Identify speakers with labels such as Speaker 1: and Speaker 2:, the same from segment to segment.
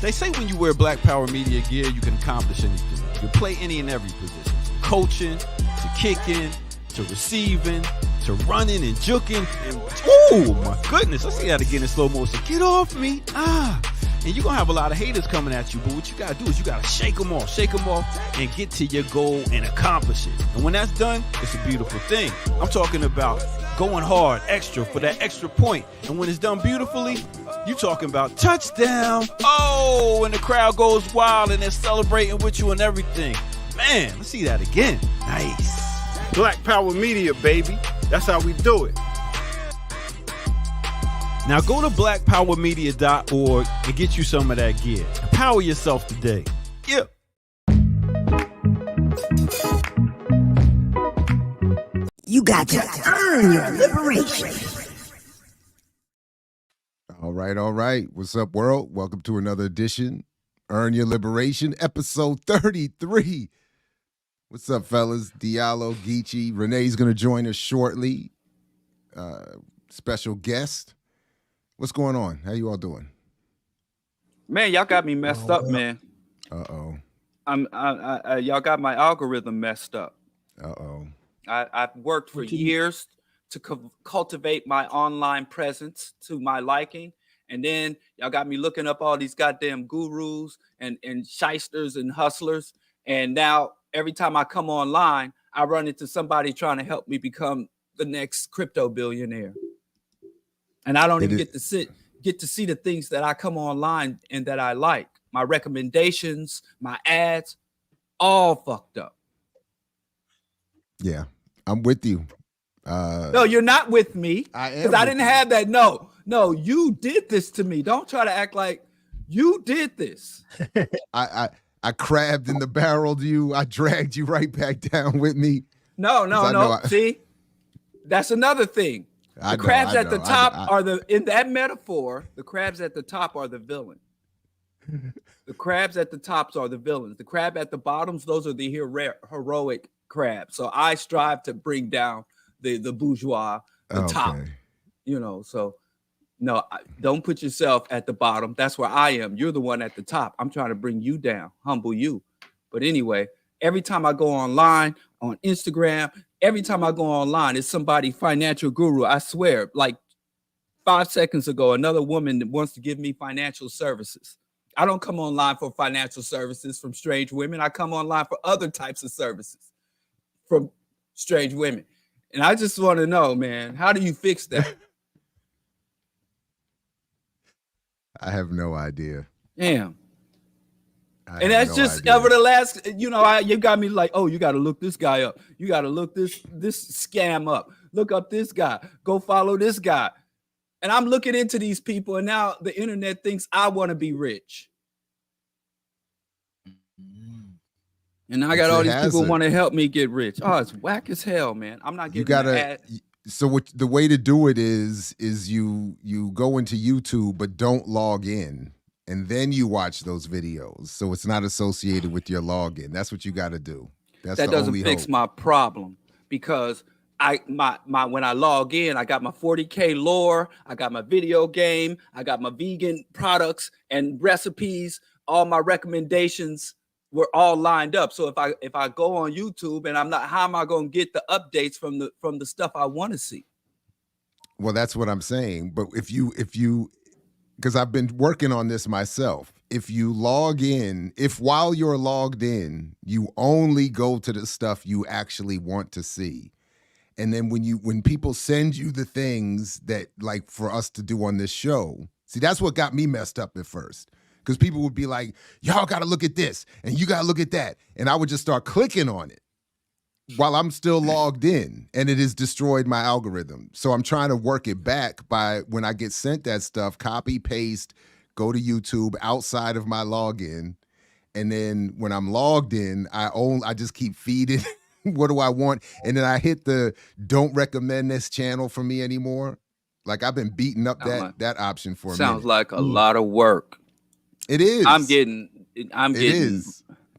Speaker 1: They say when you wear Black Power Media gear, you can accomplish anything. You can play any and every position. From coaching, to kicking, to receiving, to running and juking. And, oh, my goodness. Let's see that again in slow motion. Get off me. And you're going to have a lot of haters coming at you. But what you got to do is you got to shake them off, and get to your goal and accomplish it. And when that's done, it's a beautiful thing. I'm talking about going hard, extra, for that extra point. And when it's done beautifully, you talking about touchdown. Oh, and the crowd goes wild and they're celebrating with you and everything. Man, let's see that again. Nice.
Speaker 2: Black Power Media, baby. That's how we do it.
Speaker 1: Now go to blackpowermedia.org and get you some of that gear. Empower yourself today. Yeah.
Speaker 3: You got to earn your liberation.
Speaker 4: All right. What's up, world? Welcome to another edition. Earn Your Liberation, episode 33. What's up, fellas? Diallo, Geechee. Renee's going to join us shortly. Special guest. What's going on? How you all doing?
Speaker 5: Man, y'all got me messed up, man.
Speaker 4: Uh-oh.
Speaker 5: Y'all got my algorithm messed up.
Speaker 4: Uh-oh.
Speaker 5: I've worked for years to cultivate my online presence to my liking. And then y'all got me looking up all these goddamn gurus and shysters and hustlers. And now every time I come online, I run into somebody trying to help me become the next crypto billionaire. And I don't even get to see the things that I come online and that I like. My recommendations, my ads, all fucked up.
Speaker 4: Yeah, I'm with you.
Speaker 5: No, you're not with me. Because I didn't have that. No, you did this to me. Don't try to act like you did this.
Speaker 4: I crabbed in the barrel to you. I dragged you right back down with me.
Speaker 5: No. See, that's another thing. The crabs at the top are in that metaphor, the crabs at the top are the villain. The crabs at the tops are the villains. The crab at the bottoms, those are the heroic crabs. So I strive to bring down the bourgeois, top. So no, don't put yourself at the bottom. That's where I am. You're the one at the top. I'm trying to bring you down, humble you. But anyway, every time I go online, on Instagram, every time I go online, it's somebody financial guru. I swear, like 5 seconds ago, another woman that wants to give me financial services. I don't come online for financial services from strange women. I come online for other types of services from strange women. And I just want to know, man, how do you fix that?
Speaker 4: I have no idea.
Speaker 5: Damn. And that's just over the last, you got me like, oh, you got to look this guy up. You got to look this scam up. Look up this guy. Go follow this guy. And I'm looking into these people, and now the internet thinks I want to be rich. And I got all these people want to help me get rich. Oh, it's whack as hell, man. I'm not getting
Speaker 4: So the way to do it is you go into YouTube, but don't log in. And then you watch those videos, so it's not associated with your login. That's what you got to do. That
Speaker 5: doesn't fix my problem, because when I log in, I got my 40K lore, I got my video game, I got my vegan products and recipes. All my recommendations were all lined up. So if I go on YouTube and how am I going to get the updates from the stuff I want to see?
Speaker 4: Well, that's what I'm saying. But if you because I've been working on this myself. If you log in, while you're logged in, you only go to the stuff you actually want to see. And then when people send you the things that, like, for us to do on this show, see, that's what got me messed up at first. Because people would be like, y'all got to look at this and you got to look at that. And I would just start clicking on it while I'm still logged in, and it has destroyed my algorithm. So I'm trying to work it back by, when I get sent that stuff, copy, paste, go to YouTube outside of my login. And then when I'm logged in, I just keep feeding what do I want. And then I hit the don't recommend this channel for me anymore. Like, I've been beating up that option for a minute.
Speaker 5: Sounds like a lot of work.
Speaker 4: It is.
Speaker 5: I'm getting.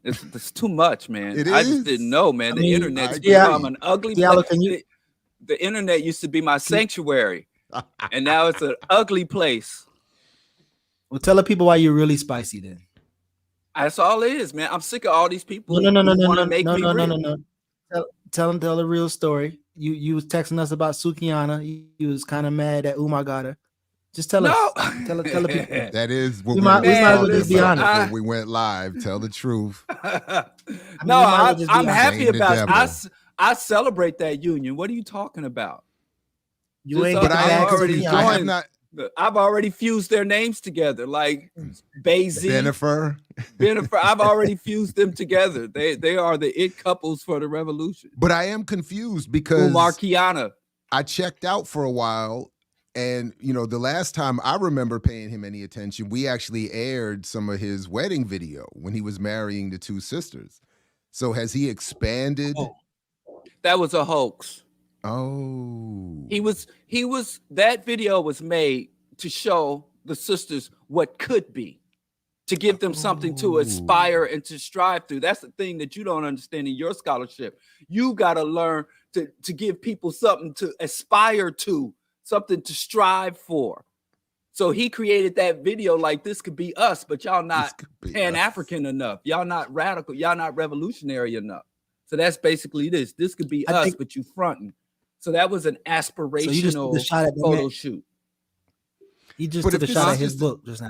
Speaker 5: It's too much, man. I just didn't know, man. The internet's become an ugly place. The internet used to be my sanctuary, and now it's an ugly place.
Speaker 6: Well, tell the people why you're really spicy then.
Speaker 5: That's all it is, man. I'm sick of all these people
Speaker 6: No.
Speaker 5: who want to make me rich.
Speaker 6: Tell them the real story. You was texting us about Sukiana. You was kind of mad that Umar got her. Just tell us. Tell the people.
Speaker 4: That is what
Speaker 6: we
Speaker 4: we
Speaker 6: might as well
Speaker 4: talking
Speaker 6: just be
Speaker 4: about
Speaker 6: honest.
Speaker 4: before we went live. Tell the truth.
Speaker 5: I'm happy about it. I celebrate that union. What are you talking about?
Speaker 6: You ain't but
Speaker 5: I've already fused their names together, like Bazy,
Speaker 4: Benifer.
Speaker 5: I've already fused them together. They are the it couples for the revolution.
Speaker 4: But I am confused because
Speaker 5: Umar Kiana.
Speaker 4: I checked out for a while, and the last time I remember paying him any attention, we actually aired some of his wedding video when he was marrying the two sisters. So has he expanded?
Speaker 5: Oh, that was a hoax.
Speaker 4: Oh,
Speaker 5: he was that video was made to show the sisters what could be, to give them something to aspire and to strive through. That's the thing that you don't understand in your scholarship. You got to learn to give people something to aspire to, something to strive for. So he created that video like this could be us, but y'all not Pan-African enough. Y'all not radical. Y'all not revolutionary enough. So that's basically this. This could be us, but you fronting. So that was an aspirational photo shoot.
Speaker 6: He just took a shot at his book just now.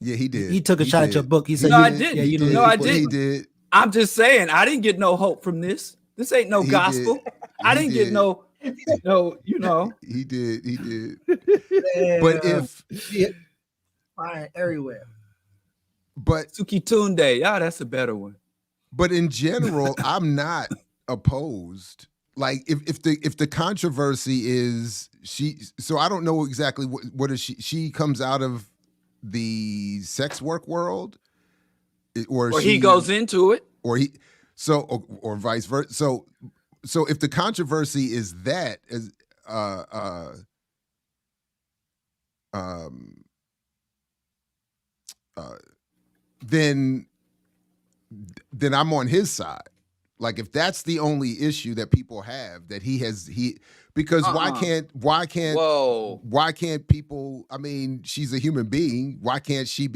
Speaker 4: Yeah, he did.
Speaker 6: He took a shot at your book. He said,
Speaker 5: "No, I didn't.
Speaker 4: I didn't. He did.
Speaker 5: I'm just saying, I didn't get no hope from this. This ain't no gospel. I didn't get no.
Speaker 4: He did. But if
Speaker 6: fire everywhere.
Speaker 4: But
Speaker 5: Suki Tunde, that's a better one.
Speaker 4: But in general, I'm not opposed. Like if the controversy is so I don't know exactly what is she comes out of the sex work world, or
Speaker 5: he goes into it,
Speaker 4: or vice versa. So if the controversy is that then I'm on his side. Like if that's the only issue that people have, that because why can't people, I mean, she's a human being. Why can't she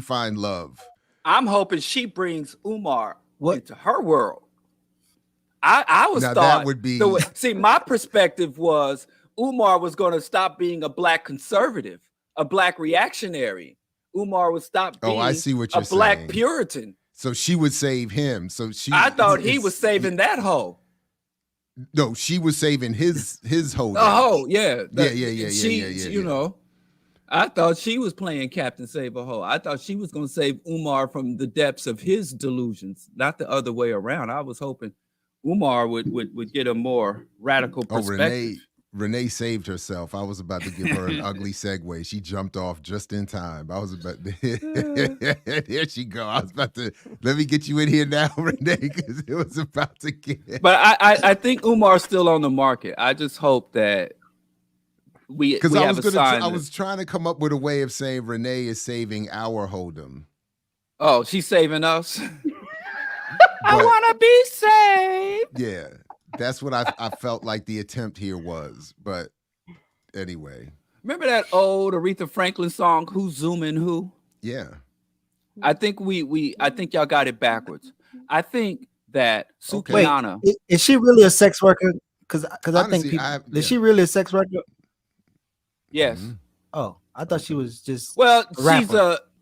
Speaker 4: find love?
Speaker 5: I'm hoping she brings Umar into her world. I was
Speaker 4: now,
Speaker 5: thought
Speaker 4: that would be
Speaker 5: see, my perspective was Umar was going to stop being a black conservative, a black reactionary. Umar would stop being
Speaker 4: I see what you're saying.
Speaker 5: Black Puritan.
Speaker 4: So she would save him. So
Speaker 5: I thought he was saving that hoe.
Speaker 4: No, she was saving his hoe.
Speaker 5: The hoe, yeah.
Speaker 4: Yeah.
Speaker 5: I thought she was playing Captain Save a Hoe. I thought she was going to save Umar from the depths of his delusions, not the other way around. I was hoping Umar would get a more radical perspective.
Speaker 4: Renee saved herself. I was about to give her an ugly segue. She jumped off just in time. I was about to, there she go. I was about to, let me get you in here now, Renee, because it was about to get.
Speaker 5: But I think Umar's still on the market. I just hope that we have a sign.
Speaker 4: I was trying to come up with a way of saying Renee is saving our hold'em.
Speaker 5: Oh, she's saving us. I want to be saved.
Speaker 4: Yeah. That's what I felt like the attempt here was, but anyway.
Speaker 5: Remember that old Aretha Franklin song, "Who's Zooming Who"?
Speaker 4: Yeah.
Speaker 5: I think I think y'all got it backwards. I think that Sukiana.
Speaker 6: Wait, is she really a sex worker? Because I think is she really a sex worker?
Speaker 5: Yes.
Speaker 4: Mm-hmm.
Speaker 6: Oh, I thought she was just.
Speaker 5: Well,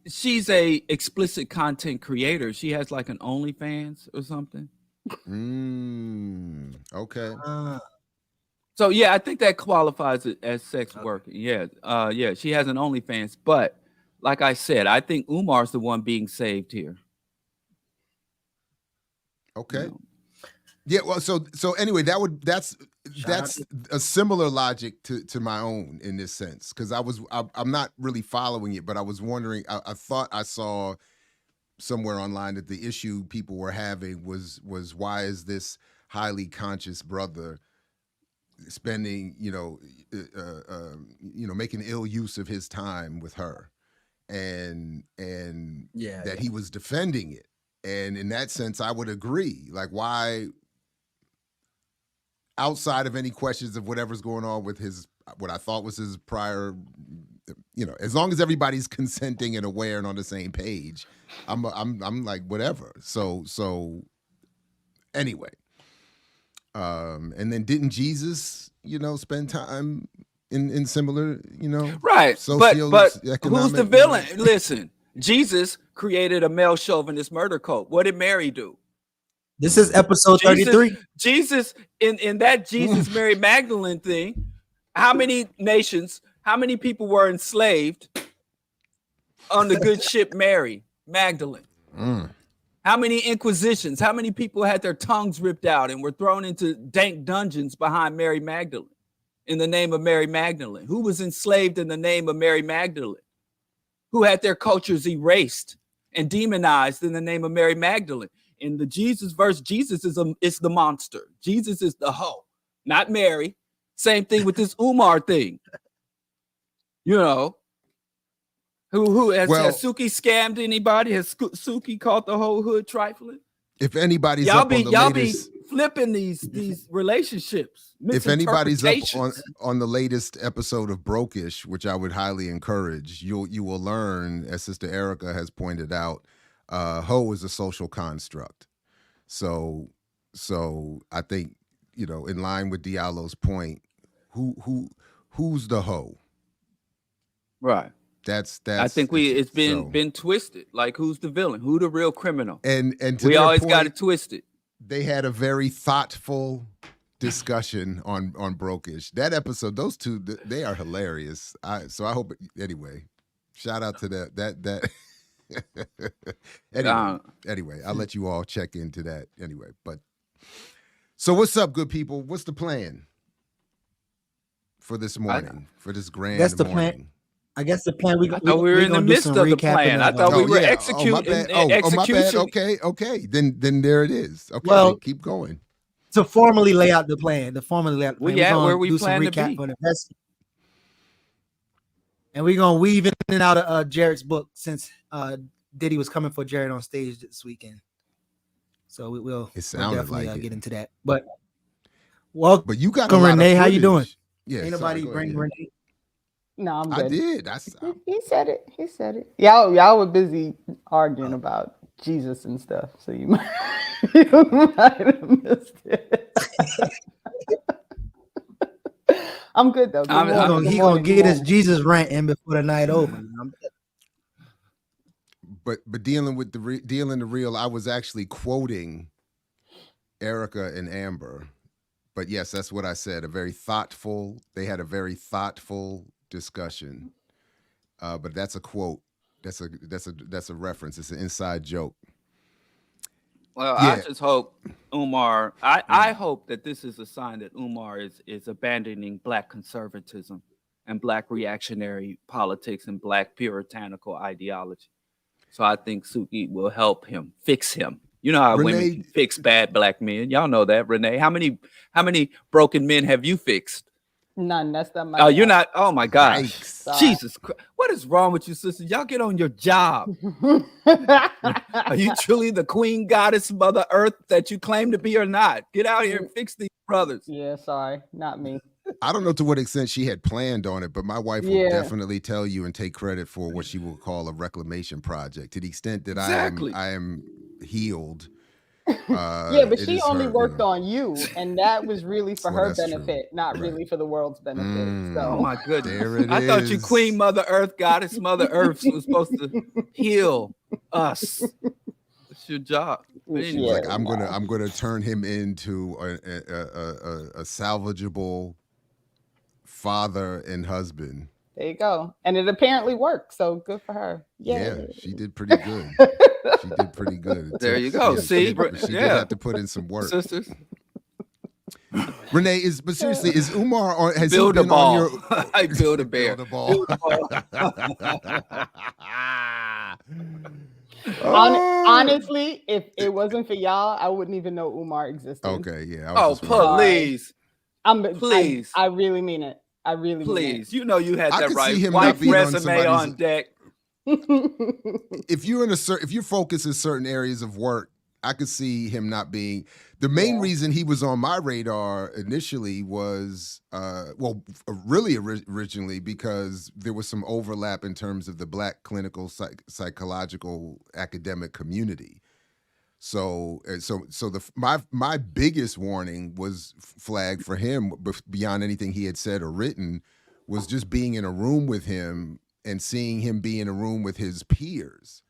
Speaker 5: she's a explicit content creator. She has like an OnlyFans or something.
Speaker 4: Okay.
Speaker 5: So yeah, I think that qualifies it as sex work. Yeah. Yeah, she has an OnlyFans, but like I said, I think Umar's the one being saved here.
Speaker 4: Okay. Yeah, well, so anyway, that's a similar logic to my own in this sense, because I'm not really following it, but I was wondering, I thought I saw somewhere online that the issue people were having was why is this highly conscious brother spending, making ill use of his time with her, and that he was defending it. And in that sense, I would agree. Like, why, outside of any questions of whatever's going on with what I thought was his prior as long as everybody's consenting and aware and on the same page, I'm like whatever. So anyway, and then didn't Jesus, spend time in similar,
Speaker 5: right? But who's the villain?
Speaker 4: You know?
Speaker 5: Listen, Jesus created a male chauvinist murder cult. What did Mary do?
Speaker 6: This is episode 33.
Speaker 5: Jesus in that Jesus Mary Magdalene thing. How many nations? How many people were enslaved on the good ship Mary Magdalene? How many inquisitions? How many people had their tongues ripped out and were thrown into dank dungeons behind Mary Magdalene in the name of Mary Magdalene? Who was enslaved in the name of Mary Magdalene? Who had their cultures erased and demonized in the name of Mary Magdalene? In the Jesus verse, Jesus is the monster. Jesus is the hoe, not Mary. Same thing with this Umar thing. Who has Suki scammed anybody? Has Suki caught the whole hood trifling?
Speaker 4: If anybody's
Speaker 5: y'all be flipping these relationships.
Speaker 4: If anybody's up on the latest episode of Brokish, which I would highly encourage, you will learn, as Sister Erica has pointed out, hoe is a social construct. So I think, in line with Diallo's point, who's the hoe?
Speaker 5: Right.
Speaker 4: That's
Speaker 5: I think it's been twisted. Like, who's the villain? Who the real criminal?
Speaker 4: And
Speaker 5: we always got it twisted.
Speaker 4: They had a very thoughtful discussion on Brokish. That episode, those two, they are hilarious. So I hope anyway. Shout out to that. Anyway, I'll let you all check into that anyway. But so what's up, good people? What's the plan for this morning? For this grand
Speaker 6: That's the
Speaker 4: morning?
Speaker 6: Plan. I guess the plan.
Speaker 5: I thought we were in the midst of the plan. I thought we were executing.
Speaker 4: My bad. Okay. Then there it is. Okay,
Speaker 6: well,
Speaker 4: keep going.
Speaker 6: To formally lay out the plan.
Speaker 5: Where we plan to be.
Speaker 6: And we're gonna weave in and out of Jared's book since Diddy was coming for Jared on stage this weekend. So we'll definitely get into that. But
Speaker 4: you got
Speaker 6: Renee. How you doing?
Speaker 4: Yeah.
Speaker 6: Ain't nobody bring Renee.
Speaker 7: No, I'm good.
Speaker 4: I did.
Speaker 7: He said it. Y'all were busy arguing about Jesus and stuff, so you might have missed it. I'm good though.
Speaker 6: He's gonna get his Jesus rant in before the night over.
Speaker 4: But dealing with the real, I was actually quoting Erica and Amber. But yes, that's what I said. They had a very thoughtful discussion. But that's a quote. That's a reference. It's an inside joke.
Speaker 5: Well, yeah. I just hope Umar. I hope that this is a sign that Umar is abandoning Black conservatism and Black reactionary politics and Black puritanical ideology. So I think Suki will help him fix him. You know how women can fix bad Black men. Y'all know that, Renee. How many broken men have you fixed?
Speaker 7: None. That's not my.
Speaker 5: Oh, you're not. Oh my gosh. Jesus Christ. What is wrong with you, sisters? Y'all get on your job. Are you truly the queen goddess Mother Earth that you claim to be or not? Get out here and fix these brothers.
Speaker 7: Yeah, sorry. Not me.
Speaker 4: I don't know to what extent she had planned on it, but my wife will definitely tell you and take credit for what she will call a reclamation project. To the extent that I am healed.
Speaker 7: But she only worked on you, and that was really for her benefit, not really for the world's benefit. So,
Speaker 5: oh my goodness,
Speaker 4: there it
Speaker 5: I thought you Queen Mother Earth, Goddess Mother Earth, was supposed to heal us. It's your job.
Speaker 4: Anyway. Like I'm gonna turn him into a salvageable father and husband.
Speaker 7: There you go. And it apparently worked. So good for her.
Speaker 4: Yeah, she did pretty good. She did pretty good.
Speaker 5: There you go. See,
Speaker 4: she did have to put in some work.
Speaker 5: Sisters.
Speaker 4: Renee, but seriously, is Umar on? Has
Speaker 5: build
Speaker 4: he been
Speaker 5: a ball.
Speaker 4: On your?
Speaker 5: I build a bear.
Speaker 4: Build a ball.
Speaker 7: Honestly, if it wasn't for y'all, I wouldn't even know Umar existed.
Speaker 4: Okay, yeah.
Speaker 5: Please.
Speaker 7: Please. I really mean it. I really mean it.
Speaker 5: You know you had that right. White resume on deck.
Speaker 4: If your focus is certain areas of work him not being the main reason he was on my radar initially was originally because there was some overlap in terms of the Black clinical psychological academic community. So my biggest warning was flagged for him beyond anything he had said or written was just being in a room with him and seeing him be in a room with his peers.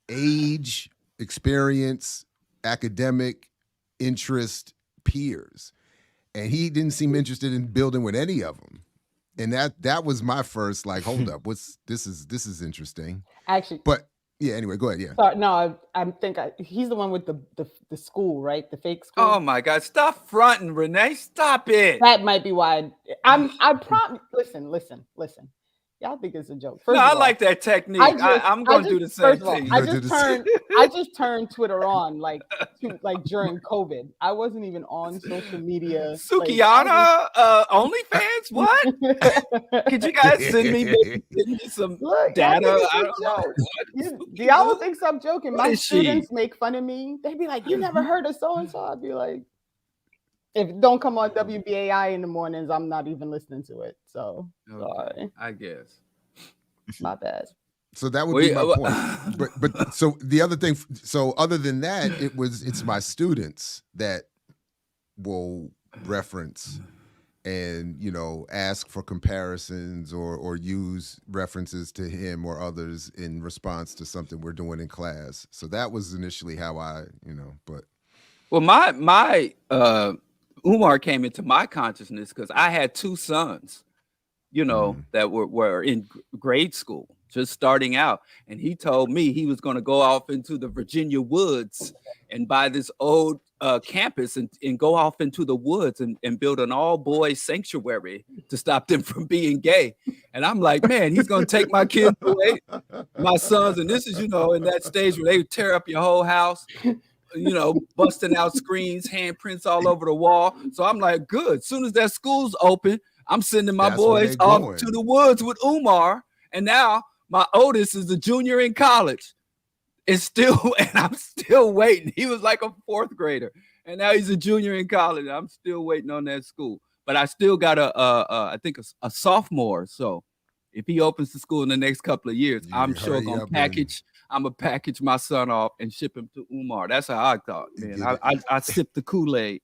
Speaker 4: Age, experience, academic interest, peers. And he didn't seem interested in building with any of them. And that was my first hold up, this is interesting.
Speaker 7: Actually,
Speaker 4: but yeah, anyway, go ahead. Yeah.
Speaker 7: Sorry, no, I think he's the one with the school, right? The fake school.
Speaker 5: Oh my God! Stop fronting, Renee. Stop it.
Speaker 7: That might be why listen. Y'all think it's a joke.
Speaker 5: First I like that technique. I'm going to do the same thing.
Speaker 7: I just turned Twitter on during COVID. I wasn't even on social media.
Speaker 5: Sukiana, OnlyFans, what? Could you guys send me some data? I don't know.
Speaker 7: Do y'all think I'm joking? My students make fun of me. They'd be like, "You never heard of so and so?" I'd be like, if it don't come on WBAI in the mornings, I'm not even listening to it. So sorry.
Speaker 5: I guess.
Speaker 7: My bad.
Speaker 4: So that would be my point. But so the other thing, so other than that, it's my students that will reference and, ask for comparisons or use references to him or others in response to something we're doing in class. So that was initially how I, but.
Speaker 5: Well, my Umar came into my consciousness because I had two sons, that were in grade school, just starting out. And he told me he was going to go off into the Virginia woods and buy this old campus and go off into the woods and build an all-boys sanctuary to stop them from being gay. And I'm like, man, he's going to take my kids away, my sons. And this is, in that stage where they tear up your whole house. Busting out screens, handprints all over the wall. So I'm like, good. As soon as that school's open, I'm sending my boys off to the woods with Umar. And now my oldest is a junior in college. And I'm still waiting. He was like a fourth grader. And now he's a junior in college. I'm still waiting on that school. But I still got I think a sophomore. So if he opens the school in the next couple of years, I'm sure going to I'm going to package my son off and ship him to Umar. That's how I thought, man. I sipped the Kool-Aid.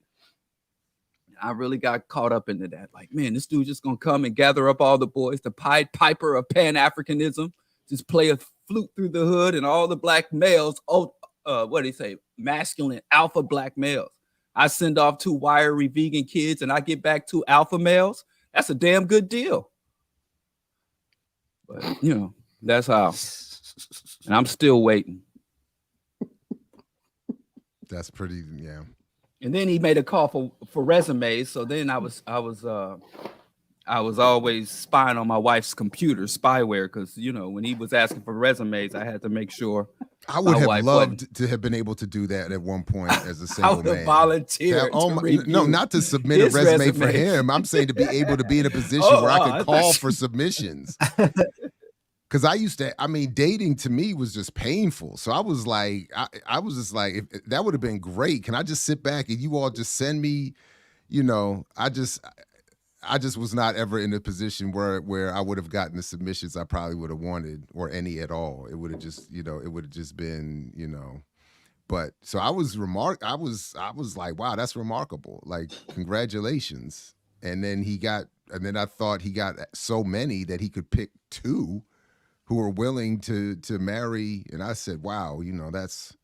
Speaker 5: I really got caught up into that. Like, man, this dude just going to come and gather up all the boys, the Pied Piper of Pan-Africanism, just play a flute through the hood, and all the black males, what do you say, masculine, alpha black males. I send off 2 wiry vegan kids, and I get back 2 alpha males. That's a damn good deal. But, that's how. And I'm still waiting.
Speaker 4: That's pretty, yeah.
Speaker 5: And then he made a call for resumes. So then I was always spying on my wife's computer, spyware, because when he was asking for resumes, I had to make sure.
Speaker 4: I would have loved to have been able to do that at one point as a single man.
Speaker 5: I would have volunteered.
Speaker 4: No, not to submit a resume for him. I'm saying to be able to be in a position where I could call for submissions. Because dating to me was just painful. So I was like, I was just like, if that would have been great. Can I just sit back and you all just send me, I just was not ever in a position where I would have gotten the submissions I probably would have wanted or any at all. It would have just, it would have just been, but so I was like, wow, that's remarkable. Like, congratulations. And then I thought he got so many that he could pick 2 who were willing to marry. And I said, wow, that's,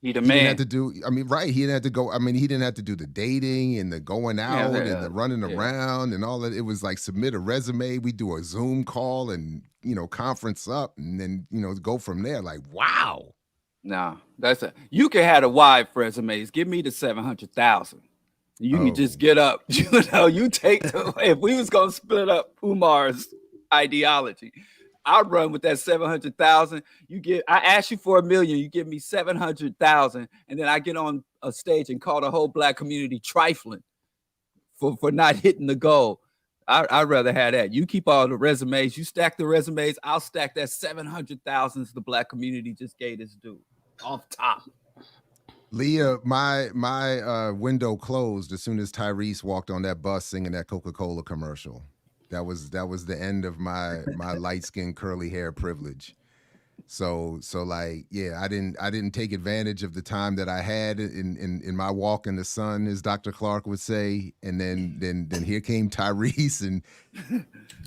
Speaker 5: he the man.
Speaker 4: Didn't have to do, right. He didn't have to go. He didn't have to do the dating and the going out and the running around and all that. It was like, submit a resume. We do a Zoom call and, conference up and then, go from there. Like, wow.
Speaker 5: No, you can have the wide resumes. Give me the 700,000. You can just get up, you take if we was going to split up Umar's ideology, I'll run with that 700,000. I ask you for $1 million, you give me 700,000, and then I get on a stage and call the whole black community trifling for not hitting the goal. I'd rather have that. You keep all the resumes, you stack the resumes, I'll stack that 700,000 the black community just gave this dude off top.
Speaker 4: Leah, my window closed as soon as Tyrese walked on that bus singing that Coca-Cola commercial. That was the end of my light-skinned curly hair privilege. So like, yeah, I didn't take advantage of the time that I had in my walk in the sun, as Dr. Clark would say. And then here came Tyrese, and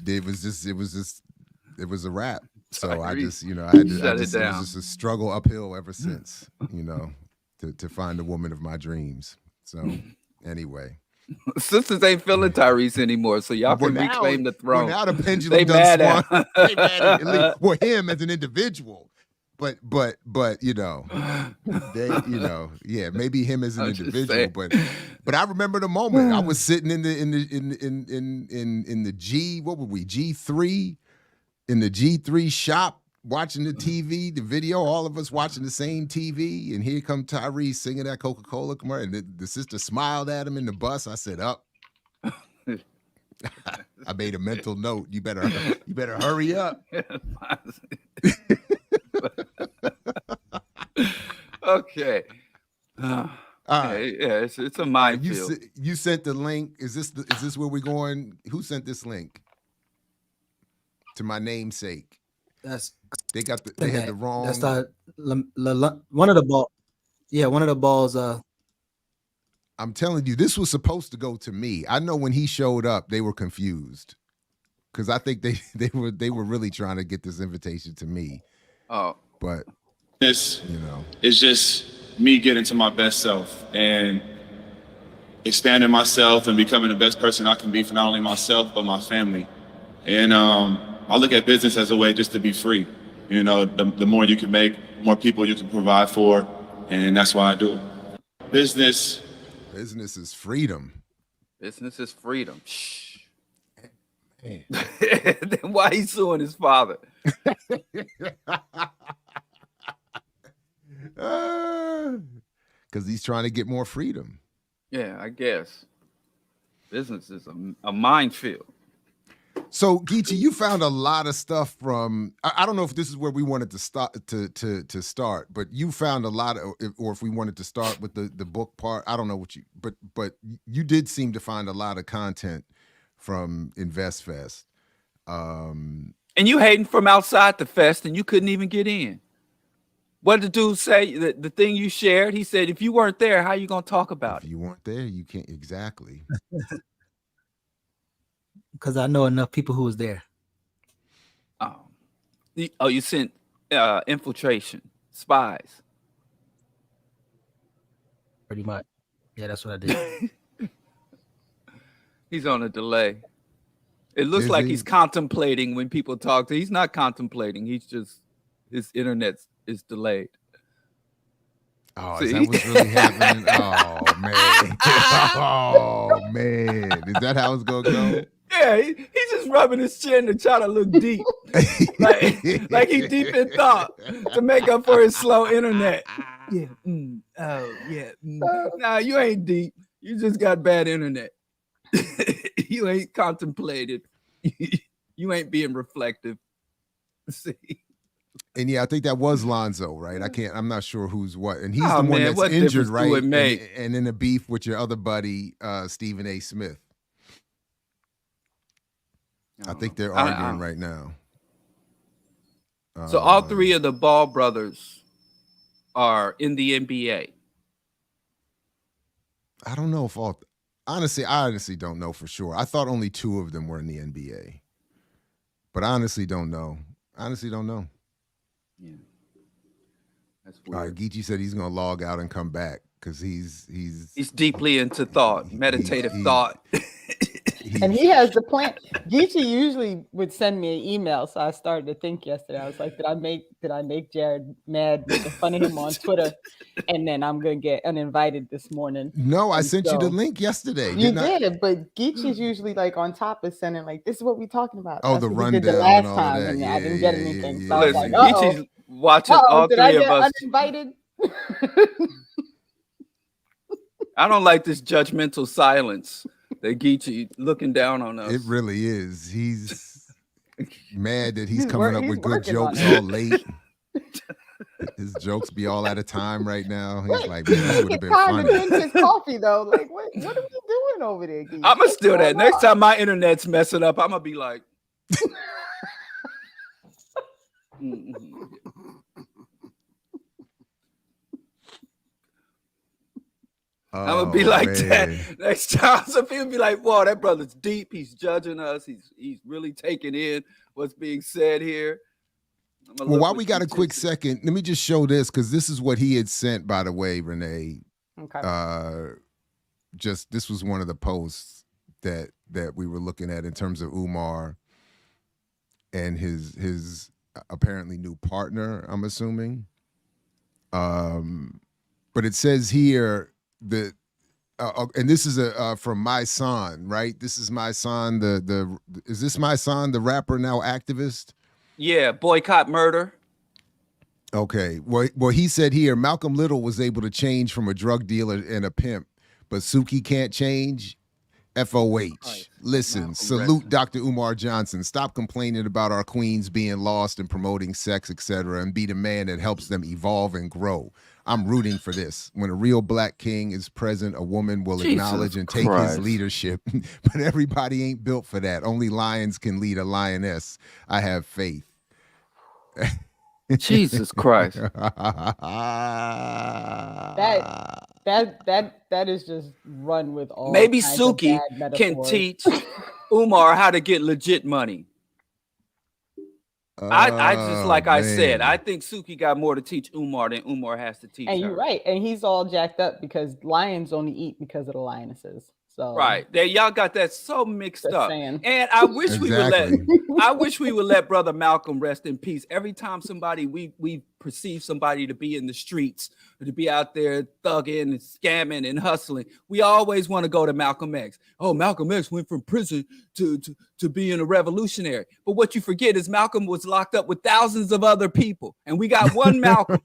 Speaker 4: it was a wrap. So Tyrese. I just, it was just a struggle uphill ever since, to find the woman of my dreams. So anyway.
Speaker 5: Sisters ain't feeling Tyrese anymore, so y'all can reclaim the throne.
Speaker 4: Now the pendulum done swung. They mad at him. Well, him as an individual, but yeah, maybe him as an individual, but I remember the moment I was sitting in the G3 in the G3 shop, watching the TV, the video, all of us watching the same TV, and here come Tyrese singing that Coca-Cola commercial, and the sister smiled at him in the bus. I said, up. I made a mental note. You better hurry up.
Speaker 5: Okay. All right. Yeah, it's a minefield.
Speaker 4: You sent the link. Is this where we're going? Who sent this link? To my namesake. They had the wrong.
Speaker 6: That's one of the ball. Yeah, one of the balls.
Speaker 4: I'm telling you, this was supposed to go to me. I know when he showed up, they were confused because I think they were really trying to get this invitation to me.
Speaker 5: Oh,
Speaker 4: but
Speaker 8: this is just me getting to my best self and expanding myself and becoming the best person I can be for not only myself but my family. And I look at business as a way just to be free. The more you can make, the more people you can provide for, and that's why I do it. Business
Speaker 4: is freedom.
Speaker 5: Business is freedom. Shh. Then why he suing his father?
Speaker 4: Because he's trying to get more freedom.
Speaker 5: Yeah, I guess. Business is a minefield.
Speaker 4: So, Geechee, you found a lot of stuff from. I don't know if this is where we wanted to start, but you found a lot of, or if we wanted to start with the book part. I don't know what but you did seem to find a lot of content from InvestFest.
Speaker 5: And you hating from outside the fest, and you couldn't even get in. What did the dude say? The thing you shared, he said, if you weren't there, how are you gonna talk about it?
Speaker 4: If you weren't there, you can't exactly.
Speaker 6: Because I know enough people who was there.
Speaker 5: You sent infiltration, spies.
Speaker 6: Pretty much. Yeah, that's what I did.
Speaker 5: He's on a delay. It looks like he's contemplating when people talk to him. He's not contemplating. He's just, his internet is delayed.
Speaker 4: Oh, is that what's really happening? Oh, man. Oh, man. Is that how it's going to go?
Speaker 5: Yeah, he's just rubbing his chin to try to look deep. like he's deep in thought to make up for his slow internet. Yeah. Oh, yeah. Nah, you ain't deep. You just got bad internet. You ain't contemplated. You ain't being reflective. See?
Speaker 4: And yeah, I think that was Lonzo, right? I'm not sure who's what. And he's the one that's injured, right? And in a beef with your other buddy, Stephen A. Smith. I think they're arguing right now.
Speaker 5: So all three of the Ball brothers are in the NBA.
Speaker 4: I don't know if all. Honestly, I honestly don't know for sure. I thought only two of them were in the NBA, but I honestly don't know.
Speaker 5: Yeah, that's weird.
Speaker 4: All right, Geechee said he's gonna log out and come back because he's
Speaker 5: deeply into thought, meditative thought.
Speaker 7: And he has the plan. Geechee usually would send me an email, so I started to think yesterday. I was like, did I make Jared mad, making fun of him on Twitter, and then I'm gonna get uninvited this morning?
Speaker 4: No, I sent you the link yesterday.
Speaker 7: You did, but Geechee's usually like on top of sending like, this is what we're talking about.
Speaker 4: Oh,
Speaker 7: that's
Speaker 4: the
Speaker 7: what
Speaker 4: rundown.
Speaker 7: We did the last
Speaker 4: and
Speaker 7: time,
Speaker 4: and
Speaker 7: I didn't get anything. So
Speaker 5: Listen,
Speaker 7: I was like,
Speaker 5: Geechee's watching all
Speaker 7: did
Speaker 5: three
Speaker 7: I
Speaker 5: of
Speaker 7: get
Speaker 5: us.
Speaker 7: Uninvited?
Speaker 5: I don't like this judgmental silence that Geechee looking down on us.
Speaker 4: It really is. He's mad that he's coming up with good jokes all late. His jokes be all out of time right now. He's like, man, this would have been funny.
Speaker 7: To drink his coffee though. Like, what are we doing over there?
Speaker 5: I'm gonna steal that. Next time my internet's messing up, I'm gonna be like, I'm gonna be like that. Next time, some people be like, "Whoa, that brother's deep. He's judging us. He's really taking in what's being said here."
Speaker 4: Well, while we got a quick second, let me just show this because this is what he had sent, by the way, Renee.
Speaker 7: Okay.
Speaker 4: This was one of the posts that we were looking at in terms of Umar and his apparently new partner, I'm assuming. But it says here that, and this is from My Son, right? This is My Son. Is this My Son, the rapper now activist?
Speaker 5: Yeah, boycott murder.
Speaker 4: Okay. Well, he said here, Malcolm Little was able to change from a drug dealer and a pimp, but Suki can't change. FOH. Listen, Malcolm salute Dr. Umar Johnson. Stop complaining about our queens being lost and promoting sex, etc., and be the man that helps them evolve and grow. I'm rooting for this. When a real black king is present, a woman will acknowledge and take his leadership. But everybody ain't built for that. Only lions can lead a lioness. I have faith.
Speaker 5: Jesus Christ.
Speaker 7: That is just run with all.
Speaker 5: Maybe Suki can teach Umar how to get legit money. I just like I said, I think Suki got more to teach Umar than Umar has to teach.
Speaker 7: And you're right, and he's all jacked up because lions only eat because of the lionesses. So
Speaker 5: right there, y'all got that so mixed up. Saying. And I wish we would let Brother Malcolm rest in peace. Every time we perceive somebody to be in the streets or to be out there thugging and scamming and hustling, we always want to go to Malcolm X. Oh, Malcolm X went from prison to being a revolutionary. But what you forget is Malcolm was locked up with thousands of other people, and we got one Malcolm.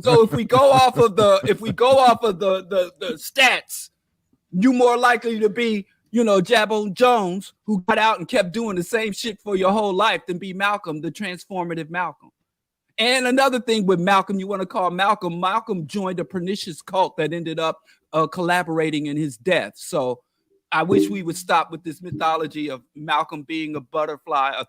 Speaker 5: So if we go off of the stats, you more likely to be, Jabbo Jones, who got out and kept doing the same shit for your whole life, than be Malcolm, the transformative Malcolm. And another thing with Malcolm, you want to call Malcolm joined a pernicious cult that ended up collaborating in his death. So I wish we would stop with this mythology of Malcolm being a butterfly, a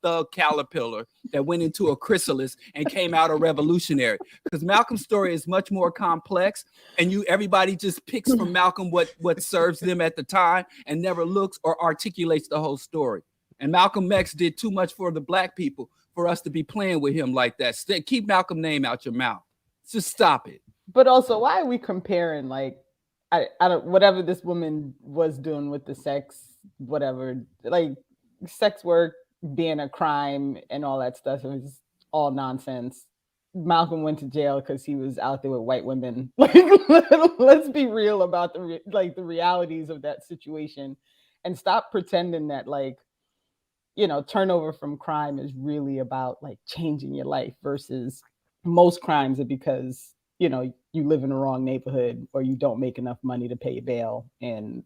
Speaker 5: thug caterpillar that went into a chrysalis and came out a revolutionary. Because Malcolm's story is much more complex, and everybody just picks from Malcolm what serves them at the time and never looks or articulates the whole story. And Malcolm X did too much for the black people for us to be playing with him like that. Keep Malcolm's name out your mouth. Just stop it.
Speaker 7: But also, why are we comparing, like, I don't, whatever this woman was doing with the sex, whatever, like sex work being a crime and all that stuff, it was all nonsense. Malcolm went to jail because he was out there with white women. Like, let's be real about the realities of that situation, and stop pretending that, like, turnover from crime is really about like changing your life, versus most crimes are because you live in the wrong neighborhood or you don't make enough money to pay bail. And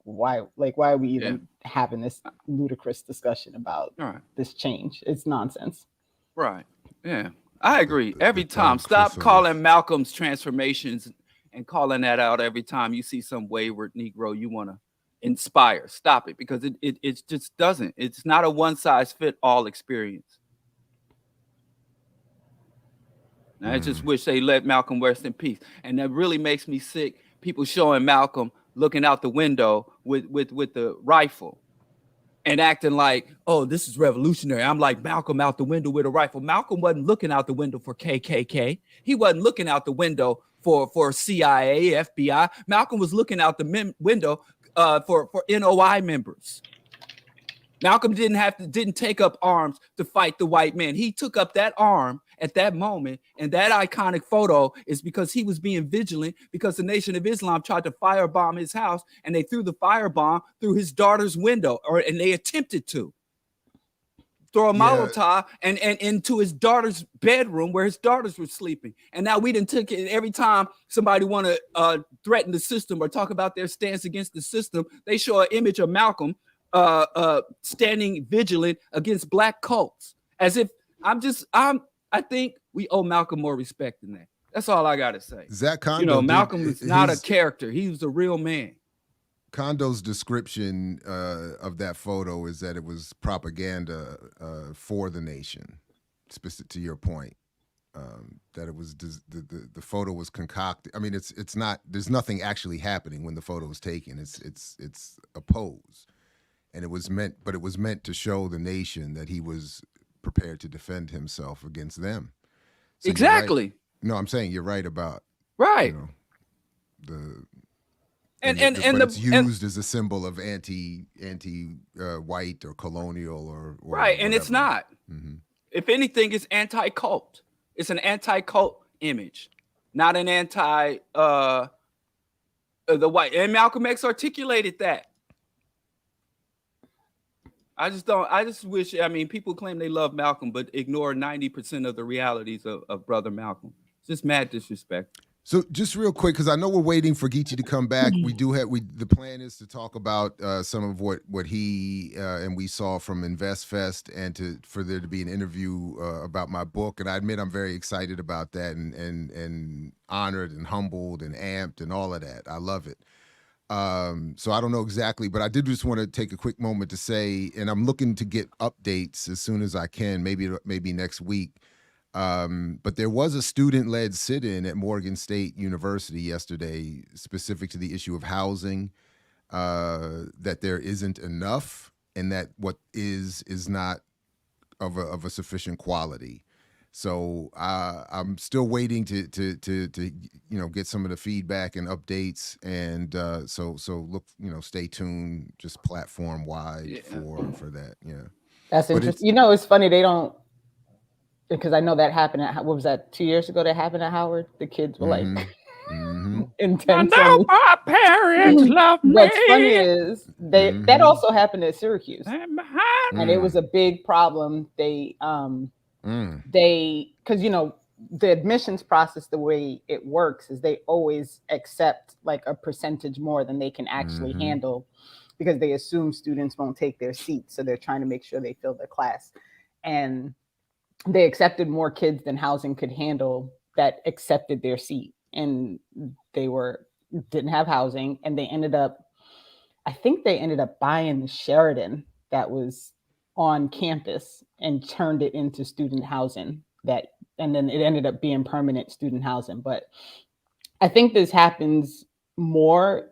Speaker 7: why are we even having this ludicrous discussion about this change? It's nonsense.
Speaker 5: Right. Yeah, I agree. Every time, stop calling Malcolm's transformations and calling that out every time you see some wayward Negro you want to inspire. Stop it, because it just doesn't. It's not a one size fit all experience. I just wish they let Malcolm rest in peace. And that really makes me sick. People showing Malcolm looking out the window with the rifle and acting like, oh, this is revolutionary. I'm like, Malcolm out the window with a rifle. Malcolm wasn't looking out the window for KKK. He wasn't looking out the window for CIA, FBI. Malcolm was looking out the window for NOI members. Malcolm didn't take up arms to fight the white man. He took up that arm at that moment, and that iconic photo is because he was being vigilant, because the Nation of Islam tried to firebomb his house, and they threw the firebomb through his daughter's window, and they attempted to throw a Molotov and into his daughter's bedroom where his daughters were sleeping. And now we done took it. Every time somebody want to threaten the system or talk about their stance against the system, they show an image of Malcolm standing vigilant against black cults, as if I think We owe Malcolm more respect than that. That's all I gotta say.
Speaker 4: Zach Kondo,
Speaker 5: Malcolm is not a character. He was a real man.
Speaker 4: Kondo's description of that photo is that it was propaganda for the nation. Specific to your point, that it was the photo was concocted. I mean, it's not. There's nothing actually happening when the photo is taken. It's a pose, and it was meant to show the nation that he was prepared to defend himself against them. So
Speaker 5: exactly.
Speaker 4: Right. No, I'm saying you're right about
Speaker 5: right.
Speaker 4: But it's used as a symbol of anti white or colonial or
Speaker 5: right, and it's not.
Speaker 4: Mm-hmm.
Speaker 5: If anything, it's anti-cult. It's an anti-cult image, not an anti the white. And Malcolm X articulated that. I just wish. I mean, people claim they love Malcolm, but ignore 90% of the realities of Brother Malcolm. It's just mad disrespect.
Speaker 4: So just real quick, because I know we're waiting for Geechee to come back. The plan is to talk about some of what he and we saw from InvestFest, and for there to be an interview about my book. And I admit I'm very excited about that, and honored and humbled and amped and all of that. I love it. So I don't know exactly, but I did just want to take a quick moment to say, and I'm looking to get updates as soon as I can, maybe next week. But there was a student-led sit-in at Morgan State University yesterday, specific to the issue of housing, that there isn't enough, and that what is not of a sufficient quality. So I'm still waiting to get some of the feedback and updates, and so look, stay tuned, just platform wide for that. Yeah,
Speaker 7: that's interesting. It's funny they don't. Because I know that happened what was that, 2 years ago that happened at Howard? The kids were like intense. I know my parents love me. What's funny is that also happened at Syracuse. And it was a big problem. They because the admissions process, the way it works is they always accept like a percentage more than they can actually handle, because they assume students won't take their seats. So they're trying to make sure they fill their class. And they accepted more kids than housing could handle that accepted their seat, and they didn't have housing, and they ended up buying the Sheridan that was on campus and turned it into student housing, and then it ended up being permanent student housing. But I think this happens more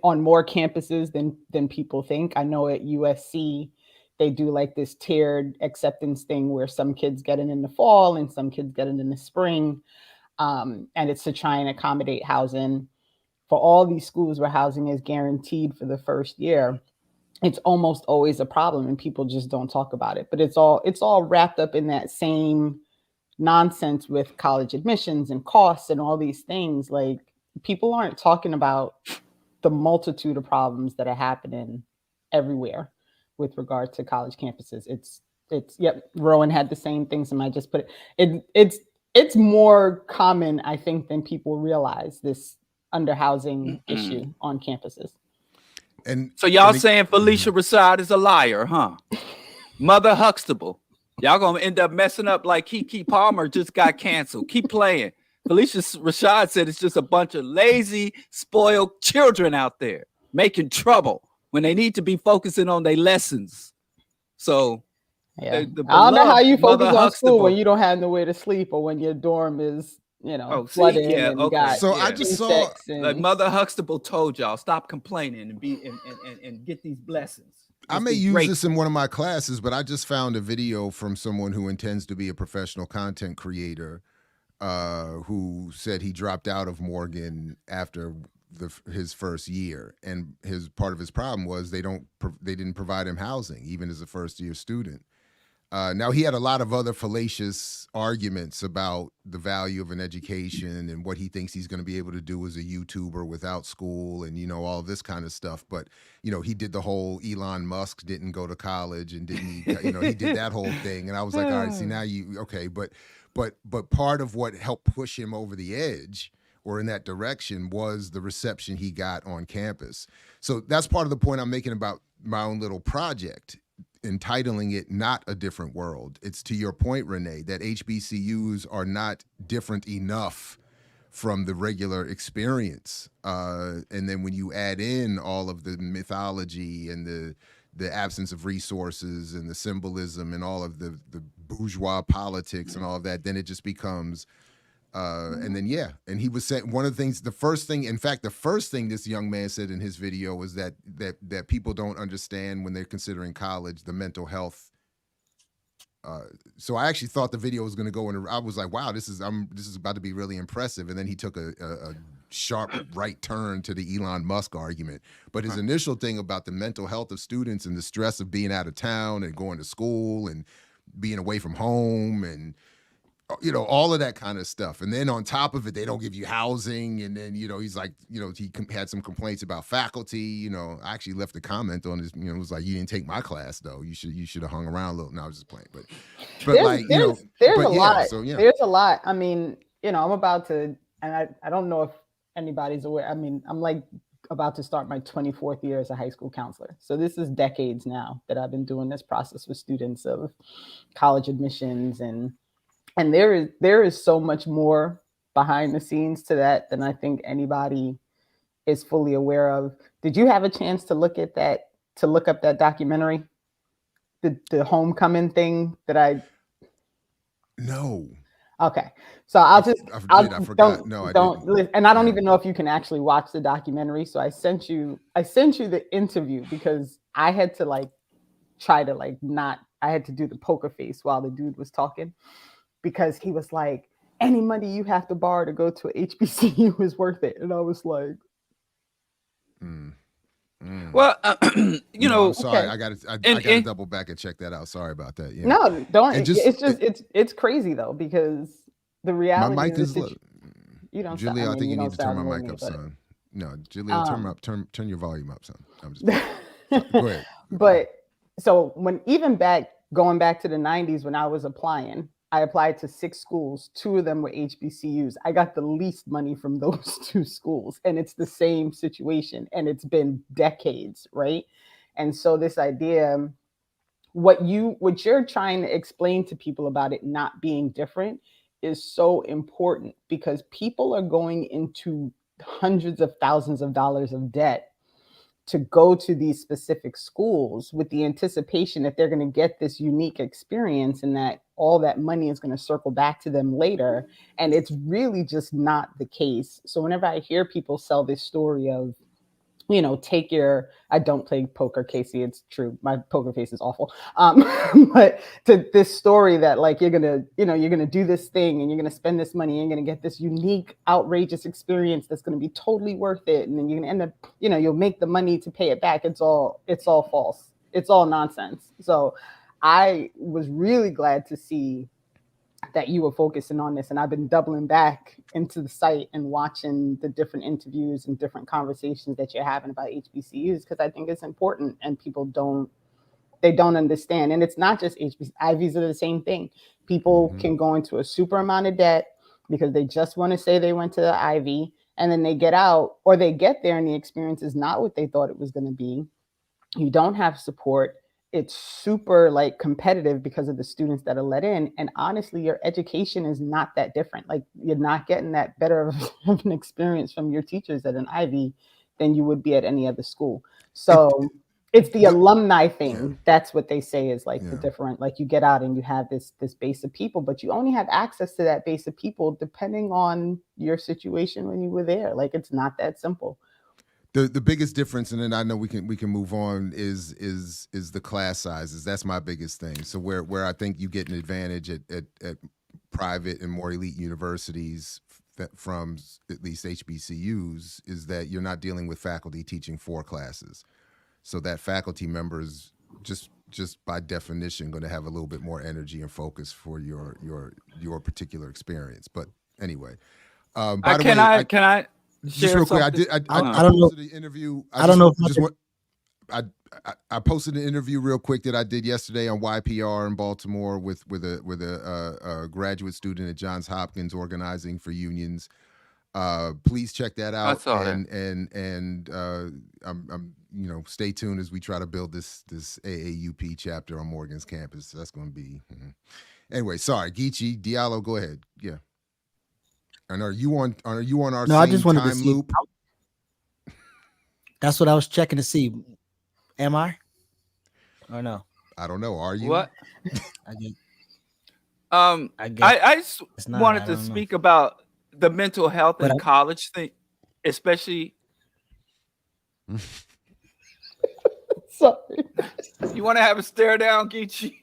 Speaker 7: on more campuses than people think. I know at USC they do like this tiered acceptance thing where some kids get in the fall and some kids get in the spring. And it's to try and accommodate housing for all these schools where housing is guaranteed for the first year. It's almost always a problem, and people just don't talk about it. But it's all wrapped up in that same nonsense with college admissions and costs and all these things. Like, people aren't talking about the multitude of problems that are happening everywhere with regard to college campuses. Rowan had the same things, and I just put it's more common, I think, than people realize, this underhousing issue on campuses.
Speaker 5: And so y'all saying Felicia Rashad is a liar, huh? Mother Huxtable. Y'all gonna end up messing up like Keke Palmer just got canceled. Keep playing. Felicia Rashad said it's just a bunch of lazy, spoiled children out there making trouble when they need to be focusing on their lessons. So
Speaker 7: I don't know how you focus on school when you don't have nowhere to sleep, or when your dorm is, flooded.
Speaker 4: So I just saw
Speaker 5: like Mother Huxtable told y'all, stop complaining and get these blessings.
Speaker 4: I may use this in one of my classes, but I just found a video from someone who intends to be a professional content creator, who said he dropped out of Morgan after his first year, and part of his problem was they didn't provide him housing even as a first year student. Now, he had a lot of other fallacious arguments about the value of an education and what he thinks he's going to be able to do as a YouTuber without school, and all this kind of stuff. But he did the whole Elon Musk didn't go to college and didn't he did that whole thing, and I was like, all right, see, now but part of what helped push him over the edge or in that direction was the reception he got on campus. So that's part of the point I'm making about my own little project. entitling it not a different world. It's to your point, Renee, that HBCUs are not different enough from the regular experience. And then when you add in all of the mythology and the absence of resources and the symbolism and all of the bourgeois politics and all of that, then it just becomes, and then, yeah. And he was saying one of the things, the first thing this young man said in his video was that people don't understand when they're considering college, the mental health. So I actually thought the video was going to go in. I was like, wow, this is about to be really impressive. And then he took a sharp right turn to the Elon Musk argument. But his initial thing about the mental health of students and the stress of being out of town and going to school and being away from home and, you know, all of that kind of stuff. And then on top of it, they don't give you housing. And then, you know, he's like, you know, he had some complaints about faculty. You know, I actually left a comment on his, you know, it was like, you didn't take my class though. You should have hung around a little. No, I was just playing. But
Speaker 7: there's a lot. So, yeah. There's a lot. I mean, you know, I'm about to, and I don't know if anybody's aware. I mean, I'm like about to start my 24th year as a high school counselor. So this is decades now that I've been doing this process with students of college admissions, and there is so much more behind the scenes to that than I think anybody is fully aware of. Did you have a chance to look up that documentary, the homecoming thing that I?
Speaker 4: No.
Speaker 7: Okay, so I forgot.
Speaker 4: No, I
Speaker 7: didn't. And I don't even know if you can actually watch the documentary. So I sent you the interview because I had to I had to do the poker face while the dude was talking, because he was like, any money you have to borrow to go to a HBCU is worth it. And I was like,
Speaker 5: Well, you know,
Speaker 4: I'm sorry,
Speaker 5: okay.
Speaker 4: I got to double back and check that out. Sorry about that. Yeah.
Speaker 7: No, don't. It's crazy though, because the reality
Speaker 4: my mic is low.
Speaker 7: You don't.
Speaker 4: Julia, I think you need to turn my mic up, son. No, Julia, turn your volume up, son. I'm just go ahead.
Speaker 7: But so going back to the 90s when I was applying, I applied to 6 schools. 2 of them were HBCUs. I got the least money from those 2 schools. And it's the same situation. And it's been decades, right? And so this idea, what you're trying to explain to people about it not being different is so important, because people are going into hundreds of thousands of dollars of debt to go to these specific schools with the anticipation that they're going to get this unique experience and that all that money is going to circle back to them later. And it's really just not the case. So whenever I hear people sell this story of, you know, I don't play poker, Casey, it's true. My poker face is awful. But to this story that like, you're going to do this thing and you're going to spend this money and you're going to get this unique, outrageous experience that's going to be totally worth it. And then you're going to end up, you know, you'll make the money to pay it back. It's all false. It's all nonsense. So I was really glad to see that you were focusing on this. And I've been doubling back into the site and watching the different interviews and different conversations that you're having about HBCUs, because I think it's important and people don't understand. And it's not just HBCUs. Ivies are the same thing. People can go into a super amount of debt because they just want to say they went to the Ivy, and then they get out, or they get there and the experience is not what they thought it was going to be. You don't have support. It's super like competitive because of the students that are let in. And honestly, your education is not that different. Like, you're not getting that better of an experience from your teachers at an Ivy than you would be at any other school. So it's the alumni thing. Yeah. That's what they say is like the different, like you get out and you have this base of people, but you only have access to that base of people depending on your situation when you were there. Like, it's not that simple.
Speaker 4: The biggest difference, and then I know we can move on, is the class sizes. That's my biggest thing. So where I think you get an advantage at private and more elite universities from at least HBCUs is that you're not dealing with faculty teaching 4 classes. So that faculty member is just by definition going to have a little bit more energy and focus for your particular experience. But anyway, by the way,
Speaker 5: can I?
Speaker 4: Just real quick, I
Speaker 6: don't know
Speaker 4: the interview.
Speaker 6: I don't know.
Speaker 4: I posted an interview real quick that I did yesterday on YPR in Baltimore with a graduate student at Johns Hopkins organizing for unions. Please check that out.
Speaker 5: I saw
Speaker 4: and I'm stay tuned as we try to build this AAUP chapter on Morgan's campus. So that's going to be anyway. Sorry, Geechee, Diallo, go ahead. Yeah. And are you on our
Speaker 6: No, I just wanted
Speaker 4: time
Speaker 6: to see.
Speaker 4: loop?
Speaker 6: That's what I was checking to see. Am I? Or no?
Speaker 4: I don't know. Are you?
Speaker 5: What?
Speaker 6: I guess.
Speaker 5: I just wanted to speak about the mental health in college thing, especially.
Speaker 7: Sorry.
Speaker 5: You want to have a stare down, Geechee?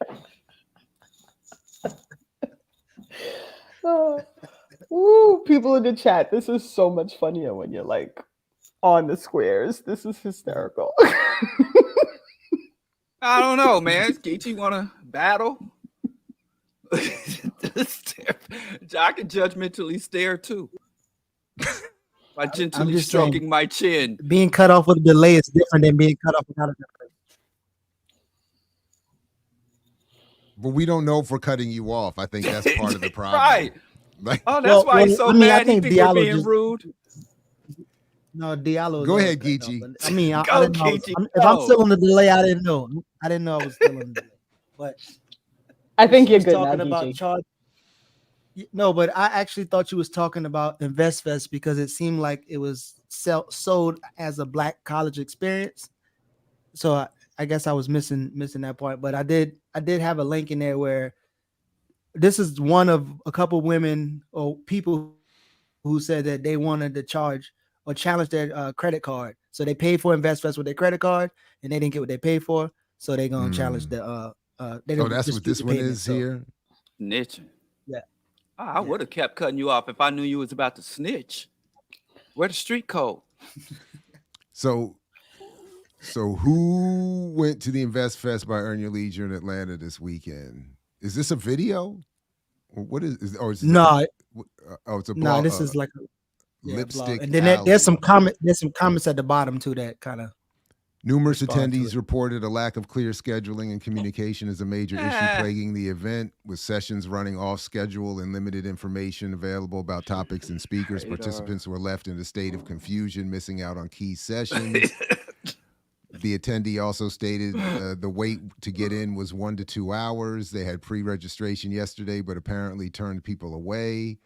Speaker 7: Woo, people in the chat. This is so much funnier when you're like on the squares. This is hysterical.
Speaker 5: I don't know, man. Geechee want to battle? I can judgmentally stare too. By gently stroking my chin.
Speaker 6: Being cut off with a delay is different than being cut off without a delay.
Speaker 4: But we don't know if we're cutting you off. I think that's part of the problem.
Speaker 5: Right. That's why he's so mad. I think Diallo we're being rude.
Speaker 6: No, Diallo.
Speaker 4: Go ahead, Geechee.
Speaker 6: I mean, I didn't know if I'm still on the delay, I didn't know. I didn't know I was still on the delay. But
Speaker 7: I think you're good
Speaker 6: talking
Speaker 7: now,
Speaker 6: about charge. No, but I actually thought you was talking about InvestFest because it seemed like it was sold as a Black college experience. So I guess I was missing that part. But I did have a link in there where this is one of a couple women or people who said that they wanted to charge or challenge their credit card. So they paid for InvestFest with their credit card and they didn't get what they paid for. So they're gonna challenge the.
Speaker 4: That's what this one is here.
Speaker 5: Snitching.
Speaker 6: Yeah.
Speaker 5: I would have kept cutting you off if I knew you was about to snitch. Where the street code?
Speaker 4: So who went to the InvestFest by Earn Your Leisure in Atlanta this weekend? Is this a video? Or what is this
Speaker 6: no?
Speaker 4: It's a blog.
Speaker 6: No, this is like a
Speaker 4: lipstick.
Speaker 6: And then there's some comments at the bottom too that kind of.
Speaker 4: Numerous attendees reported a lack of clear scheduling and communication as a major issue plaguing the event, with sessions running off schedule and limited information available about topics and speakers. Participants were left in a state of confusion, missing out on key sessions. The attendee also stated the wait to get in was 1 to 2 hours. They had pre-registration yesterday, but apparently turned people away.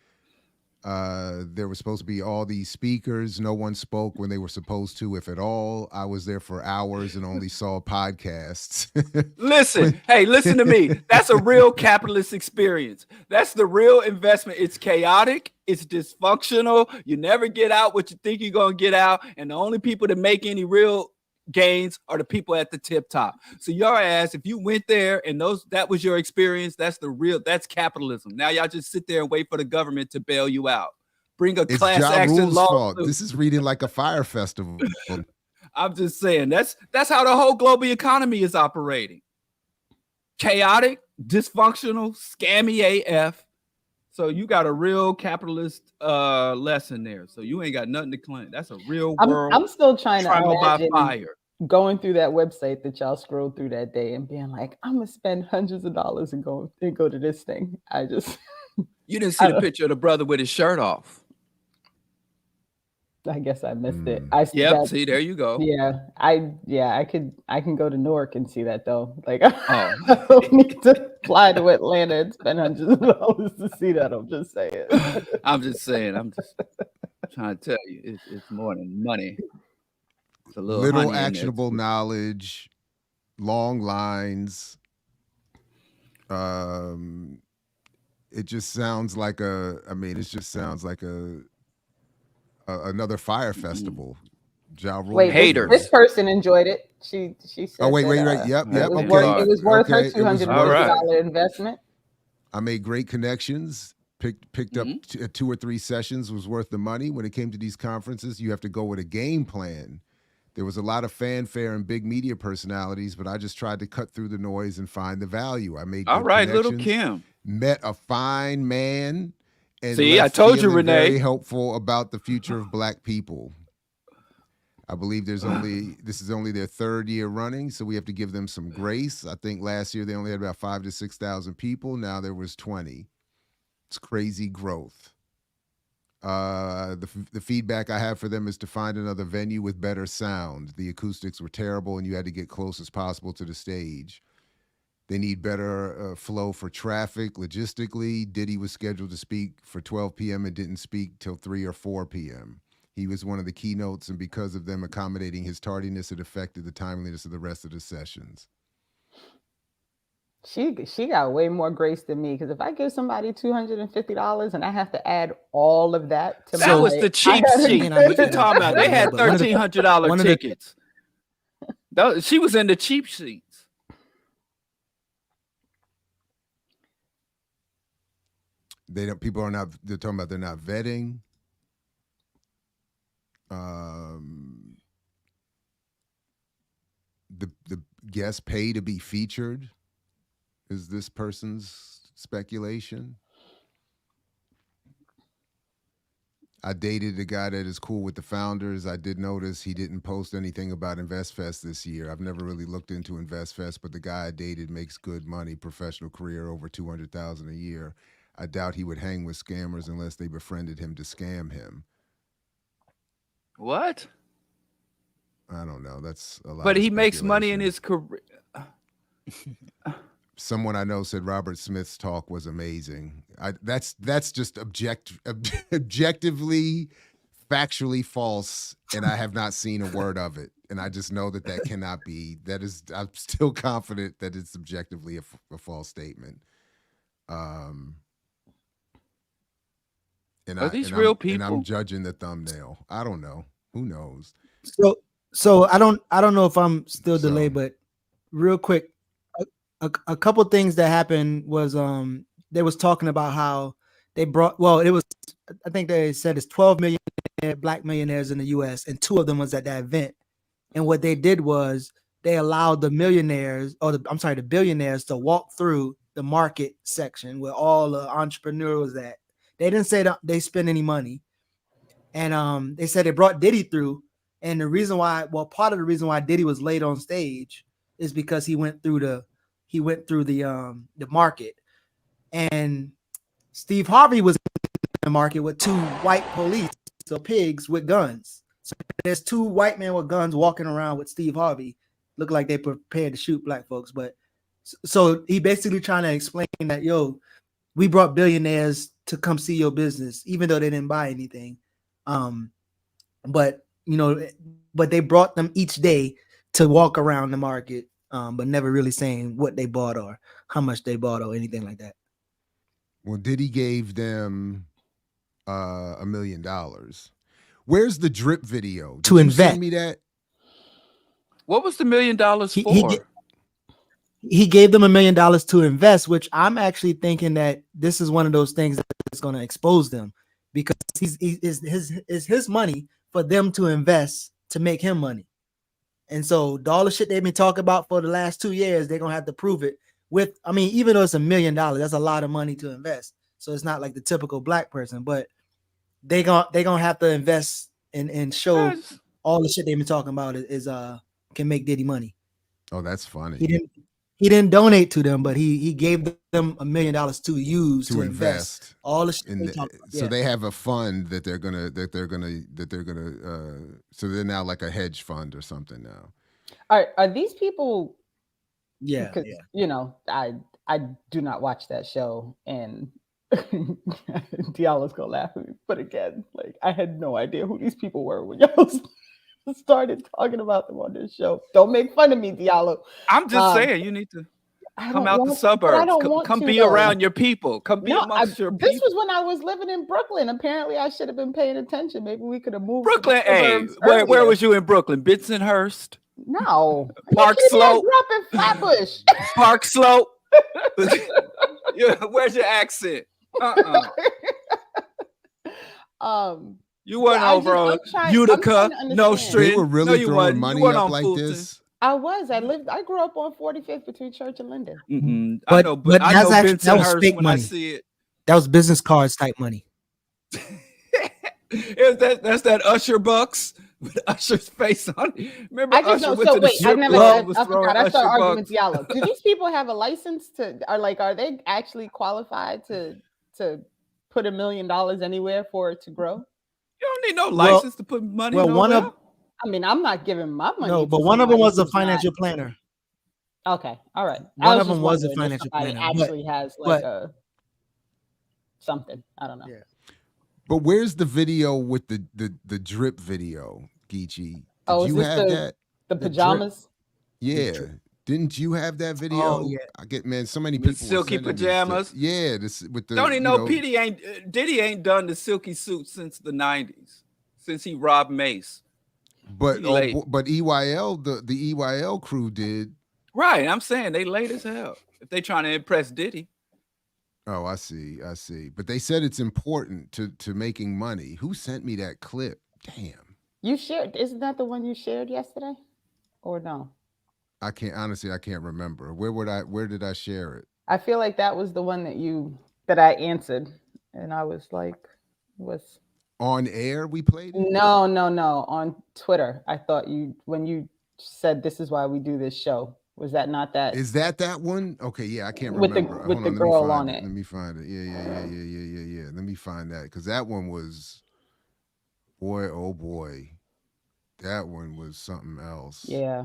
Speaker 4: There were supposed to be all these speakers. No one spoke when they were supposed to, if at all. I was there for hours and only saw podcasts.
Speaker 5: Listen to me. That's a real capitalist experience. That's the real investment. It's chaotic. It's dysfunctional. You never get out what you think you're going to get out. And the only people that make any real gains are the people at the tip top. So your ass, if you went there and that was your experience, that's capitalism. Now y'all just sit there and wait for the government to bail you out. Bring a class action lawsuit.
Speaker 4: This is reading like a fire festival.
Speaker 5: I'm just saying that's how the whole global economy is operating. Chaotic, dysfunctional, scammy AF. So you got a real capitalist lesson there. So you ain't got nothing to claim. That's a real world.
Speaker 7: I'm still trying to
Speaker 5: trial by
Speaker 7: imagine
Speaker 5: fire.
Speaker 7: Going through that website that y'all scrolled through that day and being like, I'm gonna spend hundreds of dollars and go to this thing.
Speaker 5: You didn't see the picture of the brother with his shirt off.
Speaker 7: I guess I missed it.
Speaker 5: See, there you go.
Speaker 7: Yeah, I can go to Newark and see that though. Like, I don't need to fly to Atlanta and spend hundreds of dollars to see that. I'm just saying.
Speaker 5: I'm just trying to tell you, it's more than money. It's a little
Speaker 4: actionable knowledge, long lines. It just sounds like another fire festival.
Speaker 7: Wait,
Speaker 5: haters.
Speaker 7: This person enjoyed it. She said.
Speaker 4: Oh wait. Yep.
Speaker 7: It was worth her $200 investment.
Speaker 4: I made great connections. Picked up 2 or 3 sessions. Was worth the money. When it came to these conferences, you have to go with a game plan. There was a lot of fanfare and big media personalities, but I just tried to cut through the noise and find the value. I made
Speaker 5: all right, little Kim.
Speaker 4: Met a fine man. And
Speaker 5: see, I told you, Renee.
Speaker 4: Very helpful about the future of Black people. I believe this is only their 3rd year running, so we have to give them some grace. I think last year they only had about 5,000 to 6,000 people. Now there was 20. It's crazy growth. The feedback I have for them is to find another venue with better sound. The acoustics were terrible, and you had to get close as possible to the stage. They need better flow for traffic. Logistically, Diddy was scheduled to speak for 12 p.m. and didn't speak till 3 or 4 p.m. He was one of the keynotes, and because of them accommodating his tardiness, it affected the timeliness of the rest of the sessions.
Speaker 7: She got way more grace than me, because if I give somebody $250 and I have to add all of that to
Speaker 5: that was the cheap seat. What you talking about? They had $1,300 tickets. She was in the cheap seats.
Speaker 4: People are not. They're talking about they're not vetting. The guests pay to be featured. Is this person's speculation? I dated a guy that is cool with the founders. I did notice he didn't post anything about InvestFest this year. I've never really looked into InvestFest, but the guy I dated makes good money, professional career, over $200,000 a year. I doubt he would hang with scammers unless they befriended him to scam him.
Speaker 5: What?
Speaker 4: I don't know. That's a lot.
Speaker 5: But he makes money in his career.
Speaker 4: Someone I know said Robert Smith's talk was amazing. That's just objectively, factually false, and I have not seen a word of it. And I just know that cannot be. I'm still confident that it's objectively a false statement. Are
Speaker 5: these real people?
Speaker 4: And I'm judging the thumbnail. I don't know. Who knows?
Speaker 6: So I don't know if I'm still delayed, but real quick, a couple things that happened was they was talking about how they brought, I think they said it's 12 million black millionaires in the US, and 2 of them was at that event. And what they did was they allowed the billionaires to walk through the market section where all the entrepreneurs was at. They didn't say that they spent any money. And they said they brought Diddy through. And part of the reason why Diddy was late on stage is because he went through the market. And Steve Harvey was in the market with 2 white police, so pigs with guns. So there's 2 white men with guns walking around with Steve Harvey. Look like they prepared to shoot black folks. But so he basically trying to explain that, we brought billionaires to come see your business, even though they didn't buy anything. But they brought them each day to walk around the market, but never really saying what they bought or how much they bought or anything like that.
Speaker 4: Well, Diddy gave them $1 million. Where's the drip video?
Speaker 6: To invest.
Speaker 4: Send me that.
Speaker 5: What was the $1 million for?
Speaker 6: He gave them $1 million to invest, which I'm actually thinking that this is one of those things that's going to expose them, because it's his money for them to invest to make him money. And so all the shit they've been talking about for the last 2 years, they're going to have to prove it with, even though it's $1 million, that's a lot of money to invest. So it's not like the typical black person, but they're going to have to invest and show all the shit they've been talking about is can make Diddy money.
Speaker 4: Oh, that's funny.
Speaker 6: He didn't donate to them, but he gave them $1 million to use to invest all the shit.
Speaker 4: So they have a fund that they're gonna so they're now like a hedge fund or something now.
Speaker 7: Are these people?
Speaker 6: Yeah.
Speaker 7: I do not watch that show, and Diallo's gonna laugh at me. But again, I had no idea who these people were when y'all started talking about them on this show. Don't make fun of me, Diallo.
Speaker 5: I'm just saying, you need to come out the suburbs. Come be around your people. Come be amongst your people.
Speaker 7: This was when I was living in Brooklyn. Apparently, I should have been paying attention. Maybe we could have moved.
Speaker 5: Brooklyn, where was you in Brooklyn? Bensonhurst?
Speaker 7: No.
Speaker 5: Park Slope.
Speaker 7: I grew up in Flatbush.
Speaker 5: Park Slope. Where's your accent? You weren't over on Utica, Nostrand.
Speaker 4: They were really throwing money up like
Speaker 5: Fulton.
Speaker 4: this.
Speaker 7: I was. I grew up on 45th between Church and Linden.
Speaker 5: Mm-hmm.
Speaker 6: But
Speaker 5: I know
Speaker 6: that was fake money.
Speaker 5: I see it.
Speaker 6: That was business cards type money.
Speaker 5: That's that Usher bucks with Usher's face on it. Remember,
Speaker 7: I just
Speaker 5: Usher
Speaker 7: know. So wait, I forgot. I started arguing with Diallo. Do these people have a license to? Are they actually qualified to put $1 million anywhere for it to grow?
Speaker 5: You don't need no license to put money nowhere.
Speaker 7: I mean, I'm not giving my money.
Speaker 6: No, but one of them was a financial planner.
Speaker 7: Okay, all right.
Speaker 6: One of them was a financial planner.
Speaker 7: Actually has like a something. I don't know.
Speaker 4: Yeah. But where's the video with the drip video, Geechee? Did you have that?
Speaker 7: The pajamas?
Speaker 4: Yeah. Didn't you have that video?
Speaker 6: Oh, yeah.
Speaker 4: I get, man, so many people.
Speaker 5: The silky pajamas.
Speaker 4: This with the.
Speaker 5: Don't you know Diddy ain't done the silky suit since the 90s, since he robbed Mace.
Speaker 4: But EYL, the EYL crew did.
Speaker 5: Right, I'm saying they late as hell if they trying to impress Diddy.
Speaker 4: Oh, I see. But they said it's important to making money. Who sent me that clip? Damn.
Speaker 7: You shared? Isn't that the one you shared yesterday, or no?
Speaker 4: I can't remember. Where did I share it?
Speaker 7: I feel like that was the one that I answered, and I was like, was
Speaker 4: on air we played it?
Speaker 7: No, on Twitter. I thought when you said this is why we do this show. Was that not that?
Speaker 4: Is that one? Okay, yeah, I can't remember.
Speaker 7: With the girl on it.
Speaker 4: Let me find it. Yeah. Let me find that, because that one was, boy, oh boy, that one was something else.
Speaker 7: Yeah.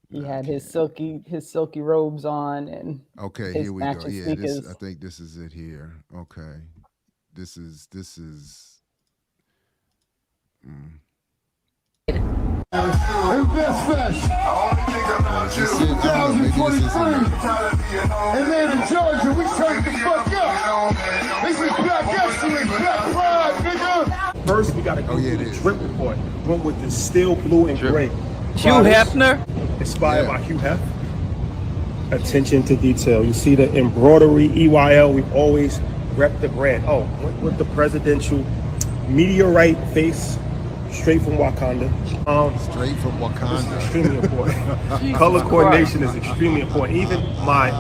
Speaker 7: He had his silky robes on, and
Speaker 4: okay, here we go. Yeah, I think this is it here. Okay, this is.
Speaker 9: InvestFest 2023. And man, in Georgia, we turned the fuck up. This is Black Excellence, Black Pride, nigga.
Speaker 2: First, we gotta go to the drip report. Went with the steel blue and gray.
Speaker 5: Hugh Hefner?
Speaker 2: Inspired by Hugh Hef. Attention to detail. You see the embroidery, EYL. We've always repped the brand. Oh, went with the presidential meteorite face. Straight from Wakanda.
Speaker 4: Straight from Wakanda.
Speaker 2: This is extremely important. Color coordination is extremely important. Even my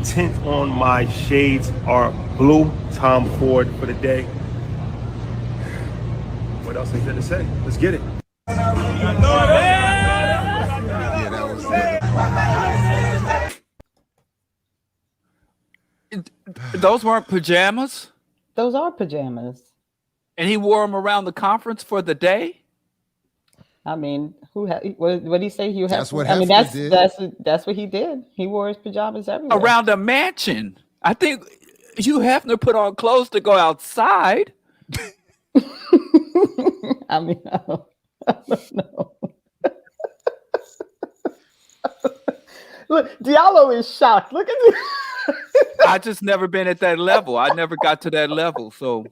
Speaker 2: tint on my shades are blue. Tom Ford for the day. What else is there to say? Let's get it.
Speaker 5: Those weren't pajamas?
Speaker 7: Those are pajamas.
Speaker 5: And he wore them around the conference for the day?
Speaker 7: I mean, what did he say?
Speaker 4: That's what Hefner did.
Speaker 7: That's what he did. He wore his pajamas everywhere.
Speaker 5: Around a mansion. I think Hugh Hefner put on clothes to go outside.
Speaker 7: I mean, I don't know. Look, Diallo is shocked. Look at me.
Speaker 5: I just never been at that level. I never got to that level. So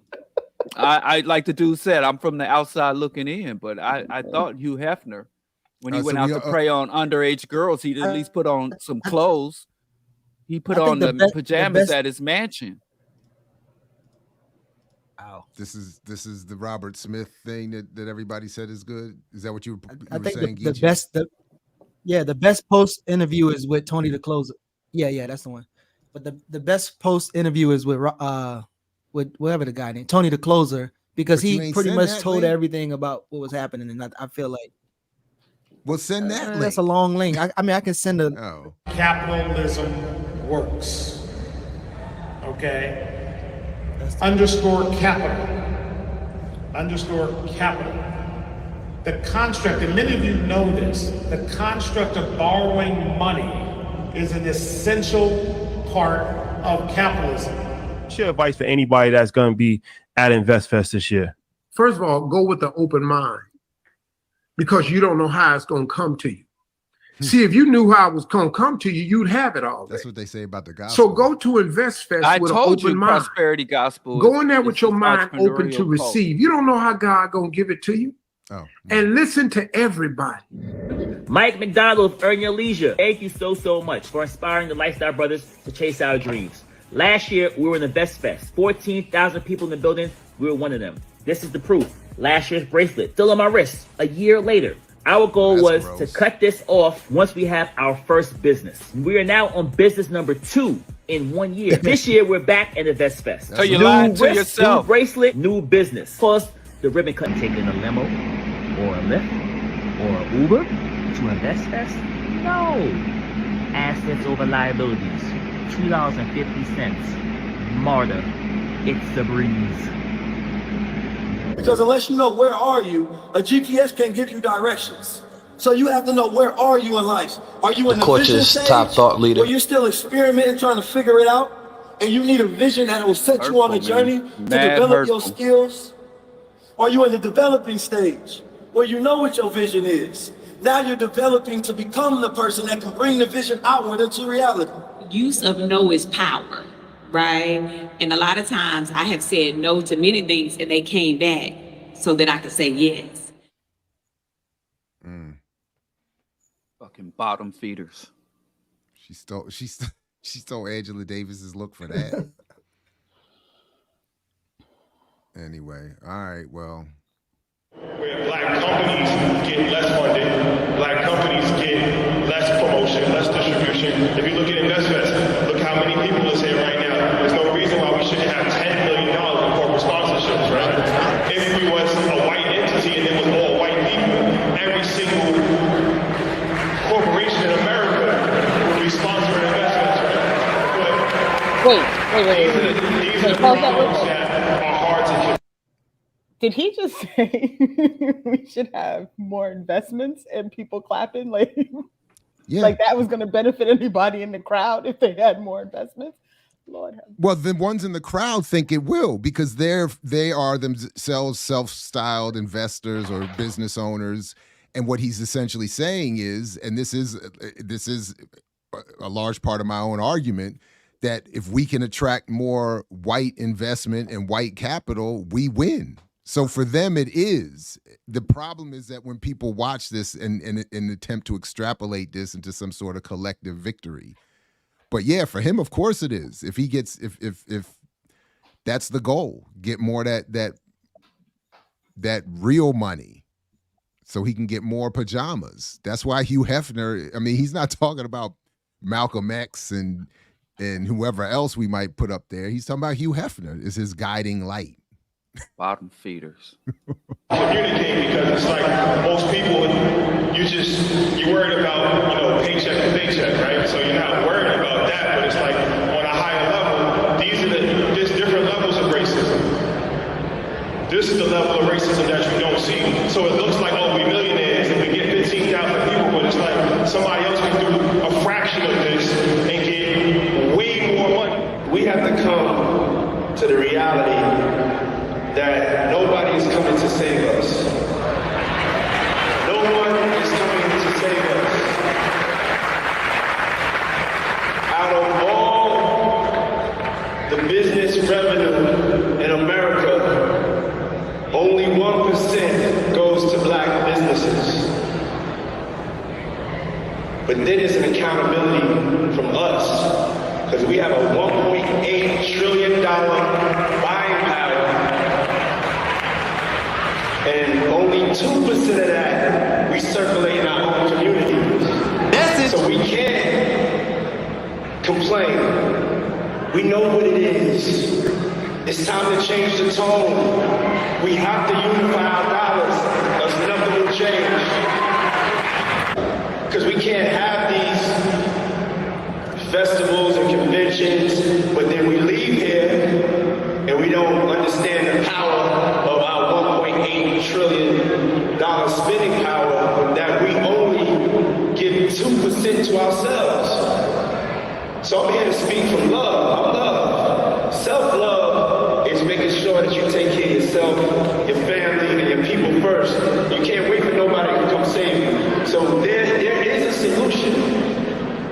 Speaker 5: I like the dude said, I'm from the outside looking in, but I thought Hugh Hefner, when he went out to prey on underage girls, he'd at least put on some clothes. He put on the pajamas at his mansion.
Speaker 4: Wow. This is the Robert Smith thing that everybody said is good. Is that what you were saying?
Speaker 6: The best post interview is with Tony the Closer. Yeah, that's the one. But the best post interview is with whatever the guy named Tony the Closer, because he pretty much told everything about what was happening, and I feel like.
Speaker 4: Well, send that link.
Speaker 6: That's a long link. I mean, I can send a.
Speaker 4: Oh.
Speaker 10: Capitalism works. Okay. Underscore capital. The construct, and many of you know this, the construct of borrowing money is an essential part of capitalism.
Speaker 2: What's your advice for anybody that's going to be at InvestFest this year?
Speaker 9: First of all, go with the open mind, because you don't know how it's going to come to you. See, if you knew how it was going to come to you, you'd have it all.
Speaker 4: That's what they say about the gospel.
Speaker 9: So go to InvestFest with an open mind.
Speaker 5: Prosperity gospel.
Speaker 9: Go in there with your mind open to receive. You don't know how God going to give it to you.
Speaker 4: Oh,
Speaker 9: and listen to everybody.
Speaker 11: Mike McDonald of Earn Your Leisure. Thank you so much for inspiring the Lifestyle Brothers to chase our dreams. Last year, we were in the InvestFest. 14,000 people in the building. We were one of them. This is the proof. Last year's bracelet, still on my wrist, a year later. Our goal was to cut this off once we have our first business. We are now on business number 2 in 1 year. This year, we're back at InvestFest.
Speaker 5: So you lied to yourself.
Speaker 11: New bracelet, new business. Plus, the ribbon cut. Taking a limo or a Lyft or an Uber to InvestFest? No. Assets over liabilities. $2.50. martyr. It's the breeze.
Speaker 12: Because unless you know where are you, a GPS can't give you directions. So you have to know where are you in life. Are you in the vision stage,
Speaker 13: top thought leader,
Speaker 12: where you're still experimenting, trying to figure it out, and you need a vision that will set you on a journey to develop your skills? Or are you in the developing stage, where you know what your vision is? Now you're developing to become the person that can bring the vision outward into reality.
Speaker 14: Use of no is power, right? And a lot of times I have said no to many things and they came back so that I could say yes.
Speaker 5: Fucking bottom feeders.
Speaker 4: She stole Angela Davis's look for that. Anyway, all right, well.
Speaker 10: Where black companies get less funded, black companies get less promotion, less distribution. If you look at InvestFest, look how many people is here right now. There's no reason why we shouldn't have $10 million in corporate sponsorships, right? If we was a white entity and it was all white people, every single corporation in America would be sponsoring InvestFest, right? But these are the problems that are hard to get.
Speaker 7: Did he just say we should have more investments and people clapping? Like, like that was going to benefit anybody in the crowd if they had more investments? Lord have mercy.
Speaker 4: Well, the ones in the crowd think it will because they are themselves self-styled investors or business owners. And what he's essentially saying is, and this is a large part of my own argument, that if we can attract more white investment and white capital, we win. So for them, it is. The problem is that when people watch this and attempt to extrapolate this into some sort of collective victory. But yeah, for him, of course it is. If he gets, if that's the goal, get more that real money so he can get more pajamas. That's why Hugh Hefner, I mean, he's not talking about Malcolm X and whoever else we might put up there. He's talking about Hugh Hefner is his guiding light.
Speaker 5: Bottom feeders.
Speaker 10: Communicate because it's like most people, you're worried about, paycheck to paycheck, right? So you're not worried about that, but it's like on a higher level, there's different levels of racism. This is the level of racism that you don't see. So it looks like, we millionaires and we get 15,000 people, but it's like somebody else can do a fraction of this and get way more money.
Speaker 15: We have to come to the reality that nobody is coming to save us. No one is coming to save us. Out of all the business revenue in America, only 1% goes to black businesses. But then there's an accountability from us, because we have a $1.8 trillion buying power. And only 2% of that we circulate in our own communities. So we can't complain. We know what it is. It's time to change the tone. We have to unify our dollars, else nothing will change. Because we can't have these festivals and conventions, but then we leave here and we don't understand the power of our $1.8 trillion spending power, that we only give 2% to ourselves. So I'm here to speak from love. I'm love. Self-love is making sure that you take care of yourself, your family, and your people first. You can't wait for nobody to come save you. So there is a solution.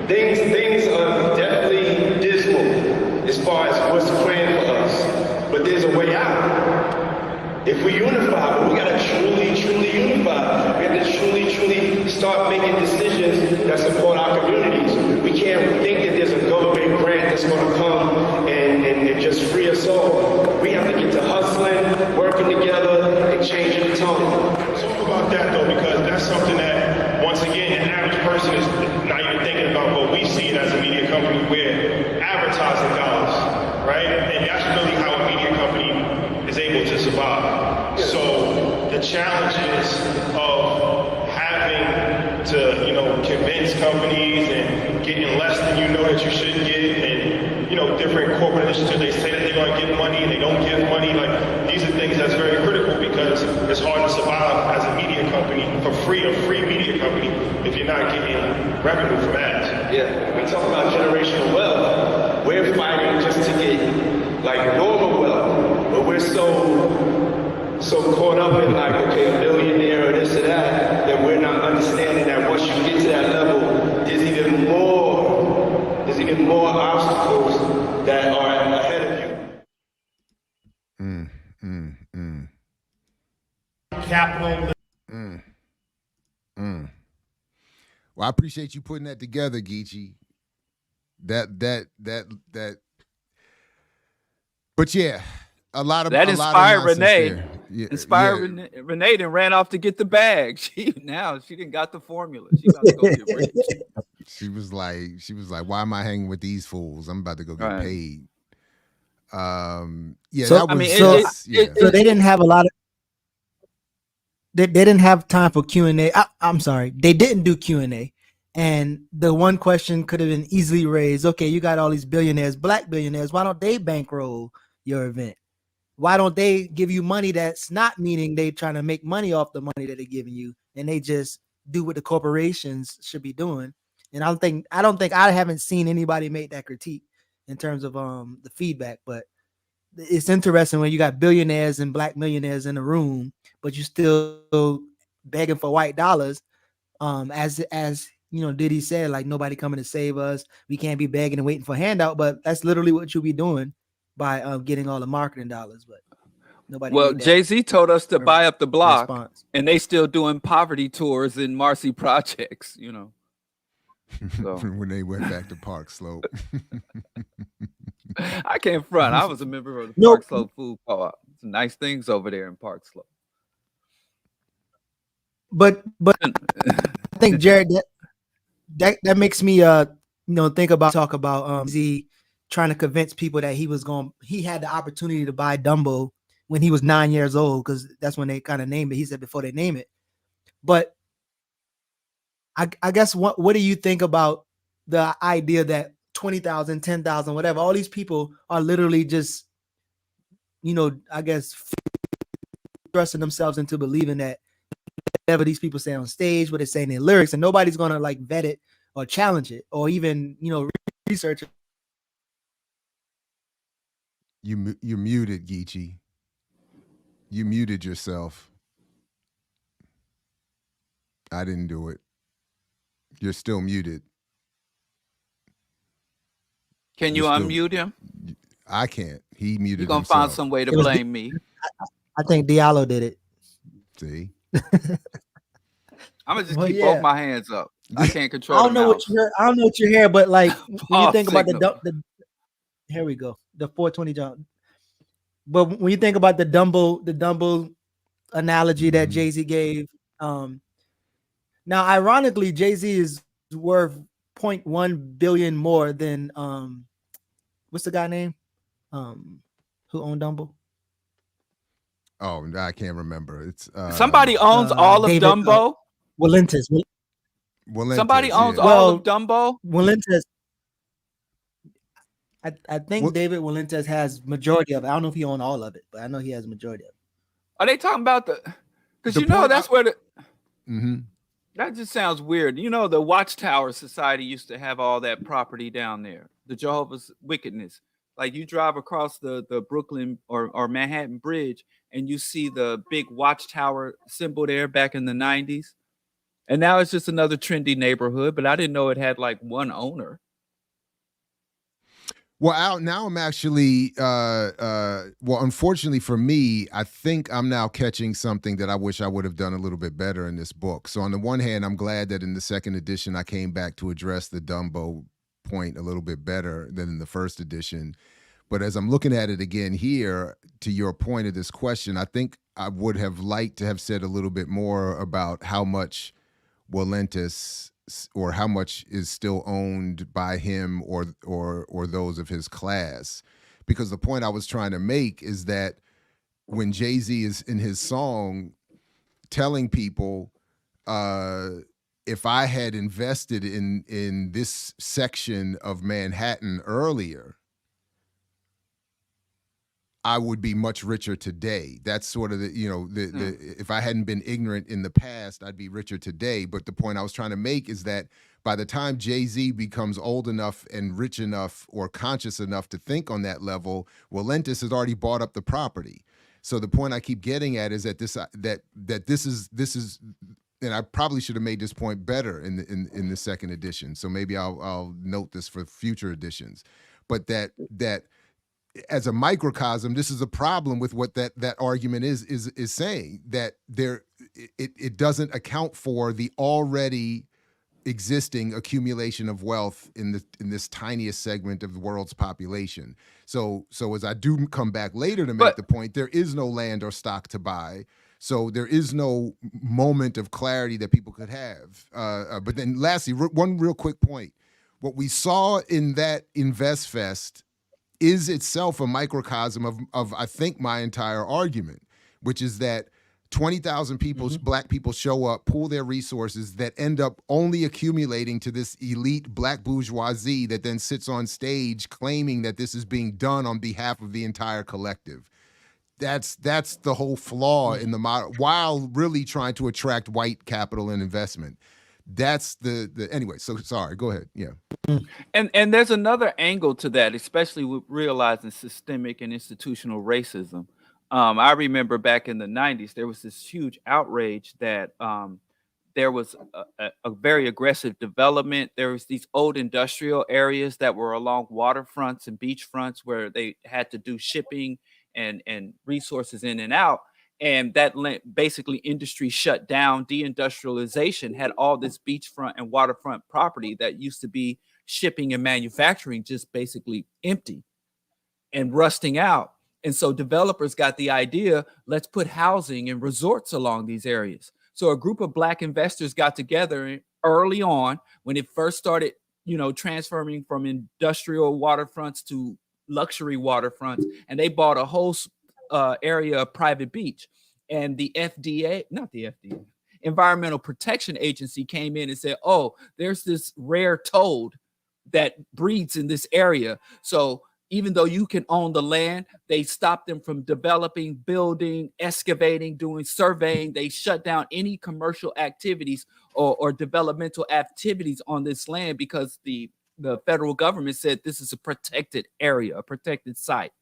Speaker 15: Things are definitely dismal as far as what's planned for us, but there's a way out. If we unify, but we gotta truly unify. We have to truly start making decisions that support our communities. We can't think that there's a government grant that's gonna come and just free us all. We have to get to hustling, working together, and changing the tone.
Speaker 10: Talk about that though, because that's something that, once again, an average person is not even thinking about, but we see it as a media company where advertising dollars, right? And that's really how a media company is able to survive. So the challenges of having to, convince companies and getting less than you know that you should get, and different corporate corporate initiatives, they say that they're going to give money and they don't give money. Like, these are things that's very critical because it's hard to survive as a media company for free, a free media company, if you're not getting revenue from ads.
Speaker 15: Yeah, we talk about generational wealth. We're fighting just to get like normal wealth, but we're so caught up in like, okay, a billionaire or this or that we're not understanding that once you get to that level, there's even more obstacles that are ahead of you.
Speaker 2: Capital.
Speaker 4: Well, I appreciate you putting that together, Geechee. That. But yeah, a lot of
Speaker 5: Renee.
Speaker 4: Yeah,
Speaker 5: Inspired Renee then ran off to get the bag. She didn't got the formula. She about to go get rich.
Speaker 4: She was like, why am I hanging with these fools? I'm about to go get paid. Yeah,
Speaker 6: so,
Speaker 4: that was.
Speaker 6: So they didn't have a lot of. They didn't have time for Q&A. I'm sorry, they didn't do Q&A, and the one question could have been easily raised. Okay, you got all these billionaires, black billionaires. Why don't they bankroll your event? Why don't they give you money that's not meaning they trying to make money off the money that they're giving you, and they just do what the corporations should be doing? And I haven't seen anybody make that critique in terms of the feedback, but it's interesting when you got billionaires and black millionaires in a room, but you still begging for white dollars. As you know, Diddy said, like, nobody coming to save us. We can't be begging and waiting for handout, but that's literally what you'll be doing by getting all the marketing dollars. But nobody.
Speaker 5: Well, Jay-Z told us to buy up the block, and they still doing poverty tours in Marcy projects, you know. So.
Speaker 4: When they went back to Park Slope.
Speaker 5: I can't front. I was a member of the Park Slope Food Co-op. Some nice things over there in Park Slope.
Speaker 6: But I think, Jared, that makes me talk about Z trying to convince people that he had the opportunity to buy Dumbo when he was 9 years old, because that's when they kind of named it. He said before they name it. But I guess what do you think about the idea that 20,000, 10,000, whatever, all these people are literally just, I guess, thrusting themselves into believing that whatever these people say on stage, what they're saying in lyrics, and nobody's going to like vet it or challenge it or even, research it.
Speaker 4: You're muted, Geechee. You muted yourself. I didn't do it. You're still muted.
Speaker 5: Can you unmute him?
Speaker 4: I can't. He muted
Speaker 5: You're going to find some way to blame me.
Speaker 6: I think Diallo did it.
Speaker 4: See?
Speaker 5: I'm going to just keep both my hands up. I can't control
Speaker 6: I don't know what you hear, but like when you think about here we go, the 420 jump. But when you think about the Dumbo analogy that Jay-Z gave, now ironically, Jay-Z is worth 0.1 billion more than what's the guy name? Who owned Dumbo?
Speaker 4: Oh, I can't remember. It's
Speaker 5: somebody owns all of Dumbo.
Speaker 6: Walentes.
Speaker 5: Somebody owns all of Dumbo.
Speaker 6: Walentes. I think David Walentes has majority of it. I don't know if he owns all of it, but I know he has majority of it.
Speaker 5: Are they talking about because that's where that just sounds weird. The Watchtower Society used to have all that property down there. The Jehovah's Wickedness. Like you drive across the Brooklyn or Manhattan Bridge and you see the big Watchtower symbol there back in the 90s. And now it's just another trendy neighborhood, but I didn't know it had like one owner.
Speaker 4: Well, now I'm actually, unfortunately for me, I think I'm now catching something that I wish I would have done a little bit better in this book. So on the one hand, I'm glad that in the second edition, I came back to address the Dumbo point a little bit better than in the first edition. But as I'm looking at it again here, to your point of this question, I think I would have liked to have said a little bit more about how much Walentes or how much is still owned by him or those of his class. Because the point I was trying to make is that when Jay-Z is in his song telling people, if I had invested in this section of Manhattan earlier, I would be much richer today. That's sort of the if I hadn't been ignorant in the past, I'd be richer today. But the point I was trying to make is that by the time Jay-Z becomes old enough and rich enough or conscious enough to think on that level, Walentis has already bought up the property. So the point I keep getting at is that this is, and I probably should have made this point better in the second edition. So maybe I'll note this for future editions. But that as a microcosm, this is a problem with what that argument is saying, that it doesn't account for the already existing accumulation of wealth in this tiniest segment of the world's population. So as I do come back later to make the point, there is no land or stock to buy. So there is no moment of clarity that people could have. But then lastly, one real quick point. What we saw in that InvestFest is itself a microcosm of I think, my entire argument, which is that 20,000 people, black people show up, pool their resources that end up only accumulating to this elite black bourgeoisie that then sits on stage claiming that this is being done on behalf of the entire collective. That's the whole flaw in the model, while really trying to attract white capital and investment. That's the anyway. So sorry, go ahead. Yeah.
Speaker 5: And there's another angle to that, especially with realizing systemic and institutional racism. I remember back in the 90s, there was this huge outrage that there was a very aggressive development. There was these old industrial areas that were along waterfronts and beachfronts where they had to do shipping and resources in and out. And that basically industry shut down. Deindustrialization had all this beachfront and waterfront property that used to be shipping and manufacturing just basically empty and rusting out. And so developers got the idea, let's put housing and resorts along these areas. So a group of black investors got together early on when it first started, transferring from industrial waterfronts to luxury waterfronts. And they bought a whole area of private beach. And the Environmental Protection Agency came in and said, oh, there's this rare toad that breeds in this area. So even though you can own the land, they stopped them from developing, building, excavating, doing surveying. They shut down any commercial activities or developmental activities on this land because the federal government said this is a protected area, a protected site.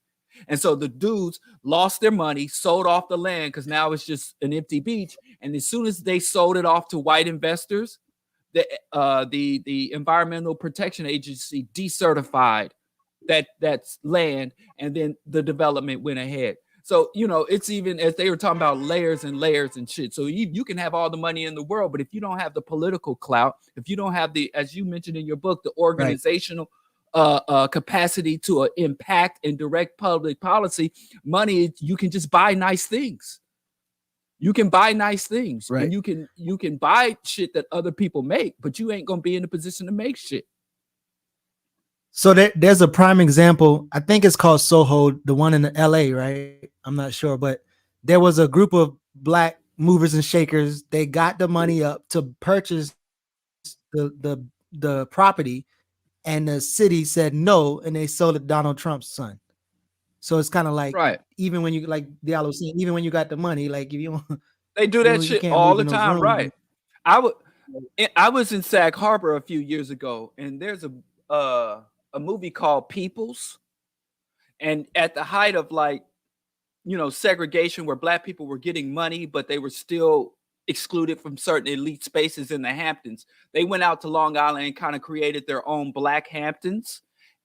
Speaker 5: And so the dudes lost their money, sold off the land because now it's just an empty beach. And as soon as they sold it off to white investors, the Environmental Protection Agency decertified that's land, and then the development went ahead. So, it's even as they were talking about layers and layers and shit. So you can have all the money in the world, but if you don't have the political clout, if you don't have the, as you mentioned in your book, the organizational capacity to impact and direct public policy, money, you can just buy nice things. You can buy nice things, right? And you can buy shit that other people make, but you ain't gonna be in a position to make shit.
Speaker 6: So there's a prime example. I think it's called Soho, the one in the LA, right? I'm not sure, but there was a group of black movers and shakers. They got the money up to purchase the property, and the city said no, and they sold it to Donald Trump's son. So it's kind of like, right, even when you, like Diallo was saying, even when you got the money, like if you
Speaker 5: they do that shit all the time, right? I was in Sag Harbor a few years ago, and there's a movie called Peoples, and at the height of segregation, where black people were getting money, but they were still excluded from certain elite spaces in the Hamptons, they went out to Long Island and kind of created their own Black Hamptons.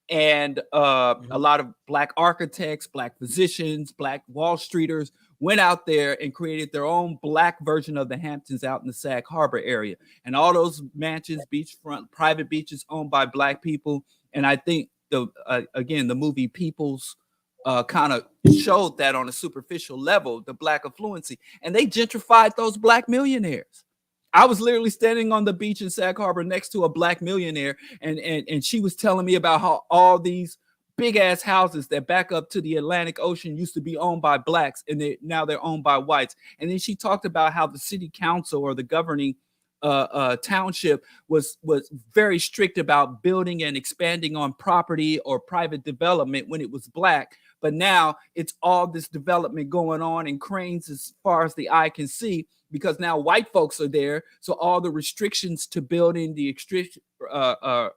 Speaker 5: And a lot of black architects, black physicians, black Wall Streeters went out there and created their own black version of the Hamptons out in the Sag Harbor area. And all those mansions, beachfront, private beaches owned by black people. And I think the movie Peoples kind of showed that on a superficial level, the black affluency, and they gentrified those black millionaires. I was literally standing on the beach in Sag Harbor next to a black millionaire, and she was telling me about how all these big ass houses that back up to the Atlantic Ocean used to be owned by blacks, and now they're owned by whites. And then she talked about how the city council or the governing township was very strict about building and expanding on property or private development when it was black. But now it's all this development going on in cranes as far as the eye can see, because now white folks are there. So all the restrictions to building, the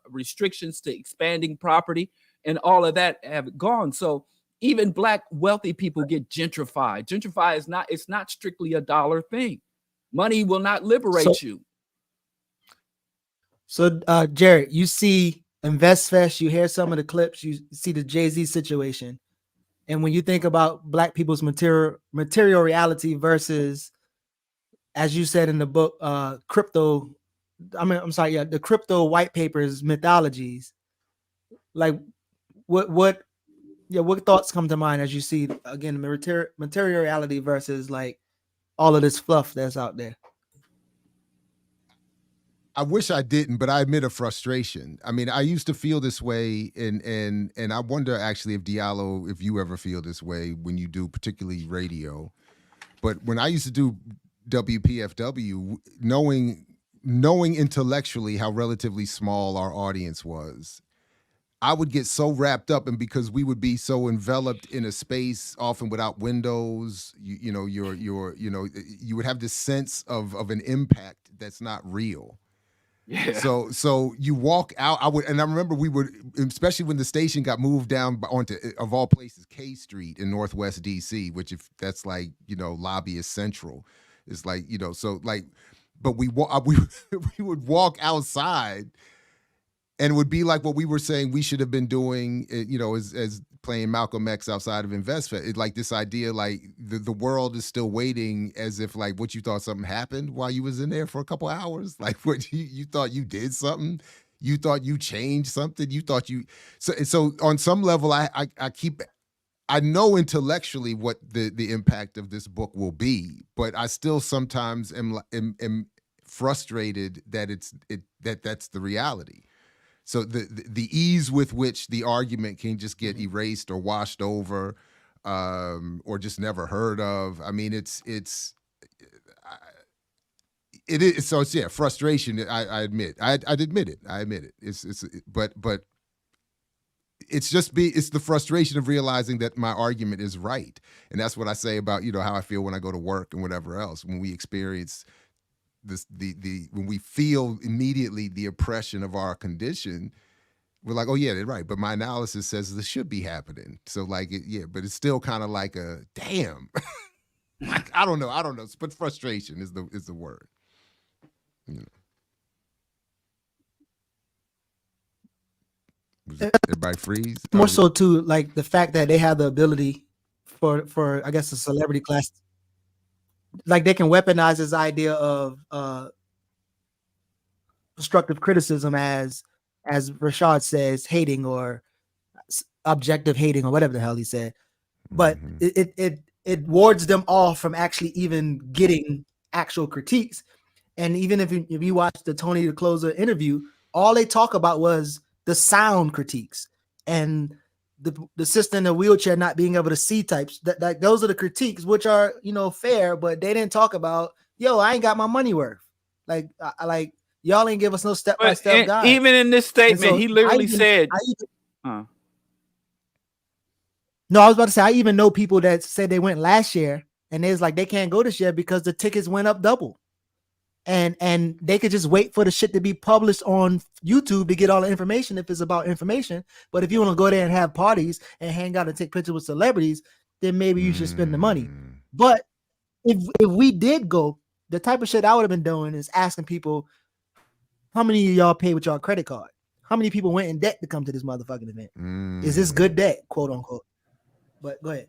Speaker 5: restrictions to expanding property and all of that have gone. So even black wealthy people get gentrified. Gentrify is not, it's not strictly a dollar thing. Money will not liberate you.
Speaker 6: So Jared, you see InvestFest, you hear some of the clips, you see the Jay-Z situation. And when you think about black people's material reality versus, as you said in the book, the crypto white papers mythologies, like what thoughts come to mind as you see again material reality versus like all of this fluff that's out there?
Speaker 4: I wish I didn't, but I admit a frustration. I mean, I used to feel this way, and I wonder actually if Diallo, if you ever feel this way when you do particularly radio. But when I used to do WPFW, knowing intellectually how relatively small our audience was, I would get so wrapped up, and because we would be so enveloped in a space, often without windows, you would have this sense of an impact that's not real. Yeah. So you walk out. I remember we would, especially when the station got moved down onto, of all places, K Street in Northwest DC, which if that's like, lobbyist central, it's like, so like, but we would walk outside, and it would be like what we were saying we should have been doing, as playing Malcolm X outside of InvestFest. It's like this idea, like the world is still waiting, as if like what you thought something happened while you was in there for a couple hours. Like what you thought you did something, you thought you changed something, you thought you. So on some level, I know intellectually what the impact of this book will be, but I still sometimes am frustrated that that's the reality. So the ease with which the argument can just get erased or washed over, or just never heard of. I mean, it is. So it's frustration. I admit. I'd admit it. I admit it. But it's the frustration of realizing that my argument is right, and that's what I say about how I feel when I go to work and whatever else. When we experience when we feel immediately the oppression of our condition, we're like, oh yeah, they're right. But my analysis says this should be happening. So like, but it's still kind of like a damn. I don't know. But frustration is the word. Everybody freeze.
Speaker 6: More so too, like the fact that they have the ability for I guess the celebrity class. Like they can weaponize this idea of constructive criticism as Rashad says, hating or objective hating or whatever the hell he said. But it wards them off from actually even getting actual critiques. And even if you watch the Tony the Closer interview, all they talk about was the sound critiques and the sister in the wheelchair not being able to see types. That those are the critiques, which are fair, but they didn't talk about I ain't got my money worth. Like y'all ain't give us no step-by-step guide.
Speaker 5: Even in this statement, he literally said.
Speaker 6: No, I was about to say I even know people that said they went last year and they was like they can't go this year because the tickets went up double. And they could just wait for the shit to be published on YouTube to get all the information if it's about information. But if you want to go there and have parties and hang out and take pictures with celebrities, then maybe you should spend the money. But if we did go, the type of shit I would have been doing is asking people, how many of y'all pay with y'all credit card? How many people went in debt to come to this motherfucking event? Is this good debt, quote unquote? But go ahead.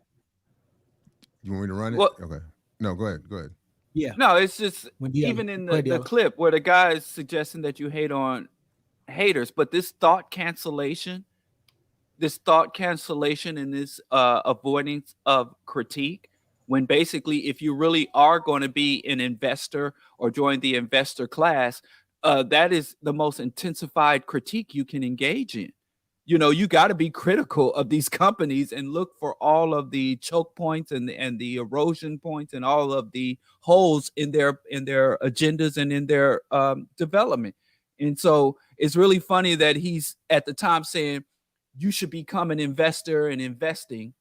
Speaker 4: You want me to run it?
Speaker 5: Well,
Speaker 4: okay. No, go ahead. Go ahead.
Speaker 6: Yeah.
Speaker 5: No, it's just even in the clip where the guy is suggesting that you hate on haters, but this thought cancellation and this avoidance of critique, when basically if you really are going to be an investor or join the investor class, that is the most intensified critique you can engage in. you know, you got to be critical of these companies and look for all of the choke points and the erosion points and all of the holes in their agendas and in their development. And so it's really funny that he's at the time saying you should become an investor and investing,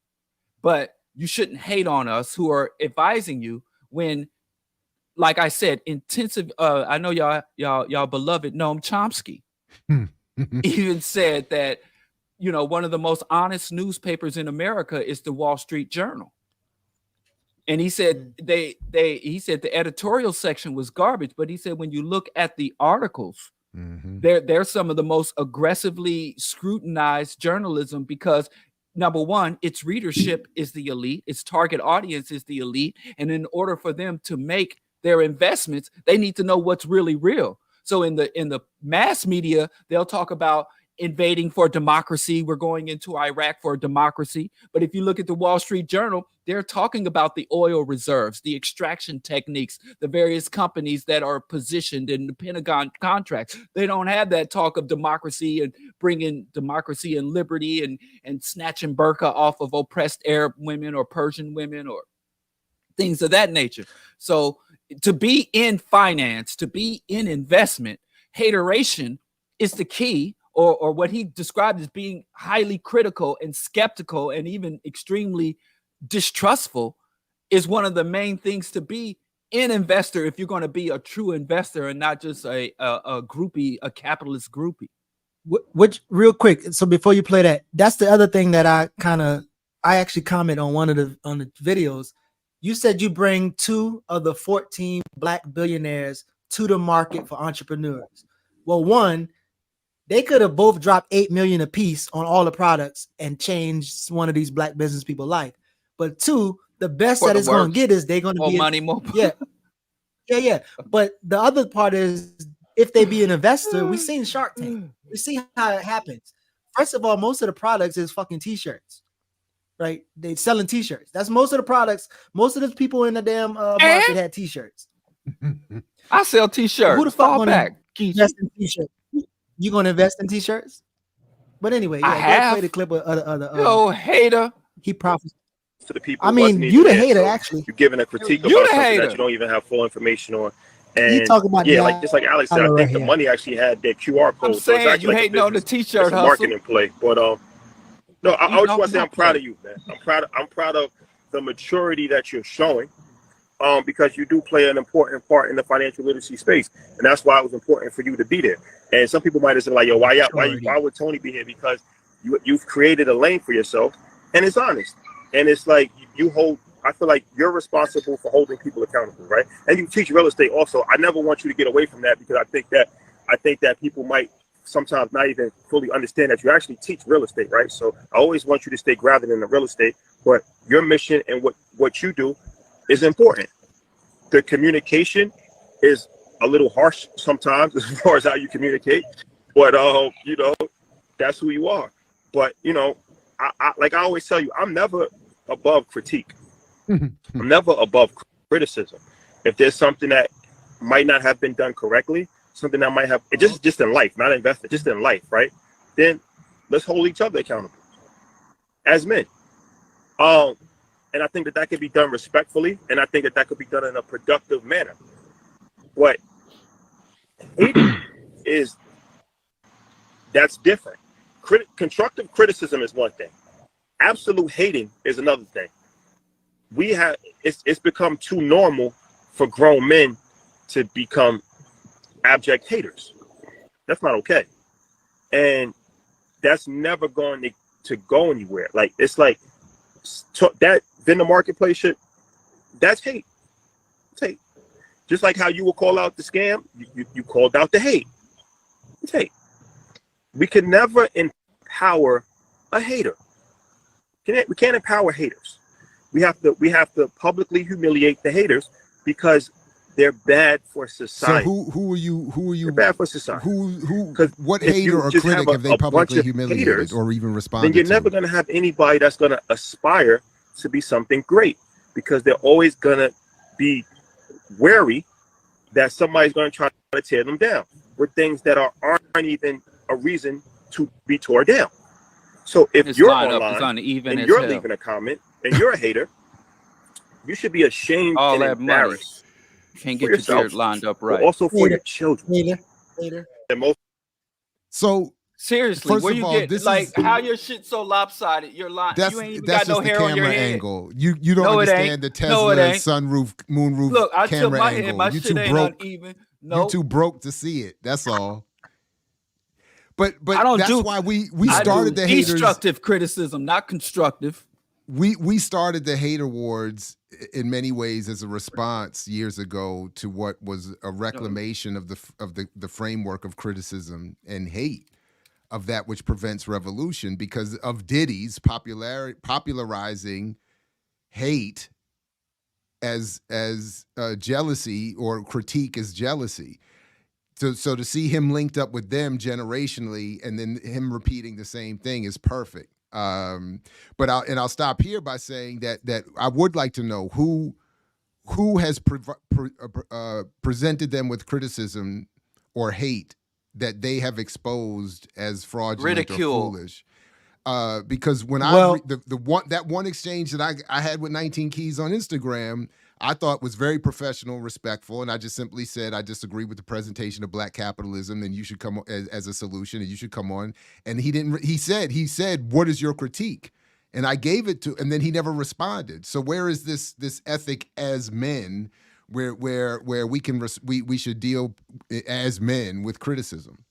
Speaker 5: but you shouldn't hate on us who are advising you when, like I said, intensive. I know y'all beloved Noam Chomsky even said that, you know, one of the most honest newspapers in America is the Wall Street Journal. And he said he said the editorial section was garbage, but he said when you look at the articles, they're some of the most aggressively scrutinized journalism because, number one, its readership is the elite, its target audience is the elite, and in order for them to make their investments, they need to know what's really real. So in the mass media, they'll talk about invading for democracy. We're going into Iraq for democracy. But if you look at the Wall Street Journal, they're talking about the oil reserves, the extraction techniques, the various companies that are positioned in the Pentagon contracts. They don't have that talk of democracy and bringing democracy and liberty and snatching burqa off of oppressed Arab women or Persian women or things of that nature. So to be in finance, to be in investment, hateration is the key, or what he described as being highly critical and skeptical and even extremely distrustful is one of the main things to be an investor if you're going to be a true investor and not just a groupie, a capitalist groupie.
Speaker 6: Which real quick, so before you play that, that's the other thing that I actually comment on on the videos. You said you bring 2 of the 14 Black billionaires to the market for entrepreneurs. Well, one, they could have both dropped $8 million a piece on all the products and changed one of these Black business people's life. But 2, the best that it's going to get is they're going to
Speaker 5: more
Speaker 6: be
Speaker 5: money, more
Speaker 6: yeah. But the other part is if they be an investor, we seen Shark Tank. We see how it happens. First of all, most of the products is fucking t-shirts, right? They selling t-shirts. That's most of the products. Most of the people in the damn market had t-shirts.
Speaker 5: I sell t-shirts.
Speaker 6: Who the fuck want to invest in t-shirts? You gonna invest in t-shirts? But anyway,
Speaker 5: I have.
Speaker 6: Play the clip of other.
Speaker 5: Yo, hater.
Speaker 6: He profits
Speaker 13: to the people.
Speaker 6: I mean, you the hater, actually.
Speaker 13: You're giving a critique about something that you don't even have full information on. And
Speaker 6: you talk about
Speaker 13: like just like Alex said, I think the money actually had their QR code.
Speaker 5: I'm saying you hating on the t-shirt hustle.
Speaker 13: Marketing play, but no, I just want to say I'm proud of you, man. I'm proud of the maturity that you're showing. Because you do play an important part in the financial literacy space, and that's why it was important for you to be there. And some people might have said, like, "Yo, why would Tony be here?" Because you've created a lane for yourself, and it's honest, and it's like you hold. I feel like you're responsible for holding people accountable, right? And you teach real estate also. I never want you to get away from that because I think that people might sometimes not even fully understand that you actually teach real estate, right? So I always want you to stay grounded in the real estate, but your mission and what you do is important. The communication is a little harsh sometimes as far as how you communicate, but you know, that's who you are. But you know, I like I always tell you, I'm never above critique. I'm never above criticism. If there's something that might not have been done correctly, something that might have just in life, not invested, just in life, right? Then let's hold each other accountable as men. And I think that could be done respectfully, and I think that could be done in a productive manner. But hating that's different. Constructive criticism is one thing. Absolute hating is another thing. It's become too normal for grown men to become abject haters. That's not okay, and that's never going to go anywhere. Like it's like that. Then the marketplace shit, that's hate. It's hate. Just like how you will call out the scam, you called out the hate. It's hate. We can never empower a hater. We can't empower haters. We have to publicly humiliate the haters because they're bad for society.
Speaker 4: So who are you?
Speaker 13: They're bad for society.
Speaker 4: What hater or critic have they publicly humiliated or even responded to?
Speaker 13: Then you're never going to have anybody that's going to aspire to be something great, because they're always gonna be wary that somebody's gonna try to tear them down with things that aren't even a reason to be torn down. So if
Speaker 5: His
Speaker 13: you're
Speaker 5: lineup is
Speaker 13: online
Speaker 5: uneven
Speaker 13: and
Speaker 5: as
Speaker 13: you're
Speaker 5: hell.
Speaker 13: leaving a comment and you're a hater, you should be ashamed
Speaker 5: All
Speaker 13: and
Speaker 5: that money.
Speaker 13: embarrassed
Speaker 5: Can't
Speaker 13: for
Speaker 5: get your beard
Speaker 13: yourself,
Speaker 5: lined up
Speaker 13: but
Speaker 5: right.
Speaker 13: also for your children. And most.
Speaker 4: So
Speaker 5: seriously,
Speaker 4: first
Speaker 5: where
Speaker 4: of
Speaker 5: you
Speaker 4: all,
Speaker 5: get
Speaker 4: this
Speaker 5: like
Speaker 4: is
Speaker 5: how your shit so lopsided? You're lying. You ain't even got no
Speaker 4: just the
Speaker 5: hair on your
Speaker 4: camera
Speaker 5: head.
Speaker 4: angle. You don't
Speaker 5: No, it
Speaker 4: understand
Speaker 5: ain't.
Speaker 4: the
Speaker 5: No, it
Speaker 4: Tesla
Speaker 5: ain't.
Speaker 4: sunroof, moonroof
Speaker 5: Look, I tilt
Speaker 4: camera
Speaker 5: my head.
Speaker 4: angle.
Speaker 5: My
Speaker 4: You
Speaker 5: shit
Speaker 4: too
Speaker 5: ain't
Speaker 4: broke.
Speaker 5: uneven. No,
Speaker 4: You too broke to see it. That's all. But
Speaker 5: I don't
Speaker 4: that's
Speaker 5: do.
Speaker 4: why we
Speaker 5: I
Speaker 4: started
Speaker 5: do
Speaker 4: the haters.
Speaker 5: destructive criticism, not constructive.
Speaker 4: We started the hate awards in many ways as a response years ago to what was a reclamation of the framework of criticism and hate of that which prevents revolution, because of Diddy's popularizing hate as jealousy, or critique as jealousy. So to see him linked up with them generationally and then him repeating the same thing is perfect. But I'll stop here by saying that I would like to know who has presented them with criticism or hate that they have exposed as fraudulent
Speaker 5: Ridicule.
Speaker 4: or foolish. Because when that one exchange that I had with 19 Keys on Instagram, I thought was very professional, respectful, and I just simply said I disagree with the presentation of black capitalism, and you should come as a solution, and you should come on. And he didn't. He said, "What is your critique?" And I gave it to, and then he never responded. So where is this ethic as men, where we can we should deal as men with criticism?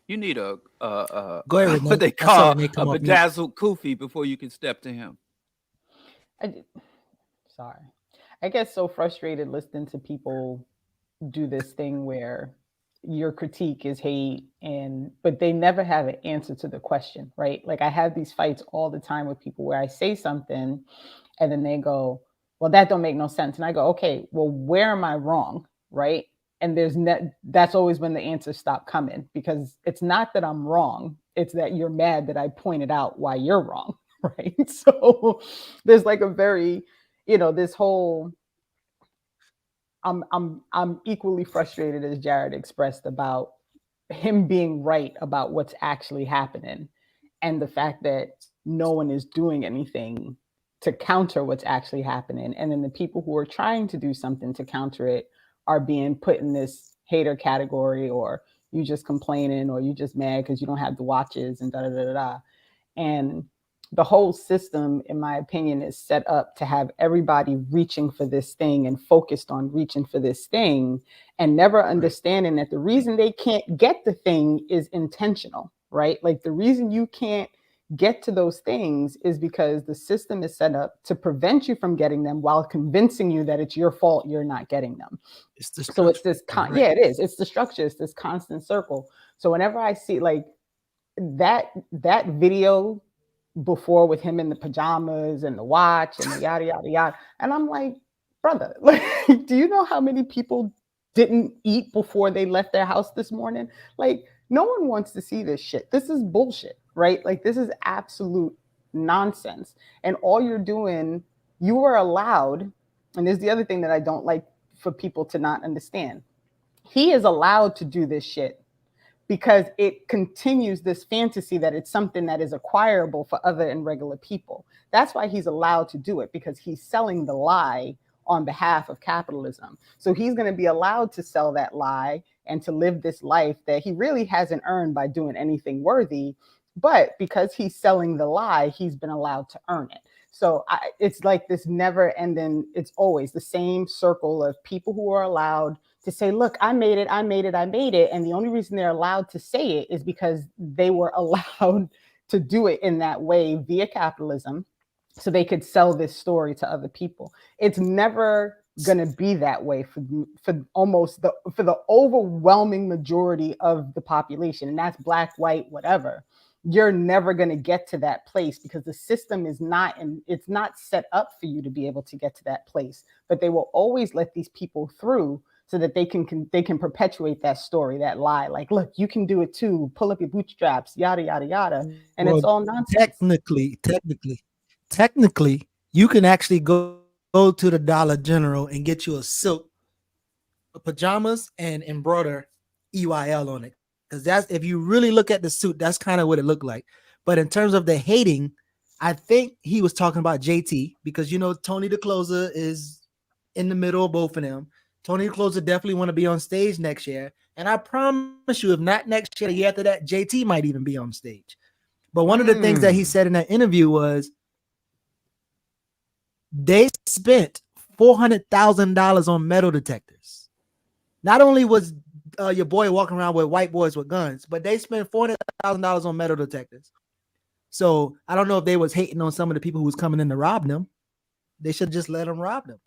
Speaker 5: You need
Speaker 6: Go ahead,
Speaker 5: what they call a bedazzled kufi before you can step to him.
Speaker 7: Sorry. I get so frustrated listening to people do this thing where your critique is hate, but they never have an answer to the question, right? Like I have these fights all the time with people where I say something and then they go, well, that don't make no sense. And I go, okay, well, where am I wrong, right? And that's always when the answers stop coming, because it's not that I'm wrong. It's that you're mad that I pointed out why you're wrong, right? So there's like a very, this whole, I'm equally frustrated as Jared expressed about him being right about what's actually happening, and the fact that no one is doing anything to counter what's actually happening. And then the people who are trying to do something to counter it are being put in this hater category, or you just complaining, or you just mad because you don't have the watches, and da da da da da. And the whole system, in my opinion, is set up to have everybody reaching for this thing and focused on reaching for this thing, and never understanding that the reason they can't get the thing is intentional, right? Like the reason you can't get to those things is because the system is set up to prevent you from getting them while convincing you that it's your fault you're not getting them. So it's this, yeah, it is. It's the structure. It's this constant circle. So whenever I see like that video before with him in the pajamas and the watch and the yada yada yada, and I'm like, brother, like, do you know how many people didn't eat before they left their house this morning? Like, no one wants to see this shit. This is bullshit, right? Like, this is absolute nonsense. And all you're doing, you are allowed, and there's the other thing that I don't like for people to not understand. He is allowed to do this shit because it continues this fantasy that it's something that is acquirable for other and regular people. That's why he's allowed to do it, because he's selling the lie on behalf of capitalism. So he's going to be allowed to sell that lie and to live this life that he really hasn't earned by doing anything worthy. But because he's selling the lie, he's been allowed to earn it. So it's like this never ending, it's always the same circle of people who are allowed to say, look, I made it. And the only reason they're allowed to say it is because they were allowed to do it in that way via capitalism, so they could sell this story to other people. It's never going to be that way for the overwhelming majority of the population. And that's black, white, whatever. You're never going to get to that place because the system is it's not set up for you to be able to get to that place. But they will always let these people through so that they can perpetuate that story, that lie. Like, look, you can do it too. Pull up your bootstraps, yada, yada, yada. And it's all nonsense.
Speaker 6: Technically, you can actually go to the Dollar General and get you a silk pajamas and embroider EYL on it. Because that's, if you really look at the suit, that's kind of what it looked like. But in terms of the hating, I think he was talking about JT because, you know, Tony the Closer is in the middle of both of them. Tony the Closer definitely want to be on stage next year. And I promise you, if not next year, the year after that, JT might even be on stage. But one of the things that he said in that interview was they spent $400,000 on metal detectors. Not only was your boy walking around with white boys with guns, but they spent $400,000 on metal detectors. So I don't know if they was hating on some of the people who was coming in to rob them. They should just let them rob them.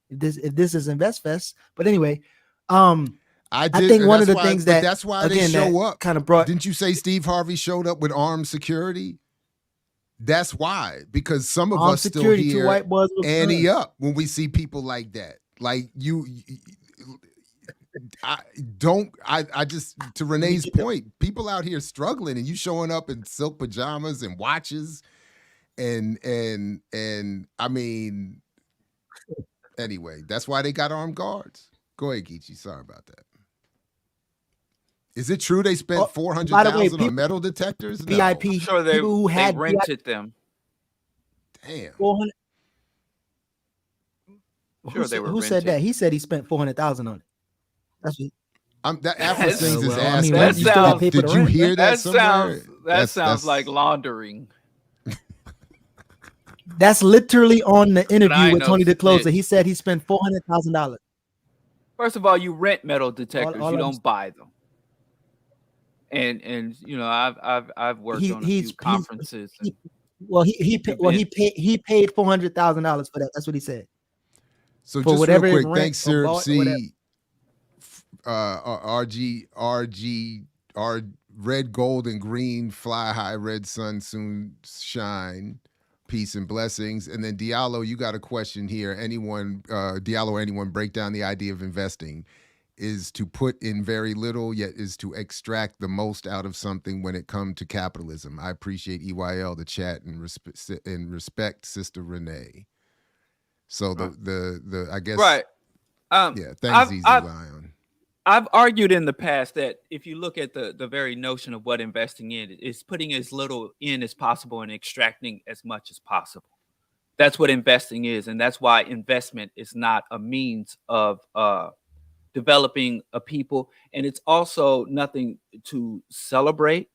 Speaker 6: If this is InvestFest. But anyway, I think one of the things
Speaker 4: that's why they show up.
Speaker 6: Kind of brought.
Speaker 4: Didn't you say Steve Harvey showed up with armed security? That's why, because some of us still hear
Speaker 6: white boys
Speaker 4: Annie up when we see people like that. Like I just, to Renee's point, people out here struggling and you showing up in silk pajamas and watches and I mean, anyway, that's why they got armed guards. Go ahead, Geechee. Sorry about that. Is it true they spent $400,000 on metal detectors?
Speaker 6: VIP.
Speaker 5: I'm sure they rented them.
Speaker 4: Damn.
Speaker 6: 400.
Speaker 5: Sure, they were.
Speaker 6: Who said that? He said he spent $400,000 on it. That's what.
Speaker 4: That Afro Sings is asking.
Speaker 5: That sounds,
Speaker 4: did you hear that somewhere?
Speaker 5: That sounds like laundering.
Speaker 6: That's literally on the interview with Tony the Closer. He said he spent $400,000.
Speaker 5: First of all, you rent metal detectors. You don't buy them. And you know, I've worked on a few conferences.
Speaker 6: He paid $400,000 for that. That's what he said.
Speaker 4: So for just real quick, thanks, Syrup C. RG, red, gold, and green, fly high, red sun soon shine. Peace and blessings. And then Diallo, you got a question here. Anyone, Diallo or anyone, break down the idea of investing is to put in very little, yet is to extract the most out of something when it comes to capitalism. I appreciate EYL, the chat, and respect Sister Renee. So the I guess
Speaker 5: right.
Speaker 4: Yeah, thanks, Easy Lion.
Speaker 5: I've argued in the past that if you look at the very notion of what investing is putting as little in as possible and extracting as much as possible. That's what investing is, and that's why investment is not a means of developing a people, and it's also nothing to celebrate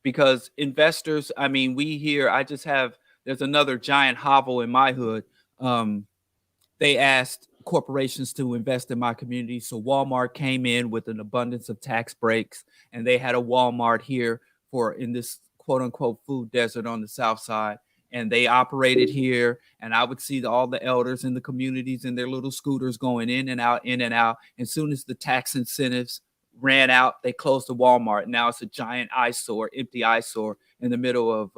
Speaker 5: because investors, I mean, there's another giant hovel in my hood. They asked corporations to invest in my community, so Walmart came in with an abundance of tax breaks, and they had a Walmart here in this quote unquote food desert on the south side. And they operated here, and I would see all the elders in the communities in their little scooters going in and out, in and out. As soon as the tax incentives ran out, they closed the Walmart. Now it's a giant eyesore, empty eyesore in the middle of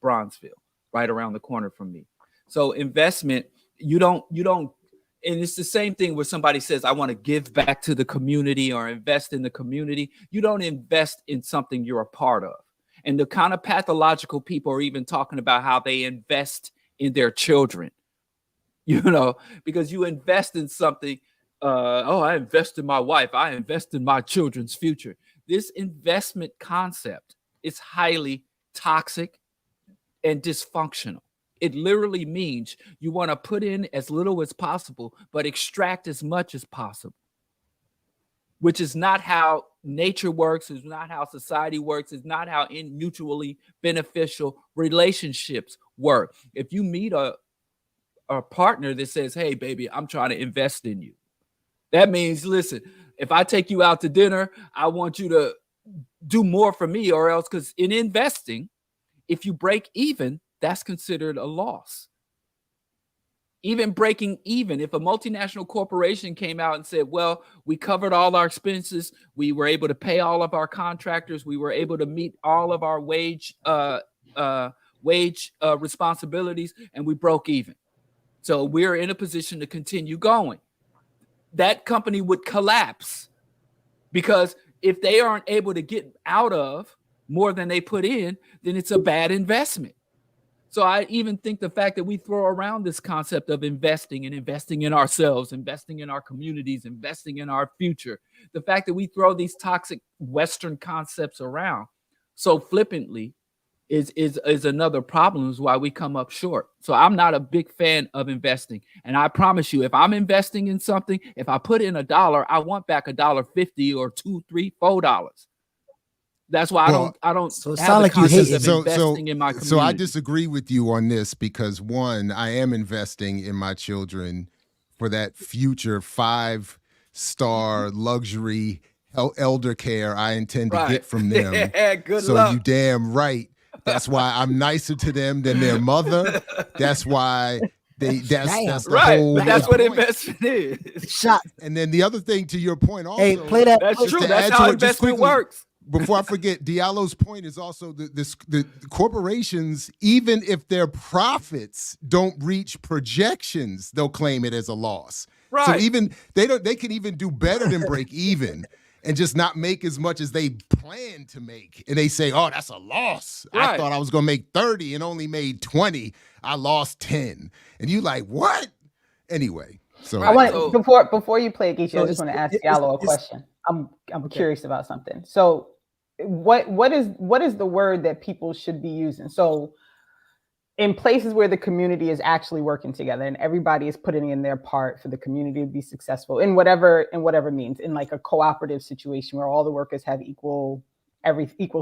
Speaker 5: Bronzeville, right around the corner from me. So investment, you don't, and it's the same thing where somebody says, I want to give back to the community or invest in the community. You don't invest in something you're a part of. And the kind of pathological people are even talking about how they invest in their children, you know, because you invest in something. I invest in my wife. I invest in my children's future. This investment concept is highly toxic and dysfunctional. It literally means you want to put in as little as possible, but extract as much as possible, which is not how nature works, is not how society works, is not how mutually beneficial relationships work. If you meet a partner that says, hey, baby, I'm trying to invest in you, that means, listen, if I take you out to dinner, I want you to do more for me or else, because in investing, if you break even, that's considered a loss. Even breaking even, if a multinational corporation came out and said, well, we covered all our expenses, we were able to pay all of our contractors, we were able to meet all of our wage responsibilities, and we broke even. So we're in a position to continue going. That company would collapse because if they aren't able to get out of more than they put in, then it's a bad investment. So I even think the fact that we throw around this concept of investing and investing in ourselves, investing in our communities, investing in our future, the fact that we throw these toxic Western concepts around so flippantly is another problem, is why we come up short. So I'm not a big fan of investing. And I promise you, if I'm investing in something, if I put in $1, I want back $1.50 or $2, $3, $4. That's why I don't
Speaker 6: so it
Speaker 5: have
Speaker 6: sound
Speaker 5: the
Speaker 6: like you
Speaker 5: concept
Speaker 6: hate
Speaker 5: of investing in my community.
Speaker 4: So I disagree with you on this, because one, I am investing in my children for that future 5-star luxury elder care I intend to get from them.
Speaker 5: Good
Speaker 4: so
Speaker 5: luck.
Speaker 4: You damn right. That's why I'm nicer to them than their mother. That's why that's the whole.
Speaker 5: But that's what investment is.
Speaker 6: Shot.
Speaker 4: And then the other thing, to your point, also,
Speaker 6: hey, play that.
Speaker 5: That's true. That's how investment works.
Speaker 4: Before I forget, Diallo's point is also the corporations, even if their profits don't reach projections, they'll claim it as a loss.
Speaker 5: Right.
Speaker 4: So even they can even do better than break even and just not make as much as they plan to make. And they say, oh, that's a loss.
Speaker 5: Right.
Speaker 4: I thought I was going to make 30 and only made 20. I lost 10. And you like, what? Anyway. So
Speaker 7: I want before you play, Geisha, I just want to ask Diallo a question. I'm curious about something. So what is the word that people should be using? So in places where the community is actually working together and everybody is putting in their part for the community to be successful in whatever means, in like a cooperative situation where all the workers have equal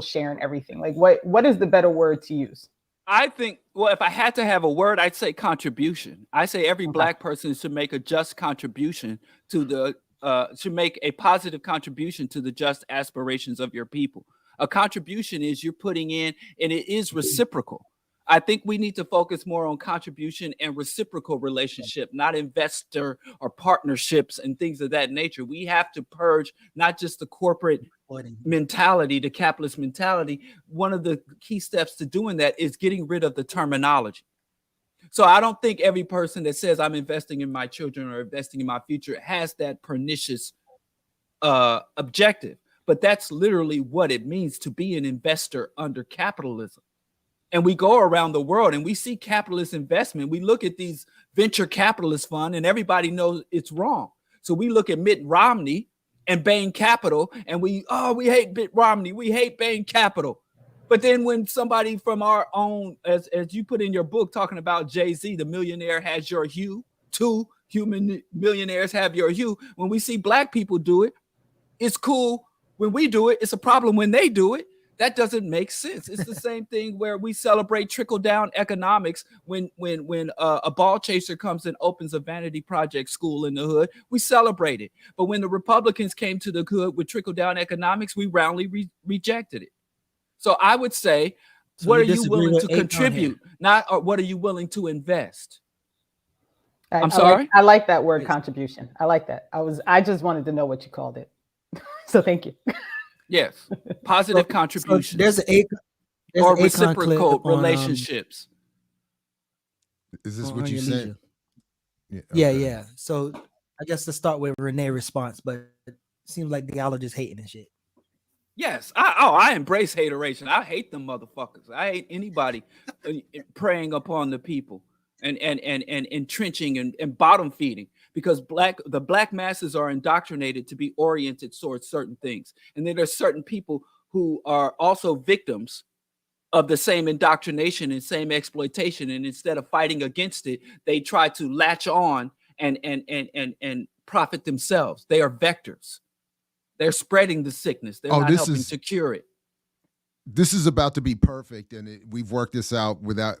Speaker 7: share in everything. Like what is the better word to use?
Speaker 5: I think, well, if I had to have a word, I'd say contribution. I say every Black person should make a just contribution to should make a positive contribution to the just aspirations of your people. A contribution is you're putting in, and it is reciprocal. I think we need to focus more on contribution and reciprocal relationship, not investor or partnerships and things of that nature. We have to purge not just the corporate mentality, the capitalist mentality. One of the key steps to doing that is getting rid of the terminology. So I don't think every person that says I'm investing in my children or investing in my future has that pernicious objective. But that's literally what it means to be an investor under capitalism. And we go around the world and we see capitalist investment. We look at these venture capitalist fund and everybody knows it's wrong. So we look at Mitt Romney and Bain Capital and we hate Mitt Romney. We hate Bain Capital. But then when somebody from our own, as you put in your book, talking about Jay-Z, the millionaire has your hue, 2 human millionaires have your hue. When we see Black people do it, it's cool. When we do it, it's a problem when they do it. That doesn't make sense. It's the same thing where we celebrate trickle-down economics when a ball chaser comes and opens a vanity project school in the hood. We celebrate it. But when the Republicans came to the hood with trickle-down economics, we roundly rejected it. So I would say, what are you willing to contribute, not what are you willing to invest? I'm sorry?
Speaker 7: I like that word, contribution. I like that. I just wanted to know what you called it. So thank you.
Speaker 5: Yes, positive contribution.
Speaker 6: There's
Speaker 5: or reciprocal relationships.
Speaker 4: Is this what you said?
Speaker 6: Yeah. So I guess to start with Renee's response, but it seems like Diallo just hating and shit.
Speaker 5: Yes, I embrace hateration. I hate them motherfuckers. I hate anybody preying upon the people and entrenching and bottom feeding. Because the black masses are indoctrinated to be oriented towards certain things. And then there's certain people who are also victims of the same indoctrination and same exploitation. And instead of fighting against it, they try to latch on and profit themselves. They are vectors. They're spreading the sickness. They're not helping to cure it.
Speaker 4: This is about to be perfect. And we've worked this out without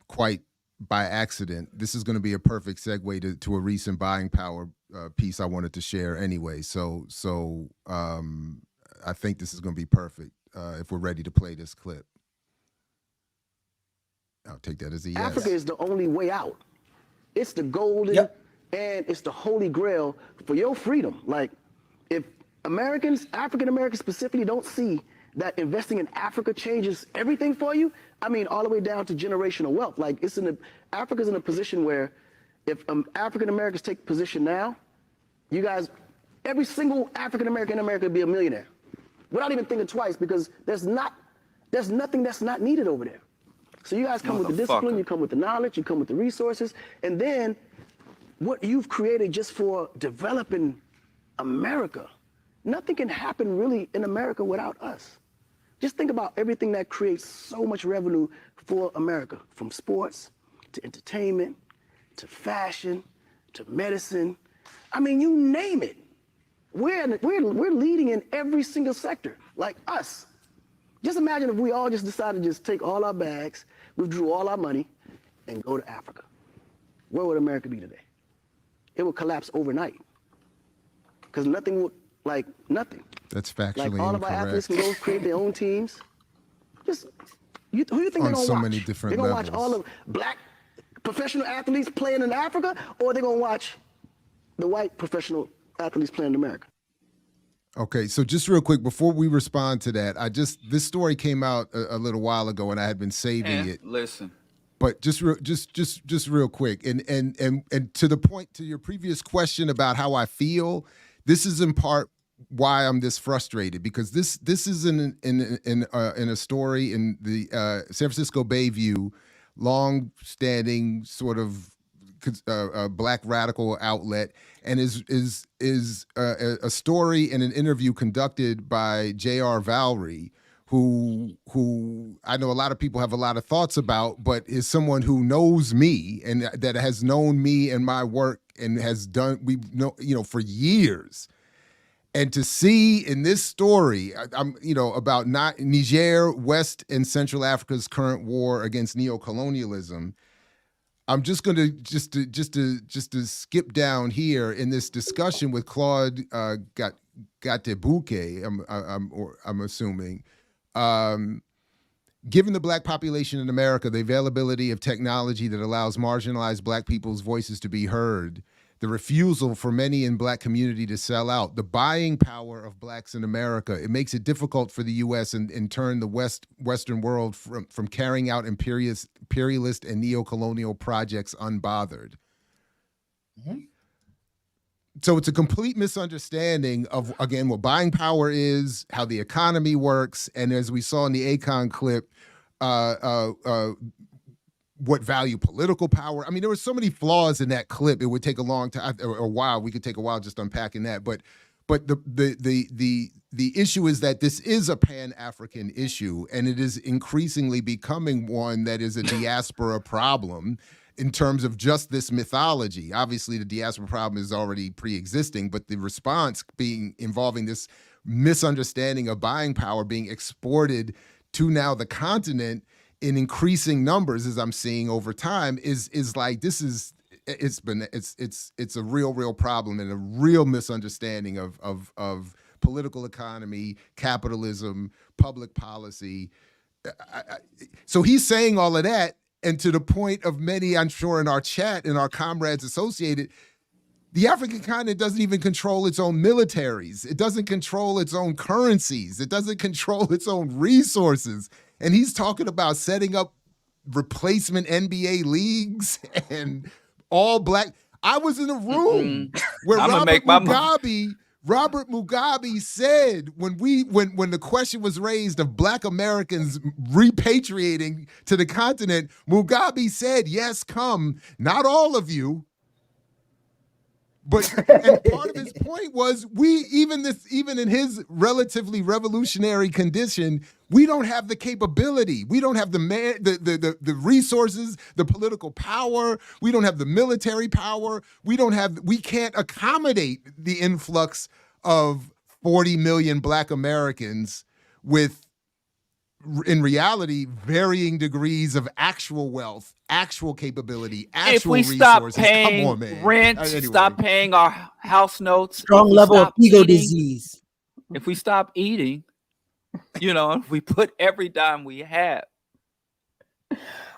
Speaker 4: quite by accident. This is going to be a perfect segue to a recent buying power piece I wanted to share anyway. So I think this is going to be perfect if we're ready to play this clip. I'll take that as a yes.
Speaker 16: Africa is the only way out. It's the golden and it's the holy grail for your freedom. Like if African Americans specifically don't see that investing in Africa changes everything for you, I mean, all the way down to generational wealth. Like Africa's in a position where if African Americans take position now, you guys, every single African American in America would be a millionaire without even thinking twice, because there's nothing that's not needed over there. So you guys come with the discipline, you come with the knowledge, you come with the resources, and then what you've created just for developing America, nothing can happen really in America without us. Just think about everything that creates so much revenue for America, from sports to entertainment to fashion to medicine. I mean, you name it. We're leading in every single sector, like us. Just imagine if we all just decided to just take all our bags, withdrew all our money, and go to Africa. Where would America be today? It would collapse overnight. Because nothing would, nothing.
Speaker 4: That's factually
Speaker 16: Like all
Speaker 4: incorrect.
Speaker 16: of our athletes can go create their own teams. Just, who do you think they're
Speaker 4: On
Speaker 16: gonna
Speaker 4: so
Speaker 16: watch?
Speaker 4: many different
Speaker 16: They're gonna
Speaker 4: levels.
Speaker 16: watch all of black professional athletes playing in Africa, or they're gonna watch the white professional athletes playing in America?
Speaker 4: Okay, so just real quick before we respond to that, this story came out a little while ago, and I had been saving it.
Speaker 5: Listen,
Speaker 4: but just real quick, and to the point, to your previous question about how I feel, this is in part why I'm this frustrated, because this is in a story in the San Francisco Bayview, long-standing sort of black radical outlet, and is a story in an interview conducted by J.R. Valerie, who I know a lot of people have a lot of thoughts about, but is someone who knows me and that has known me and my work and has done, for years. And to see in this story, about Niger, West and Central Africa's current war against neocolonialism, I'm just going to just to skip down here in this discussion with Claude Gatebuke, I'm assuming. Given the black population in America, the availability of technology that allows marginalized black people's voices to be heard, the refusal for many in black community to sell out, the buying power of blacks in America, it makes it difficult for the U.S. and in turn the Western world from carrying out imperialist and neocolonial projects unbothered. Mm-hmm. So it's a complete misunderstanding of, again, what buying power is, how the economy works, and as we saw in the Akon clip, what value political power. I mean, there were so many flaws in that clip. It would take a long time, or a while. We could take a while just unpacking that. But the issue is that this is a Pan-African issue, and it is increasingly becoming one that is a diaspora problem in terms of just this mythology. Obviously, the diaspora problem is already pre-existing, but the response involving this misunderstanding of buying power being exported to now the continent in increasing numbers, as I'm seeing over time, is like it's a real problem and a real misunderstanding of political economy, capitalism, public policy. So he's saying all of that, and to the point of many, I'm sure, in our chat and our comrades associated, the African continent doesn't even control its own militaries. It doesn't control its own currencies. It doesn't control its own resources. And he's talking about setting up replacement NBA leagues and all black. I was in a room where Robert Mugabe said when the question was raised of black Americans repatriating to the continent, Mugabe said, "Yes, come, not all of you." But and part of his point was even in his relatively revolutionary condition, we don't have the capability. We don't have the resources, the political power. We don't have the military power. We can't accommodate the influx of 40 million black Americans with, in reality, varying degrees of actual wealth, actual capability, actual resources.
Speaker 5: If we stop paying rent, anyway. Stop paying our house notes,
Speaker 6: strong level of ego disease.
Speaker 5: If we stop eating, if we put every dime we have.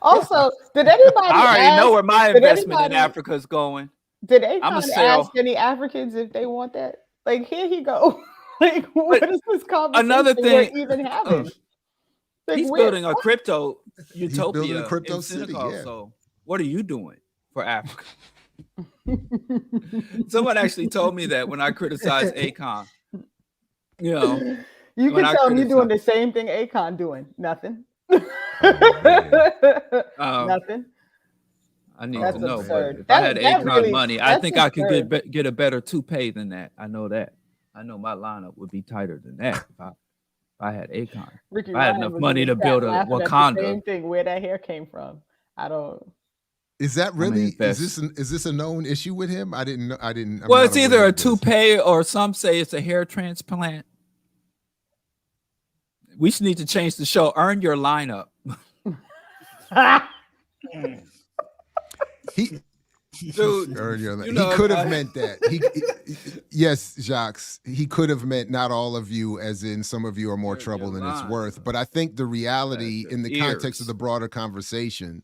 Speaker 7: Also, did anybody?
Speaker 5: I already know where my investment in Africa is going.
Speaker 7: Did anyone ask any Africans if they want that? Like, here you go. Like, what is this conversation
Speaker 5: another thing
Speaker 7: we're even having?
Speaker 5: Like, he's building a crypto utopia.
Speaker 4: He's building a crypto city. Yeah.
Speaker 5: So, what are you doing for Africa? Someone actually told me that when I criticized Akon.
Speaker 7: You can tell him you're doing the same thing Akon doing. Nothing. Nothing.
Speaker 5: I need to know. But if I had Akon money, I think I could get a better toupee than that. I know that. I know my lineup would be tighter than that. I had Akon.
Speaker 7: Ricky
Speaker 5: I had
Speaker 7: Ryan
Speaker 5: enough
Speaker 7: was
Speaker 5: money
Speaker 7: in the
Speaker 5: to
Speaker 7: chat
Speaker 5: build a
Speaker 7: laughing at the
Speaker 5: Wakanda.
Speaker 7: same thing. Where that hair came from? I don't.
Speaker 4: Is that really?
Speaker 5: InvestFest.
Speaker 4: Is this a known issue with him? I didn't know.
Speaker 5: Well, it's either a toupee or some say it's a hair transplant. We should need to change the show. Earn your lineup.
Speaker 4: He
Speaker 5: Dude,
Speaker 4: he could have meant that. Yes, Jacques, he could have meant not all of you, as in some of you are more trouble than it's worth. But I think the reality in the context of the broader conversation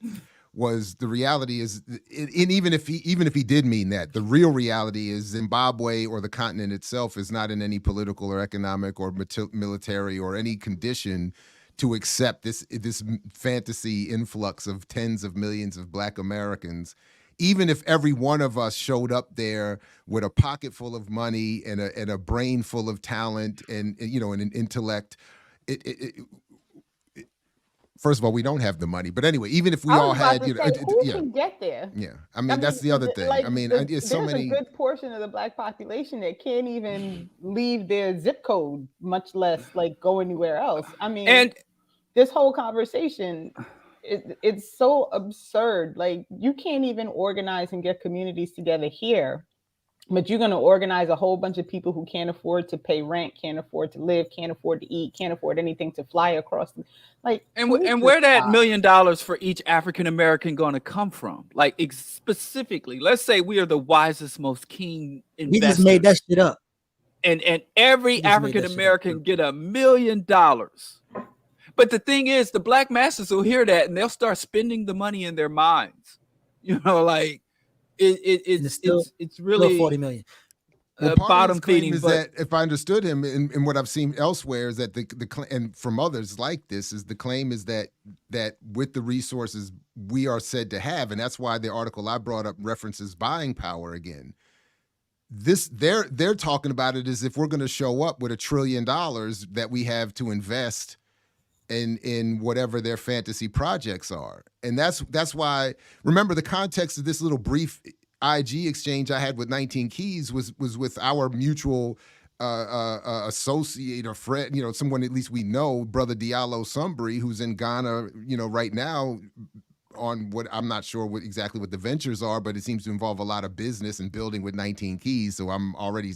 Speaker 4: was the reality is, and even if he did mean that, the real reality is Zimbabwe or the continent itself is not in any political or economic or military or any condition to accept this fantasy influx of tens of millions of Black Americans. Even if every one of us showed up there with a pocket full of money and a brain full of talent and an intellect, first of all, we don't have the money. But anyway, even if we all had,
Speaker 7: who can get there?
Speaker 4: Yeah, I mean that's the other thing.
Speaker 7: Like,
Speaker 4: I mean,
Speaker 7: there's
Speaker 4: so many.
Speaker 7: a good portion of the Black population that can't even leave their zip code, much less like go anywhere else. I mean, and this whole conversation, it's so absurd. Like, you can't even organize and get communities together here, but you're going to organize a whole bunch of people who can't afford to pay rent, can't afford to live, can't afford to eat, can't afford anything to fly across. Like,
Speaker 5: and where that $1 million for each African American going to come from? Like, specifically, let's say we are the wisest, most keen investors.
Speaker 6: We just made that shit up.
Speaker 5: And every African American get $1 million. But the thing is, the Black masses will hear that and they'll start spending the money in their minds. Like it's really
Speaker 6: 40 million.
Speaker 4: Well,
Speaker 5: bottom feeding.
Speaker 4: Is that if I understood him and what I've seen elsewhere is that the and from others like this is the claim is that with the resources we are said to have, and that's why the article I brought up references buying power again. They're talking about it as if we're going to show up with $1 trillion that we have to invest in whatever their fantasy projects are. And that's why, remember, the context of this little brief IG exchange I had with 19 Keys was with our mutual associate or friend, someone at least we know, brother Diallo Kenyatta, who's in Ghana, right now on what I'm not sure exactly what the ventures are, but it seems to involve a lot of business and building with 19 Keys. So I'm already,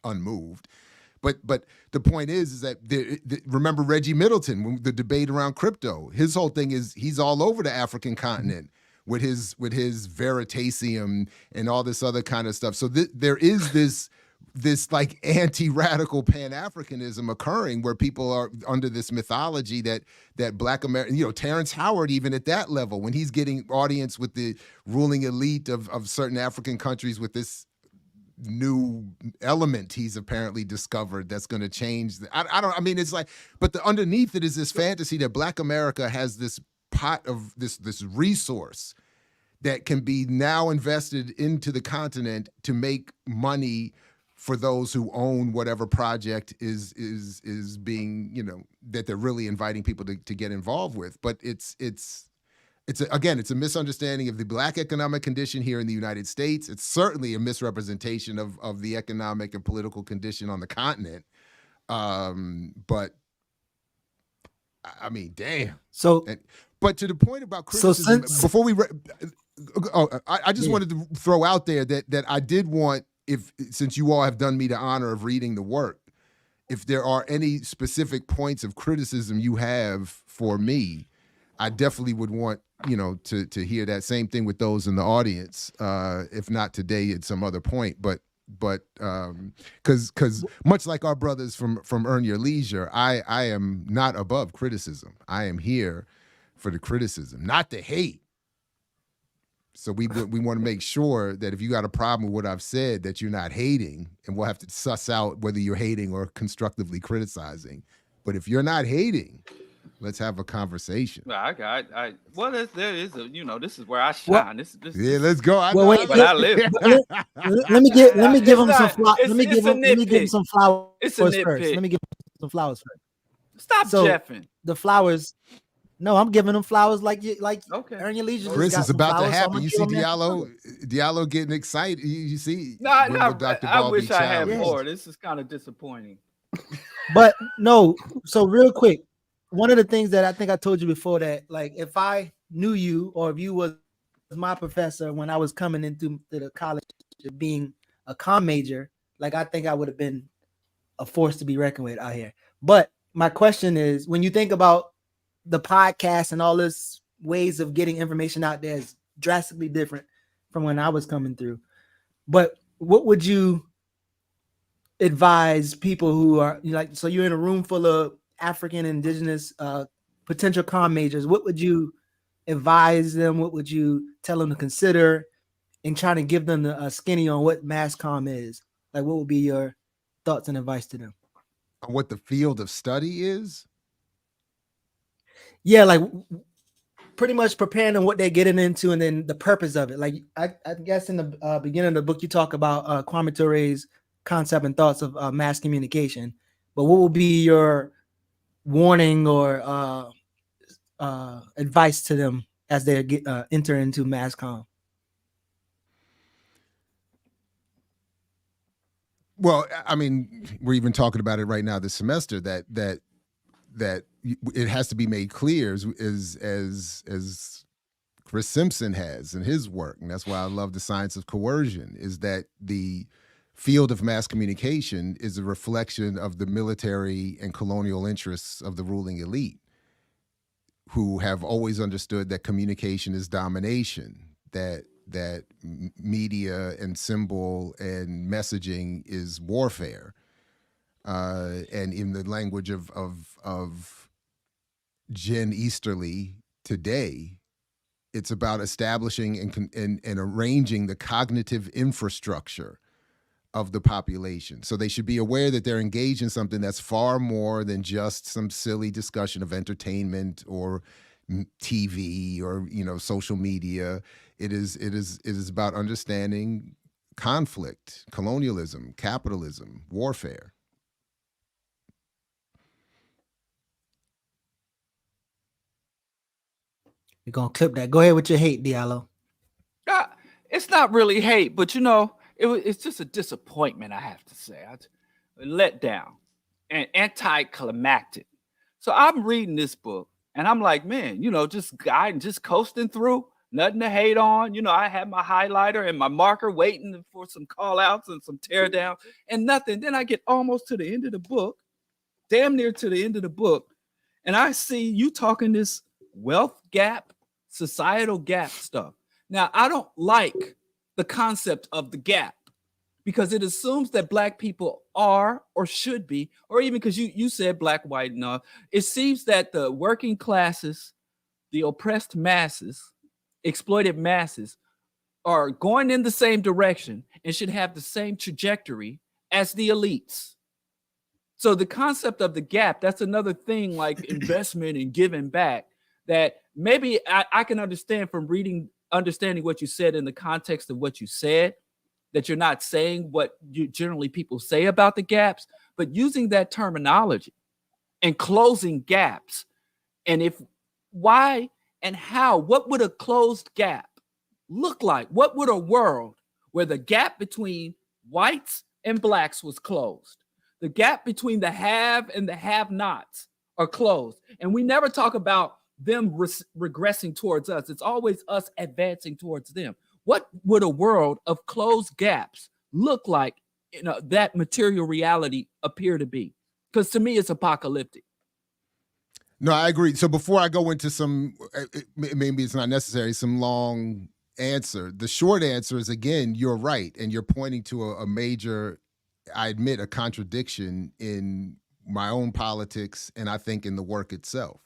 Speaker 4: unmoved. But the point is that remember Reggie Middleton, when the debate around crypto, his whole thing is he's all over the African continent with his Veritasium and all this other kind of stuff. So there is this like anti-radical Pan-Africanism occurring where people are under this mythology that Black American, Terrence Howard, even at that level, when he's getting audience with the ruling elite of certain African countries with this new element he's apparently discovered that's going to change. It's like, but underneath it is this fantasy that Black America has this pot of this resource that can be now invested into the continent to make money for those who own whatever project is being, that they're really inviting people to get involved with. But it's a misunderstanding of the Black economic condition here in the United States. It's certainly a misrepresentation of the economic and political condition on the continent. But I mean, damn. But to the point about criticism, before we, I just wanted to throw out there that I did want, since you all have done me the honor of reading the work, if there are any specific points of criticism you have for me, I definitely would want, to hear that. Same thing with those in the audience, if not today at some other point. But because much like our brothers from Earn Your Leisure, I am not above criticism. I am here for the criticism, not the hate. So we want to make sure that if you got a problem with what I've said, that you're not hating, and we'll have to suss out whether you're hating or constructively criticizing. But if you're not hating, let's have a conversation.
Speaker 5: Well, there is this is where I shine.
Speaker 4: Yeah, let's go.
Speaker 6: I
Speaker 5: live.
Speaker 6: Let me give him some flowers. Let me give him some flowers first. Let me give him some flowers first.
Speaker 5: Stop jeffing.
Speaker 6: The flowers. No, I'm giving them flowers like
Speaker 5: okay.
Speaker 6: Earn Your Leisure.
Speaker 4: Chris, it's about to happen. You see Diallo getting excited. You see,
Speaker 5: I wish I had more. This is kind of disappointing.
Speaker 6: But no, so real quick, one of the things that I think I told you before that, like, if I knew you or if you was my professor when I was coming into the college being a comm major, like, I think I would have been a force to be reckoned with out here. But my question is, when you think about the podcast and all this ways of getting information out there is drastically different from when I was coming through. But what would you advise people who are like, so you're in a room full of African indigenous potential comm majors, what would you advise them? What would you tell them to consider in trying to give them a skinny on what mass comm is? Like, what would be your thoughts and advice to them?
Speaker 4: On what the field of study is?
Speaker 6: Yeah, like pretty much preparing them what they're getting into and then the purpose of it. Like, I guess in the beginning of the book, you talk about Kwame Ture's concept and thoughts of mass communication. But what will be your warning or advice to them as they enter into mass comm?
Speaker 4: Well, I mean, we're even talking about it right now this semester that it has to be made clear as Chris Simpson has in his work, and that's why I love the science of coercion, is that the field of mass communication is a reflection of the military and colonial interests of the ruling elite, who have always understood that communication is domination, that media and symbol and messaging is warfare. And in the language of Jen Easterly today, it's about establishing and arranging the cognitive infrastructure of the population. So they should be aware that they're engaged in something that's far more than just some silly discussion of entertainment or TV or, social media. It is about understanding conflict, colonialism, capitalism, warfare.
Speaker 6: You're gonna clip that. Go ahead with your hate, Diallo.
Speaker 5: It's not really hate, but it's just a disappointment, I have to say. Let down and anticlimactic. So I'm reading this book and I'm like, man, just guiding, just coasting through, nothing to hate on. I had my highlighter and my marker waiting for some call outs and some tear down and nothing. Then I get almost to the end of the book, damn near to the end of the book, and I see you talking this wealth gap, societal gap stuff. Now, I don't like the concept of the gap because it assumes that Black people are or should be, or even because you said black, white, and it seems that the working classes, the oppressed masses, exploited masses are going in the same direction and should have the same trajectory as the elites. So the concept of the gap, that's another thing like investment and giving back that maybe I can understand from understanding what you said in the context of what you said, that you're not saying what generally people say about the gaps, but using that terminology and closing gaps. And why and how, what would a closed gap look like? What would a world where the gap between whites and blacks was closed? The gap between the have and the have-nots are closed. And we never talk about them regressing towards us. It's always us advancing towards them. What would a world of closed gaps look like? That material reality appear to be? Because to me, it's apocalyptic.
Speaker 4: No, I agree. So before I go into maybe it's not necessary, some long answer, the short answer is, again, you're right. And you're pointing to a major, I admit, a contradiction in my own politics and I think in the work itself.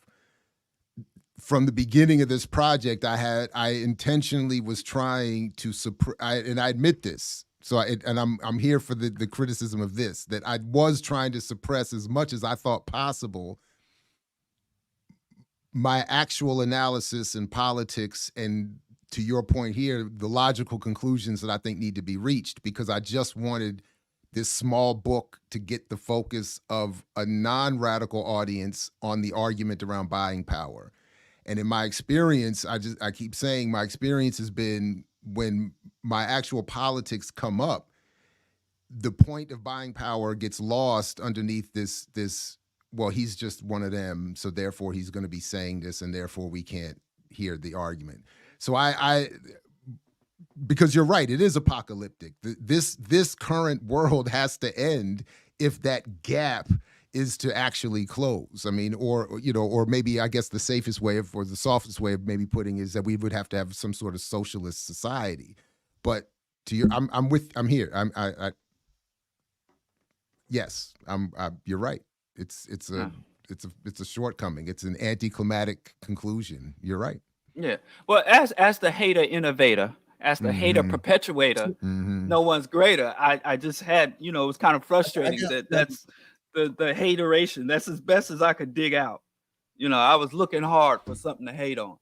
Speaker 4: From the beginning of this project, I intentionally was trying to and I admit this. So I'm here for the criticism of this, that I was trying to suppress as much as I thought possible my actual analysis in politics and, to your point here, the logical conclusions that I think need to be reached, because I just wanted this small book to get the focus of a non-radical audience on the argument around buying power. And in my experience, I keep saying my experience has been, when my actual politics come up, the point of buying power gets lost underneath this. Well, he's just one of them, so therefore he's going to be saying this, and therefore we can't hear the argument. So I because you're right, it is apocalyptic. This current world has to end if that gap is to actually close. I mean, or maybe I guess the safest way or the softest way of maybe putting it is that we would have to have some sort of socialist society. But to your, I'm here. Yes, you're right. It's a shortcoming. It's an anticlimactic conclusion. You're right.
Speaker 5: Yeah. Well, as the hater innovator, as the hater perpetuator, no one's greater. I just had, it was kind of frustrating that's the hateration. That's as best as I could dig out. I was looking hard for something to hate on.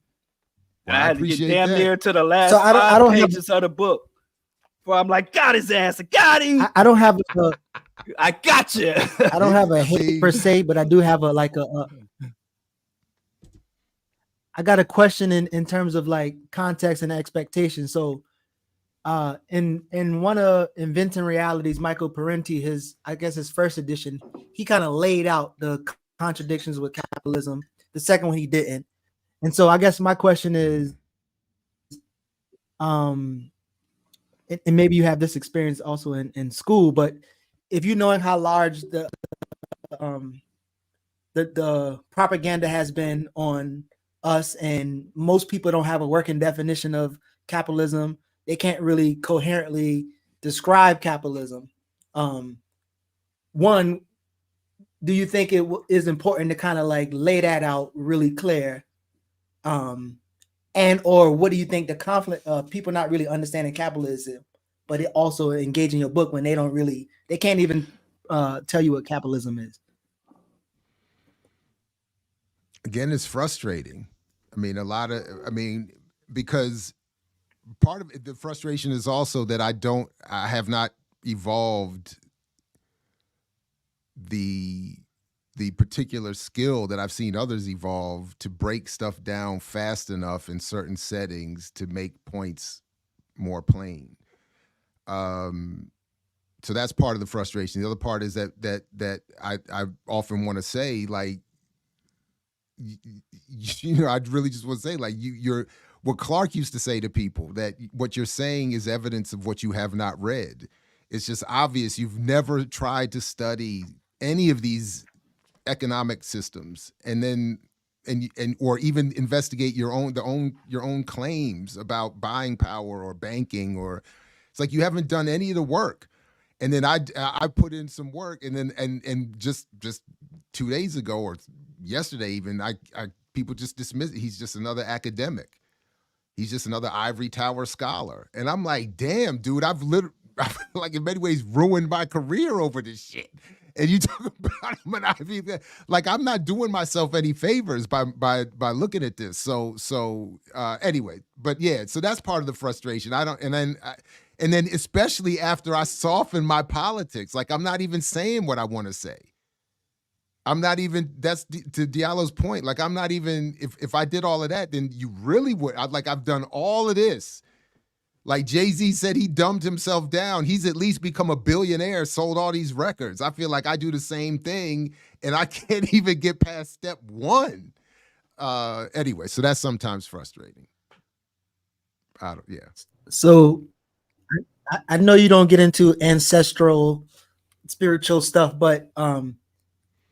Speaker 5: And I had to get damn near to the last five pages of the book. Before I'm like, got his ass, I got him.
Speaker 6: I don't have
Speaker 5: I got you.
Speaker 6: I don't have a hate per se, but I do have I got a question in terms of like context and expectation. So in one of Inventing Realities, Michael Parenti, his first edition, he kind of laid out the contradictions with capitalism. The second one he didn't. And so I guess my question is, and maybe you have this experience also in school, but if you knowing how large the propaganda has been on us, and most people don't have a working definition of capitalism, they can't really coherently describe capitalism. One, do you think it is important to kind of like lay that out really clear? And or what do you think the conflict of people not really understanding capitalism, but it also engaging your book when they can't even tell you what capitalism is?
Speaker 4: Again, it's frustrating. Because part of the frustration is also that I have not evolved the particular skill that I've seen others evolve to break stuff down fast enough in certain settings to make points more plain. So that's part of the frustration. The other part is that I often want to say, like, I really just want to say, like, you're what Clark used to say to people, that what you're saying is evidence of what you have not read. It's just obvious you've never tried to study any of these economic systems and or even investigate your own claims about buying power or banking, or it's like you haven't done any of the work. And then I put in some work, and then and just 2 days ago or yesterday even, people just dismiss it. He's just another academic. He's just another ivory tower scholar. And I'm like, damn, dude, I've like in many ways ruined my career over this shit. And you talk about him, and like, I'm not doing myself any favors by looking at this. So anyway, but yeah, so that's part of the frustration. And then especially after I soften my politics, like, I'm not even saying what I want to say. I'm not even, that's to Diallo's point. Like, I'm not even, if I did all of that, then you really would. I've done all of this. Like Jay-Z said, he dumbed himself down. He's at least become a billionaire, sold all these records. I feel like I do the same thing, and I can't even get past step one. Anyway, so that's sometimes frustrating.
Speaker 6: So I know you don't get into ancestral spiritual stuff, but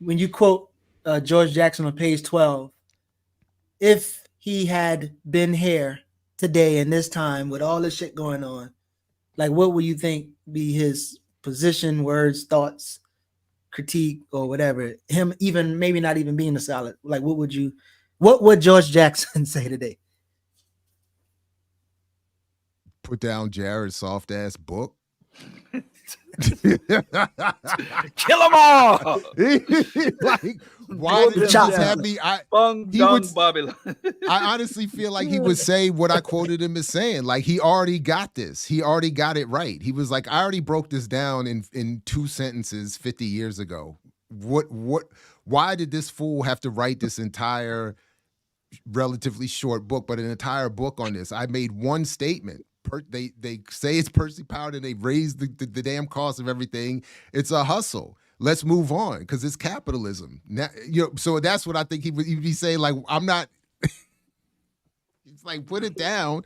Speaker 6: when you quote George Jackson on page 12, if he had been here today in this time with all this shit going on, like, what would you think be his position, words, thoughts, critique, or whatever? Him even maybe not even being a solid, like, what would George Jackson say today?
Speaker 4: Put down Jared's soft ass book.
Speaker 5: Kill them all.
Speaker 4: Like, why did you just have me? I honestly feel like he would say what I quoted him as saying. Like, he already got this. He already got it right. He was like, I already broke this down in 2 sentences 50 years ago. Why did this fool have to write this entire relatively short book, but an entire book on this? I made one statement they say it's purchasing power and they raise the damn cost of everything. It's a hustle. Let's move on because it's capitalism. Now, so that's what I think he'd be saying. Like, I'm not. It's like, put it down.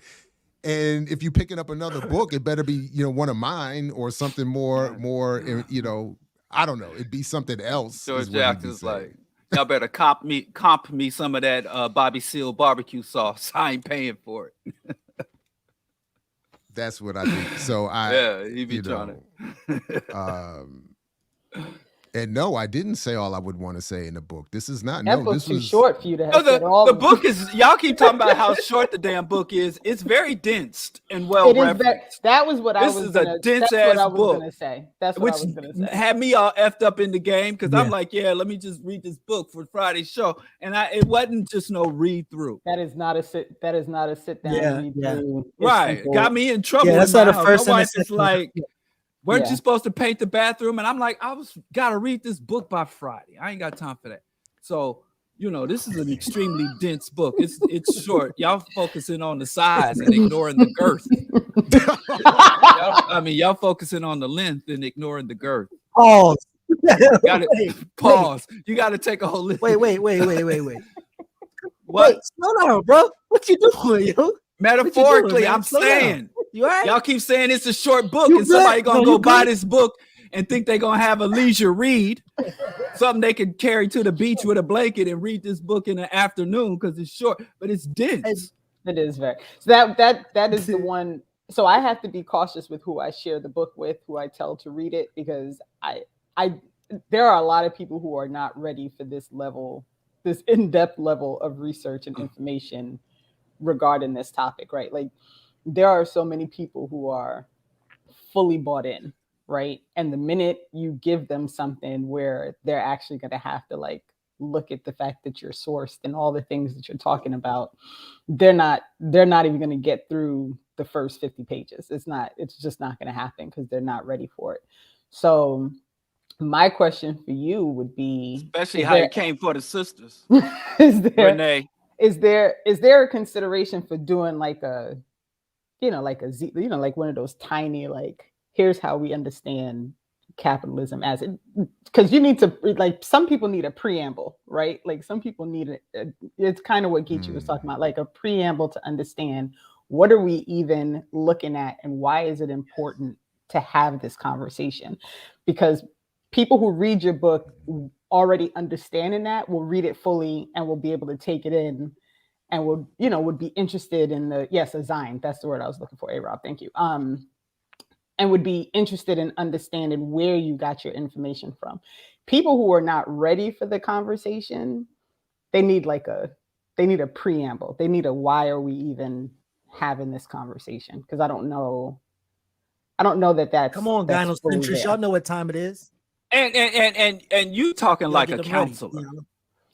Speaker 4: And if you're picking up another book, it better be, one of mine or something more, I don't know. It'd be something else.
Speaker 5: George Jackson's like, y'all better comp me some of that Bobby Seale barbecue sauce. I ain't paying for it.
Speaker 4: That's what I think. So
Speaker 5: he be trying
Speaker 4: to. And no, I didn't say all I would want to say in the book. This is not.
Speaker 7: That book's too short for you to have said all.
Speaker 5: The book is. Y'all keep talking about how short the damn book is. It's very dense and well referenced.
Speaker 7: That was what I was.
Speaker 5: This is a dense ass book.
Speaker 7: Gonna say. That's what I was gonna say.
Speaker 5: Had me all effed up in the game because I'm like, let me just read this book for Friday's show, and it wasn't just no read through.
Speaker 7: That is not a sit down. Read through.
Speaker 5: Right,
Speaker 7: simple.
Speaker 5: Got me in trouble.
Speaker 6: Yeah, that's not the first.
Speaker 5: My wife is like. Weren't you supposed to paint the bathroom? And I'm like, gotta read this book by Friday. I ain't got time for that. So, this is an extremely dense book. It's short. Y'all focusing on the size and ignoring the girth. Y'all focusing on the length and ignoring the girth.
Speaker 6: Pause.
Speaker 5: Pause. You gotta take a whole list.
Speaker 6: Wait.
Speaker 5: What?
Speaker 6: Wait, slow down, bro. What you doing, yo?
Speaker 5: Metaphorically, I'm saying.
Speaker 6: You all right?
Speaker 5: Y'all keep saying it's a short book, and somebody gonna go buy this book and think they're gonna have a leisure read, something they can carry to the beach with a blanket and read this book in the afternoon because it's short, but it's dense.
Speaker 7: It is very. So that is the one. So I have to be cautious with who I share the book with, who I tell to read it, because there are a lot of people who are not ready for this in-depth level of research and information regarding this topic, right? Like, there are so many people who are fully bought in, right? And the minute you give them something where they're actually going to have to look at the fact that you're sourced and all the things that you're talking about, they're not even going to get through the first 50 pages. It's just not going to happen because they're not ready for it. So my question for you would be,
Speaker 5: especially how you came for the sisters.
Speaker 7: Renee, is there a consideration for doing like one of those tiny, here's how we understand capitalism as it, because you need to, some people need a preamble, right? Like, some people need it's kind of what Geechee was talking about, like a preamble to understand what are we even looking at and why is it important to have this conversation? Because people who read your book already understanding that will read it fully and will be able to take it in and would be interested in a Zion. That's the word I was looking for. A-Rob, thank you. And would be interested in understanding where you got your information from. People who are not ready for the conversation, they need a preamble. They need a, why are we even having this conversation? Because I don't know that that's.
Speaker 6: Come on, gynocentrists. Y'all know what time it is.
Speaker 5: And you talking like a counselor.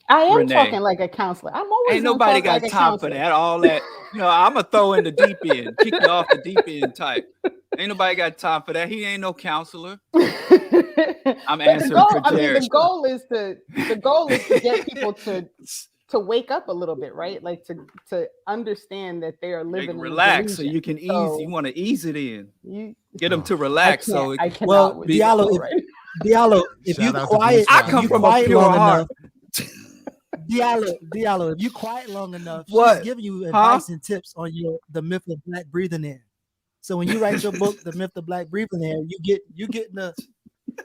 Speaker 7: I am talking like a counselor. I'm always
Speaker 5: ain't nobody got time for that. All that, I'm gonna throw in the deep end, kick you off the deep end type. Ain't nobody got time for that. He ain't no counselor. I'm answering for Jared.
Speaker 7: The goal is to get people to wake up a little bit, right? Like to understand that they are living.
Speaker 5: Relax, so you can ease. You want to ease it in. Get them to relax.
Speaker 6: Diallo, if you quiet,
Speaker 5: I come from a pure heart.
Speaker 6: Diallo, if you quiet long enough, she's giving you advice and tips on the myth of black breathing air. So when you write your book, The Myth of Black Breathing Air, you get the,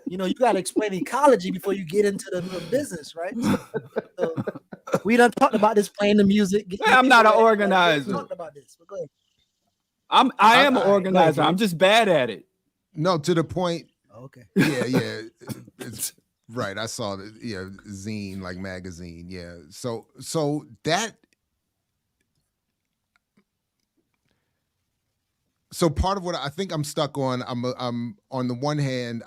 Speaker 6: you got to explain ecology before you get into the business, right? So we done talked about this, playing the music.
Speaker 5: I'm not an organizer.
Speaker 6: Talked about this. But go ahead.
Speaker 5: I am an organizer. I'm just bad at it.
Speaker 4: No, to the point.
Speaker 6: Okay.
Speaker 4: Yeah. It's right. I saw the zine, like magazine. Yeah. So that. So part of what I think I'm stuck on, I'm on the one hand,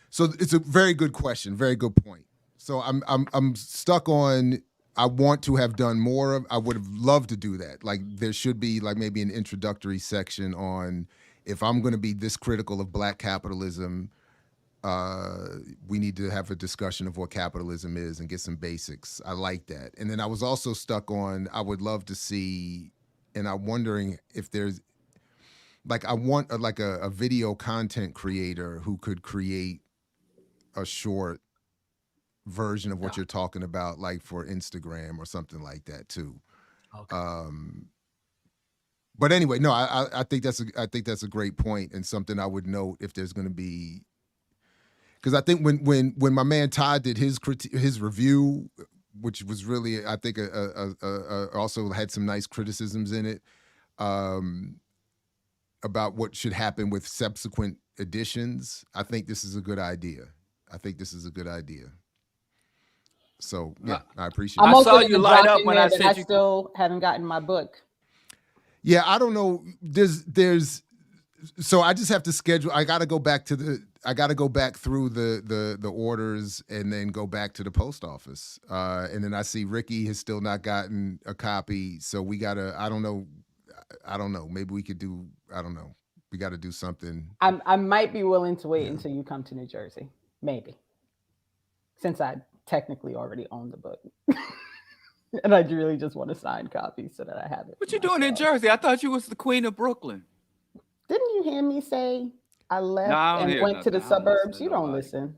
Speaker 4: so it's a very good question, very good point. So I'm stuck on, I want to have done more of, I would have loved to do that. Like, there should be like maybe an introductory section on, if I'm going to be this critical of black capitalism, we need to have a discussion of what capitalism is and get some basics. I like that. And then I was also stuck on, I would love to see and I'm wondering if there's I want a video content creator who could create a short version of what you're talking about, like for Instagram or something like that too. Okay. But anyway, no, I think that's a great point and something I would note if there's going to be, because I think when my man Todd did his review, which was really, I think also had some nice criticisms in it. About what should happen with subsequent editions, I think this is a good idea. So yeah, I appreciate it.
Speaker 7: I saw you light up when I said I still haven't gotten my book.
Speaker 4: Yeah, I don't know. So I just have to schedule. I got to go back through the orders and then go back to the post office. And then I see Ricky has still not gotten a copy. So we gotta. I don't know. Maybe we could do. I don't know. We got to do something.
Speaker 7: I might be willing to wait until you come to New Jersey. Maybe, since I technically already own the book, and I really just want a signed copy so that I have it.
Speaker 5: What you doing in Jersey? I thought you was the queen of Brooklyn.
Speaker 7: Didn't you hear me say I left and went to the suburbs? You don't listen.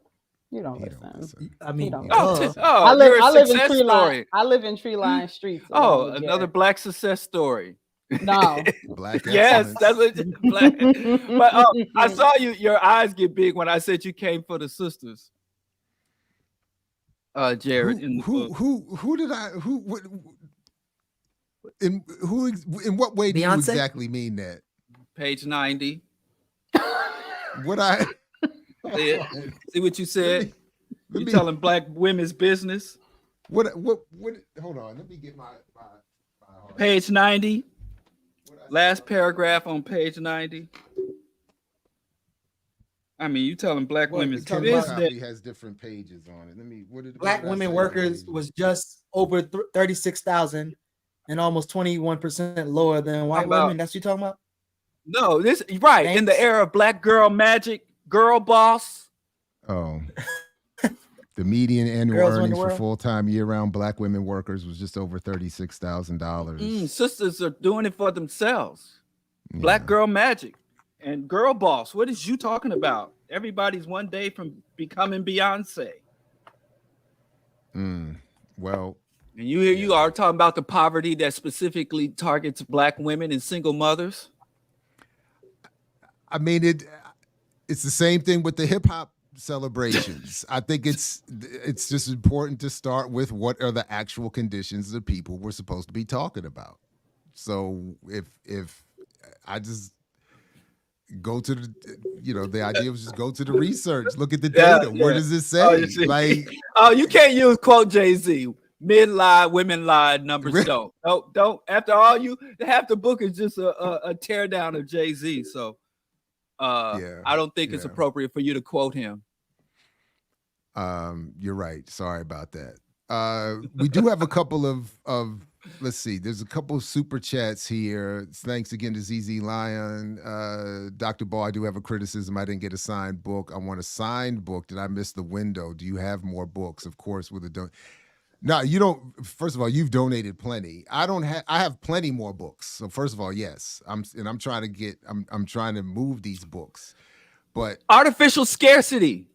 Speaker 7: You don't listen.
Speaker 6: I mean,
Speaker 7: I live in tree line. I live in tree line streets.
Speaker 5: Oh, another black success story.
Speaker 7: No.
Speaker 4: Black.
Speaker 5: Yes, that's what black. But I saw your eyes get big when I said you came for the sisters. Jared, in
Speaker 4: what way do you exactly mean that?
Speaker 5: Page 90.
Speaker 4: What I
Speaker 5: see what you said? You telling black women's business.
Speaker 4: What hold on, let me get my
Speaker 5: page 90. Last paragraph on page 90. I mean, you telling black women's business.
Speaker 4: Copy has different pages on it. Let me.
Speaker 6: Black women workers was just over 36,000 and almost 21% lower than white women. That's what you talking about?
Speaker 5: No, this right. Thanks. In the era of black girl magic, girl boss.
Speaker 4: Oh. The median annual earnings for full-time year-round black women workers was just over $36,000.
Speaker 5: Sisters are doing it for themselves. Yeah. Black girl magic and girl boss. What is you talking about? Everybody's one day from becoming Beyonce.
Speaker 4: Well,
Speaker 5: and you are talking about the poverty that specifically targets black women and single mothers.
Speaker 4: I mean, it's the same thing with the hip-hop celebrations. I think it's just important to start with what are the actual conditions of people we're supposed to be talking about. So if I just go to the idea was just go to the research, look at the data. Where does it say?
Speaker 5: You can't use quote Jay-Z. Men lie, women lie, numbers don't. Don't. After all, half the book is just a tear down of Jay-Z. So I don't think it's appropriate for you to quote him.
Speaker 4: You're right. Sorry about that. We do have a couple of let's see. There's a couple of super chats here. Thanks again to ZZ Lion. Dr. Ball, I do have a criticism. I didn't get a signed book. I want a signed book. Did I miss the window? Do you have more books? Of course, with a donation. No, you don't. First of all, you've donated plenty. I have plenty more books. So first of all, yes, I'm trying to move these books, but
Speaker 5: artificial scarcity.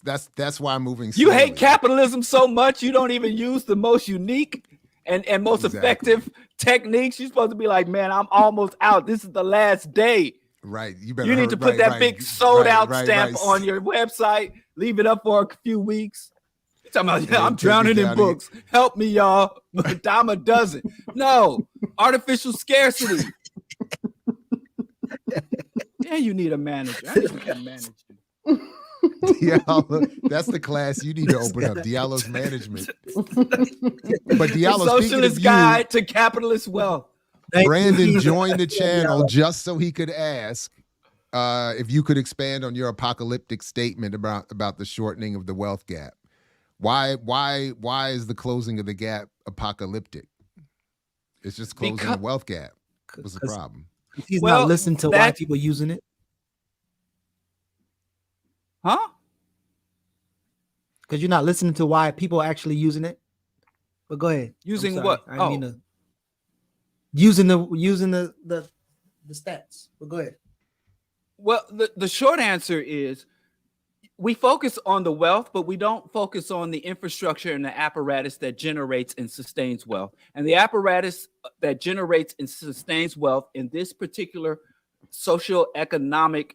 Speaker 4: That's why I'm moving.
Speaker 5: You hate capitalism so much you don't even use the most unique and most effective techniques. You're supposed to be like, man, I'm almost out. This is the last day.
Speaker 4: Right. You
Speaker 5: need to put that big sold out stamp on your website. Leave it up for a few weeks. Talking about, I'm drowning in books. Help me, y'all. Dime a dozen. No, artificial scarcity. Yeah, you need a manager. I need to manage you.
Speaker 4: Diallo, that's the class you need to open up. Diallo's management. But Diallo,
Speaker 5: the socialist guide to capitalist wealth.
Speaker 4: Brandon joined the channel just so he could ask if you could expand on your apocalyptic statement about the shortening of the wealth gap. Why is the closing of the gap apocalyptic? It's just closing the wealth gap. What's the problem?
Speaker 6: He's not listening to why people using it.
Speaker 5: Huh?
Speaker 6: Because you're not listening to why people are actually using it. But go ahead.
Speaker 5: Using what?
Speaker 6: using the stats. But go ahead.
Speaker 5: Well, the short answer is we focus on the wealth, but we don't focus on the infrastructure and the apparatus that generates and sustains wealth. And the apparatus that generates and sustains wealth in this particular socioeconomic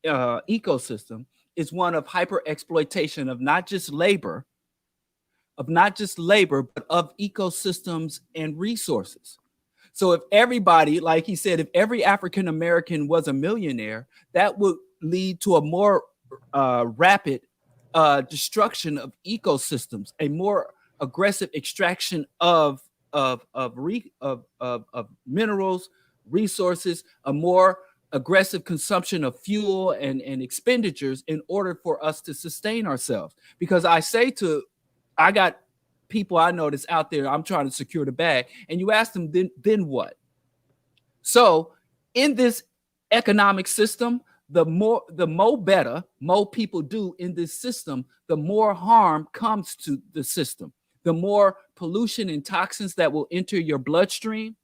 Speaker 5: ecosystem is one of hyper exploitation of not just labor, but of ecosystems and resources. So if everybody, like he said, if every African American was a millionaire, that would lead to a more rapid destruction of ecosystems, a more aggressive extraction of minerals, resources, a more aggressive consumption of fuel and expenditures in order for us to sustain ourselves. Because I got people I know that's out there, I'm trying to secure the bag, and you ask them, then what? So in this economic system, the more people do in this system, the more harm comes to the system. The more pollution and toxins that will enter your bloodstream,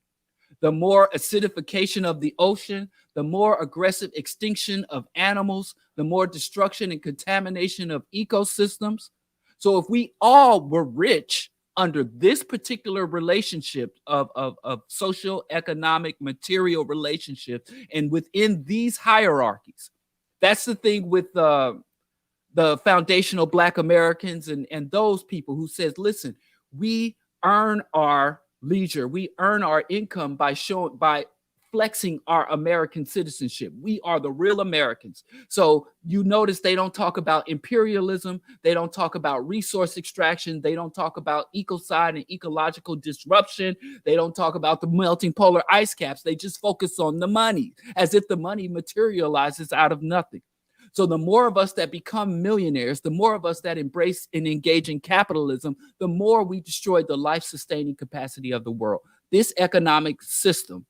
Speaker 5: the more acidification of the ocean, the more aggressive extinction of animals, the more destruction and contamination of ecosystems. So if we all were rich under this particular relationship of social, economic, material relationships, and within these hierarchies, that's the thing with the foundational Black Americans and those people who says, listen, we earn our leisure, we earn our income by flexing our American citizenship. We are the real Americans. So you notice they don't talk about imperialism. They don't talk about resource extraction. They don't talk about ecocide and ecological disruption. They don't talk about the melting polar ice caps. They just focus on the money, as if the money materializes out of nothing. So the more of us that become millionaires, the more of us that embrace and engage in capitalism, the more we destroy the life-sustaining capacity of the world. This economic system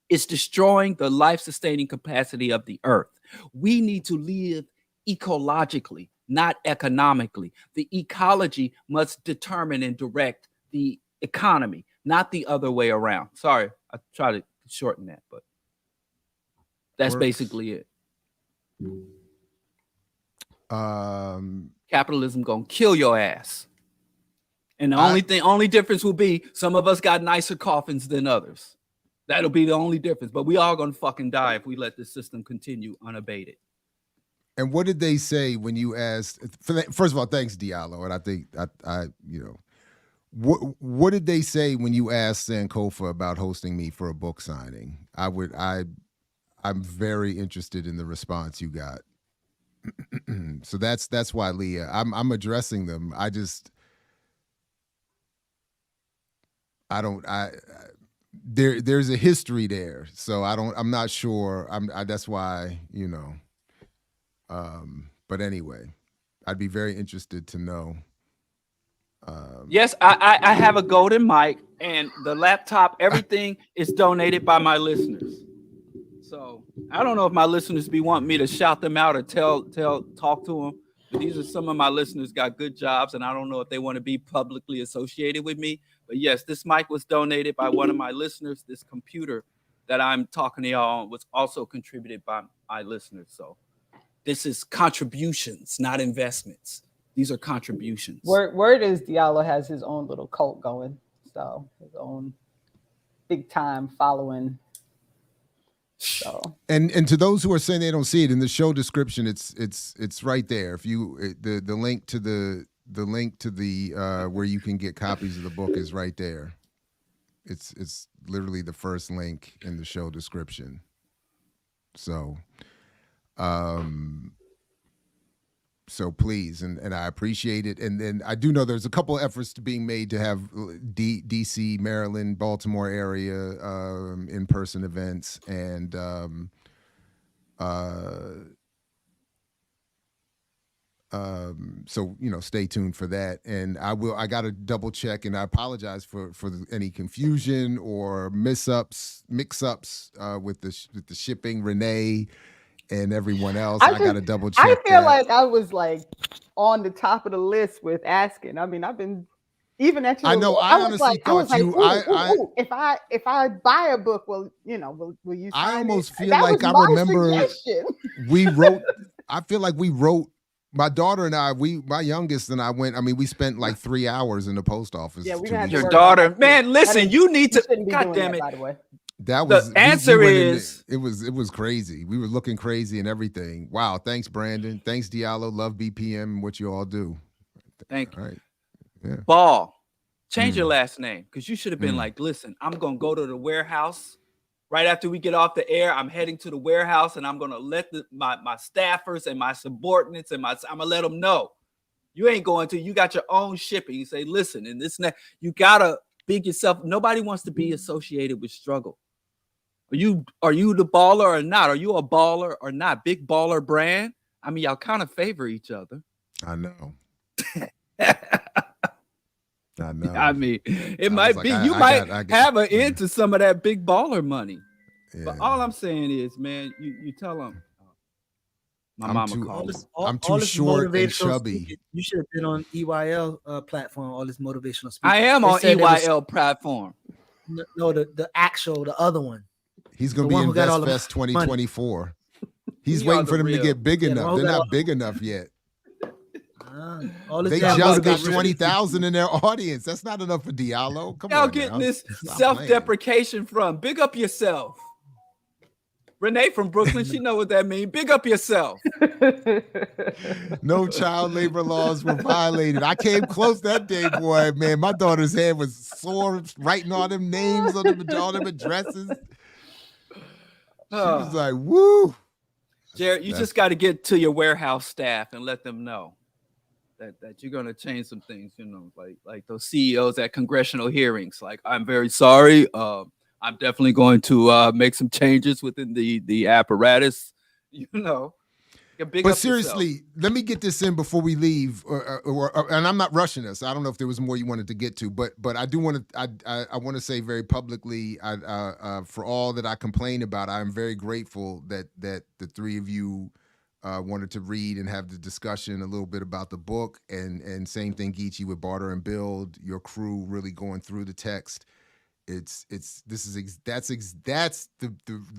Speaker 5: is destroying the life-sustaining capacity of the earth. We need to live ecologically, not economically. The ecology must determine and direct the economy, not the other way around. Sorry, I try to shorten that, but that's basically it. Capitalism gonna kill your ass. And the only difference will be some of us got nicer coffins than others. That'll be the only difference. But we all gonna fucking die if we let this system continue unabated.
Speaker 4: And what did they say when you asked? First of all, thanks, Diallo. And I think I what did they say when you asked Sankofa about hosting me for a book signing? I'm very interested in the response you got. So that's why, Leah, I'm addressing them. There's a history there, so I'm not sure. That's why, but anyway, I'd be very interested to know.
Speaker 5: Yes, I have a golden mic, and the laptop, everything is donated by my listeners. So I don't know if my listeners be wanting me to shout them out or talk to them. But these are some of my listeners got good jobs, and I don't know if they want to be publicly associated with me. But yes, this mic was donated by one of my listeners. This computer that I'm talking to y'all on was also contributed by my listeners. So this is contributions, not investments. These are contributions.
Speaker 7: Word is Diallo has his own little cult going. So his own big time following. So
Speaker 4: and to those who are saying they don't see it in the show description, it's right there. If you the link to the where you can get copies of the book is right there. It's literally the first link in the show description. So so please, and I appreciate it. And then I do know there's a couple of efforts being made to have DC, Maryland, Baltimore area in-person events, and so stay tuned for that. And I got to double check, and I apologize for any confusion or mix-ups with the shipping, Renee and everyone else. I got to double check.
Speaker 7: I feel like I was like on the top of the list with asking. I mean, I've been Even at
Speaker 4: I know. I honestly thought you.
Speaker 7: If I buy a book, will you?
Speaker 4: I almost
Speaker 7: it?
Speaker 4: feel
Speaker 7: That
Speaker 4: like
Speaker 7: was
Speaker 4: I
Speaker 7: my
Speaker 4: remember
Speaker 7: suggestion.
Speaker 4: we wrote. I feel like we wrote. My daughter and I, my youngest and I went. I mean, we spent like 3 hours in the post office.
Speaker 7: Yeah, we
Speaker 4: got
Speaker 5: your daughter, man. Listen, you need to. God damn it!
Speaker 7: By the way,
Speaker 4: that was
Speaker 5: the answer is
Speaker 4: it was crazy. We were looking crazy and everything. Wow. Thanks, Brandon. Thanks, Diallo. Love BPM and what you all do.
Speaker 5: Thank you.
Speaker 4: All right. Yeah.
Speaker 5: Ball. Change your last name, because you should have been like, listen, I'm gonna go to the warehouse. Right after we get off the air, I'm heading to the warehouse and I'm gonna let my staffers and my subordinates and I'm gonna let them know. You ain't going to, you got your own shipping. You say, listen, and this and that, you gotta big yourself. Nobody wants to be associated with struggle. Are you the baller or not? Are you a baller or not? Big baller brand. I mean, y'all kind of favor each other.
Speaker 4: I know. I know.
Speaker 5: I mean, it might be. You might have an end to some of that big baller money. Yeah. But all I'm saying is, man, you tell them.
Speaker 4: I'm too short and chubby.
Speaker 6: You should have been on EYL platform. All this motivational speaking.
Speaker 5: I am on EYL platform.
Speaker 6: No, the other one.
Speaker 4: He's gonna be in InvestFest 2024. He's waiting for them to get big enough. They're not big enough yet. They just got 20,000 in their audience. That's not enough for Diallo. Come on,
Speaker 5: y'all getting this self-deprecation from? Big up yourself. Renee from Brooklyn, she know what that means. Big up yourself.
Speaker 4: No child labor laws were violated. I came close that day, boy. Man, my daughter's head was sore writing all them names on them, all them addresses. She was like, "Woo."
Speaker 5: Jared, you just got to get to your warehouse staff and let them know that you're going to change some things, like those CEOs at congressional hearings. Like, I'm very sorry. I'm definitely going to make some changes within the apparatus,
Speaker 4: But seriously, let me get this in before we leave, and I'm not rushing us. I don't know if there was more you wanted to get to, but I do want to. I want to say very publicly, for all that I complain about, I'm very grateful that the three of you wanted to read and have the discussion a little bit about the book, and same thing, Geechee, with BarterBuild, your crew really going through the text. That's the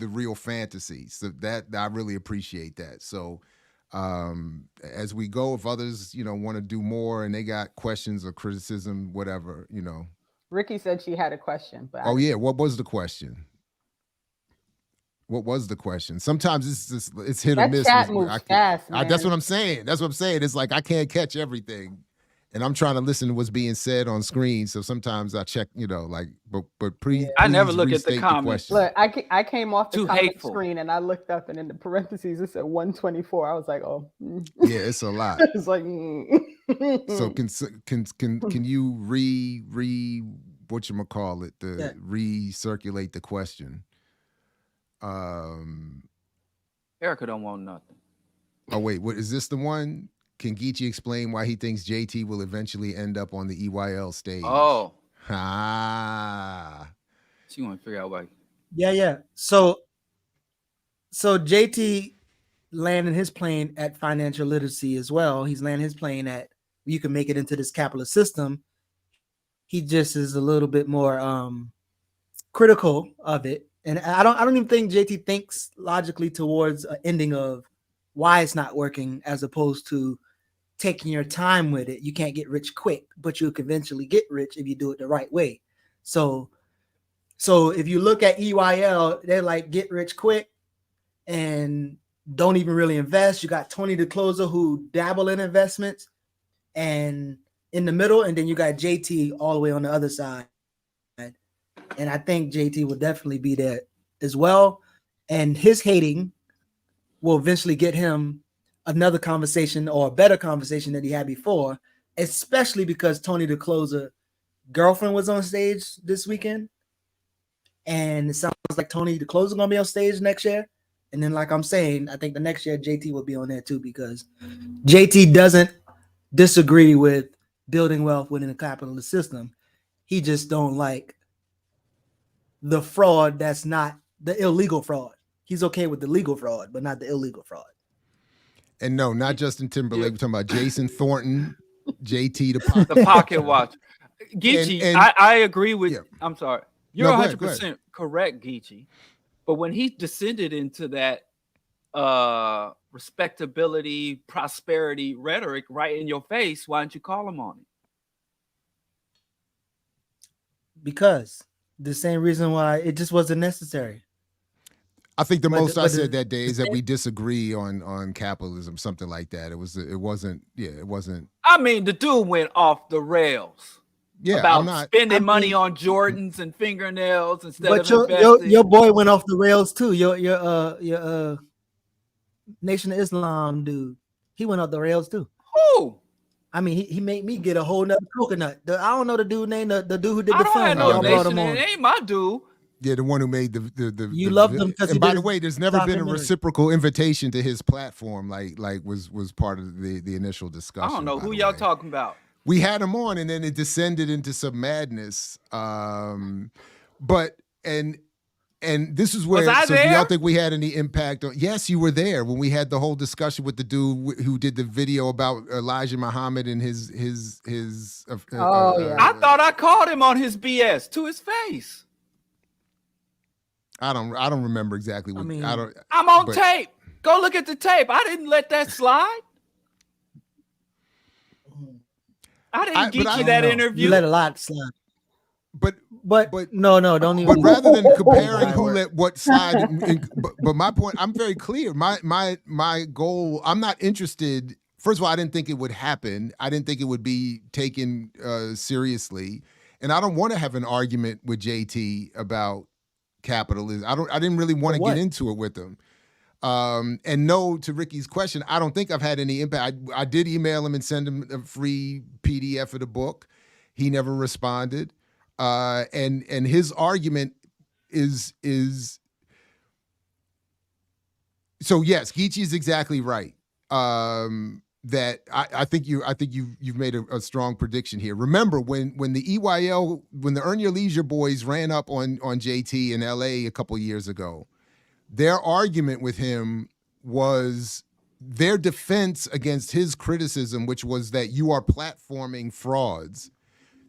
Speaker 4: real fantasy. So that I really appreciate that. So as we go, if others want to do more and they got questions or criticism, whatever,
Speaker 7: Ricky said she had a question, but
Speaker 4: what was the question? What was the question? Sometimes it's hit or miss.
Speaker 7: Chat moves fast, man.
Speaker 4: That's what I'm saying. It's like I can't catch everything. And I'm trying to listen to what's being said on screen, so sometimes I check,
Speaker 5: I never look at the comments.
Speaker 7: Look, I came off the comment screen and I looked up, and in the parentheses it said 124. I was like, oh,
Speaker 4: yeah, it's a lot.
Speaker 7: It's like,
Speaker 4: so can you recirculate the question?
Speaker 5: Erica don't want nothing.
Speaker 4: Oh wait, what is this? The one? Can Geechee explain why he thinks JT will eventually end up on the EYL stage?
Speaker 5: Oh.
Speaker 4: She
Speaker 5: want to figure out why.
Speaker 6: Yeah. So JT landing his plane at financial literacy as well. He's landing his plane at you can make it into this capitalist system. He just is a little bit more critical of it. And I don't even think JT thinks logically towards an ending of why it's not working, as opposed to taking your time with it. You can't get rich quick, but you can eventually get rich if you do it the right way. So if you look at EYL, they're like get rich quick and don't even really invest. You got Tony DeCloser who dabble in investments and in the middle, and then you got JT all the way on the other side. And I think JT will definitely be there as well. And his hating will eventually get him another conversation or a better conversation than he had before, especially because Tony DeCloser girlfriend was on stage this weekend. And it sounds like Tony DeCloser gonna be on stage next year. And then, like I'm saying, I think the next year JT will be on there too, because JT doesn't disagree with building wealth within a capitalist system. He just don't like the fraud that's not the illegal fraud. He's okay with the legal fraud, but not the illegal fraud.
Speaker 4: And no, not Justin Timberlake. We're talking about Jason Thornton, JT
Speaker 5: the pocket watch. Geechee, I agree with. I'm sorry. You're 100% correct, Geechee. But when he descended into that respectability, prosperity rhetoric right in your face, why didn't you call him on it?
Speaker 6: Because the same reason why it just wasn't necessary.
Speaker 4: I think the most I said that day is that we disagree on capitalism, something like that. It wasn't.
Speaker 5: I mean, the dude went off the rails.
Speaker 4: Yeah,
Speaker 5: about spending money on Jordans and fingernails instead of investing.
Speaker 6: Your boy went off the rails too. Your Nation of Islam dude, he went off the rails too.
Speaker 5: Who?
Speaker 6: I mean, he made me get a whole nother coconut. I don't know the dude name, the dude who did the
Speaker 5: film. I don't have no Nation. It ain't my dude.
Speaker 4: Yeah, the one who made the
Speaker 6: you love them.
Speaker 4: And by the way, there's never been a reciprocal invitation to his platform like was part of the initial discussion.
Speaker 5: I don't know who y'all talking about.
Speaker 4: We had him on, and then it descended into some madness. But this is where
Speaker 5: do
Speaker 4: y'all think we had any impact on? Yes, you were there when we had the whole discussion with the dude who did the video about Elijah Muhammad and his.
Speaker 5: I thought I called him on his BS to his face.
Speaker 4: I don't remember exactly what.
Speaker 5: I mean, I'm on tape. Go look at the tape. I didn't let that slide. I didn't get you that interview.
Speaker 6: You let a lot slide.
Speaker 4: But
Speaker 6: no, don't even.
Speaker 4: But rather than comparing who let what slide, but my point, I'm very clear. My goal, I'm not interested. First of all, I didn't think it would happen. I didn't think it would be taken seriously, and I don't want to have an argument with JT about capitalism. I didn't really want to get into it with him. And no, to Ricky's question, I don't think I've had any impact. I did email him and send him a free PDF of the book. He never responded. And his argument is so yes, Geechee is exactly right. That I think you've made a strong prediction here. Remember when the EYL, when the Earn Your Leisure boys ran up on JT in LA a couple years ago, their argument with him was their defense against his criticism, which was that you are platforming frauds.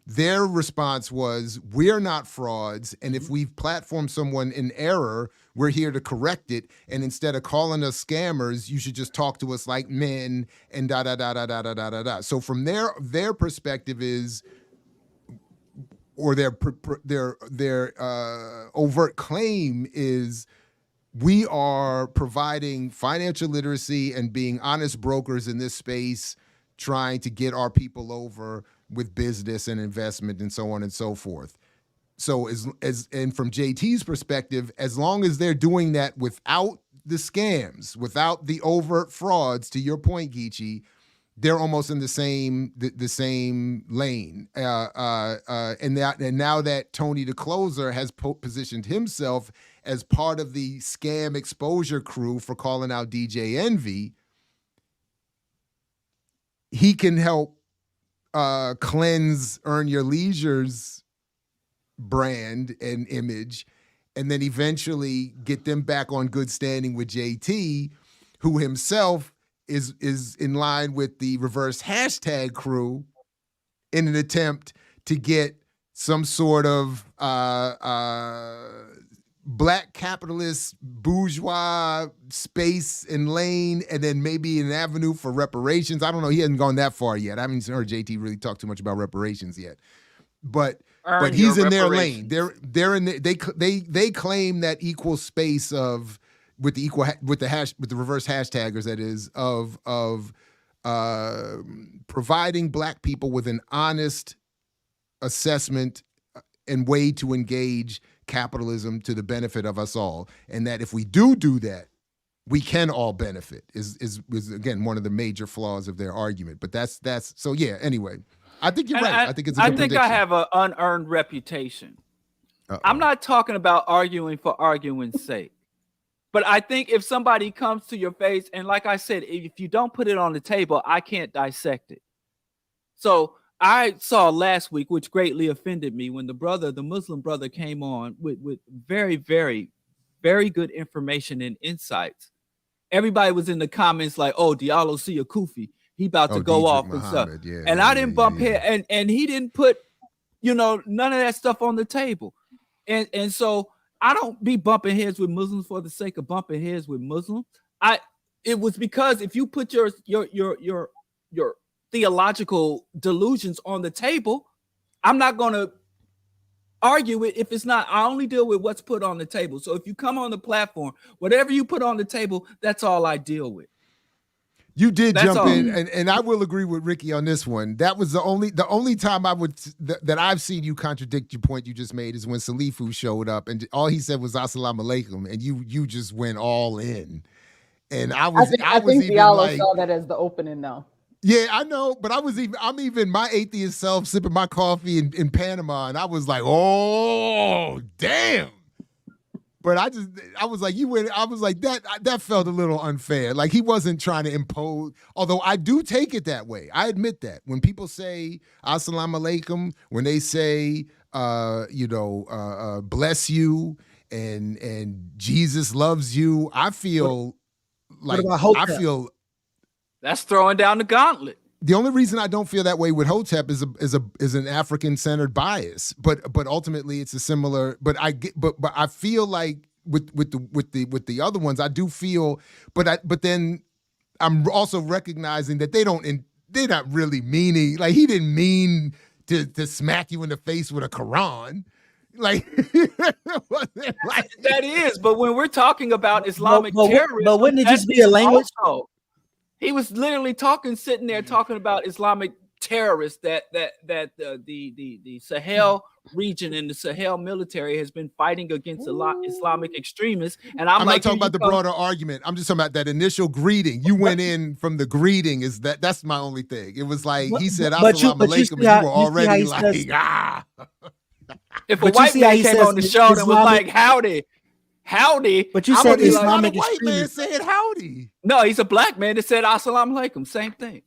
Speaker 4: Their response was, we're not frauds, and if we've platformed someone in error, we're here to correct it, and instead of calling us scammers, you should just talk to us like men, and da-da-da-da-da-da-da-da. So from their perspective is, or their overt claim is, we are providing financial literacy and being honest brokers in this space, trying to get our people over with business and investment and so on and so forth. So and from JT's perspective, as long as they're doing that without the scams, without the overt frauds, to your point, Geechee, they're almost in the same lane. And now that Tony the Closer has positioned himself as part of the scam exposure crew for calling out DJ Envy, he can help cleanse Earn Your Leisure's brand and image, and then eventually get them back on good standing with JT, who himself is in line with the reverse hashtag crew in an attempt to get some sort of black capitalist bourgeois space and lane, and then maybe an avenue for reparations. I don't know. He hasn't gone that far yet. I haven't heard JT really talk too much about reparations yet, but he's in their lane. They're in they claim that equal space of with the reverse hashtaggers, that is, of providing black people with an honest assessment and way to engage capitalism to the benefit of us all, and that if we do that, we can all benefit. Is again one of the major flaws of their argument. But that's so yeah. Anyway, I think you're right. I think it's a good prediction.
Speaker 5: I have an unearned reputation. I'm not talking about arguing for arguing's sake, but I think if somebody comes to your face, and like I said, if you don't put it on the table, I can't dissect it. So I saw last week, which greatly offended me, when the Muslim brother came on with very, very, very good information and insights. Everybody was in the comments like, "Oh, Diallo see a Kufi. He about to go off and stuff." Yeah, and I didn't bump head, and he didn't put none of that stuff on the table. And so I don't be bumping heads with Muslims for the sake of bumping heads with Muslims. It was because if you put your theological delusions on the table, I'm not going to argue it if it's not. I only deal with what's put on the table. So if you come on the platform, whatever you put on the table, that's all I deal with.
Speaker 4: You did jump in, and I will agree with Ricky on this one. That was the only time that I've seen you contradict your point you just made is when Salifu showed up, and all he said was "Assalamu alaikum," and you just went all in. And I think
Speaker 7: Diallo saw that as the opening, though.
Speaker 4: Yeah, I know, but I'm even my atheist self sipping my coffee in Panama, and I was like, oh damn. But I was like, that felt a little unfair. Like he wasn't trying to impose, although I do take it that way. I admit that. When people say Assalamu alaikum, when they say bless you and Jesus loves you, I feel
Speaker 5: that's throwing down the gauntlet.
Speaker 4: The only reason I don't feel that way with Hotep is an African-centered bias, but ultimately it's a similar. But I feel like with the other ones, I do feel. But then I'm also recognizing that they're not really meaning. Like he didn't mean to smack you in the face with a Quran. Like
Speaker 5: that is. But when we're talking about Islamic terrorism,
Speaker 6: but wouldn't it just be a language?
Speaker 5: Also, he was literally sitting there talking about Islamic terrorists that the Sahel region and the Sahel military has been fighting against Islamic extremists. And I'm
Speaker 4: not talking about the broader argument. I'm just talking about that initial greeting. You went in from the greeting. That's my only thing. It was like he said Assalamu alaikum, and you were already like
Speaker 5: If a white man came on the show and was like howdy.
Speaker 6: But you said Islamic
Speaker 4: white man said howdy.
Speaker 5: No, he's a black man that said Assalamu alaikum. Same thing.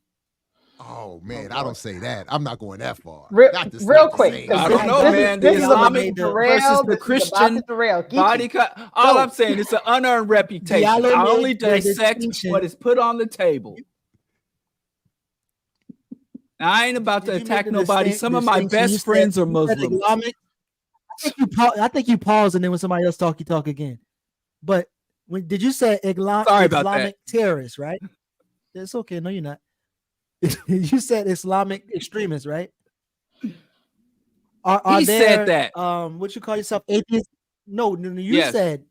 Speaker 4: Oh man, I don't say that. I'm not going that far.
Speaker 7: Real quick.
Speaker 5: I don't know, man. The Islamic versus the Christian body. All I'm saying is an unearned reputation. I only dissect what is put on the table. Now, I ain't about to attack nobody. Some of my best friends are Muslims.
Speaker 6: I think you paused and then when somebody else talk, you talk again. But did you say Islamic terrorists, right? It's okay. No, you're not. You said Islamic extremists, right? He
Speaker 5: said that.
Speaker 6: What you call yourself, atheist? No. You said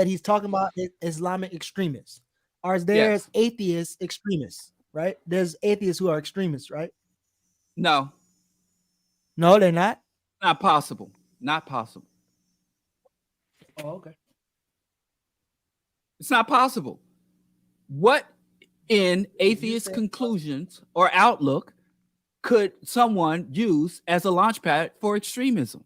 Speaker 6: he's talking about Islamic extremists. Or there's atheist extremists, right? There's atheists who are extremists, right?
Speaker 5: No,
Speaker 6: they're not.
Speaker 5: Not possible. Not possible.
Speaker 6: Oh, okay.
Speaker 5: It's not possible. What in atheist conclusions or outlook could someone use as a launchpad for extremism?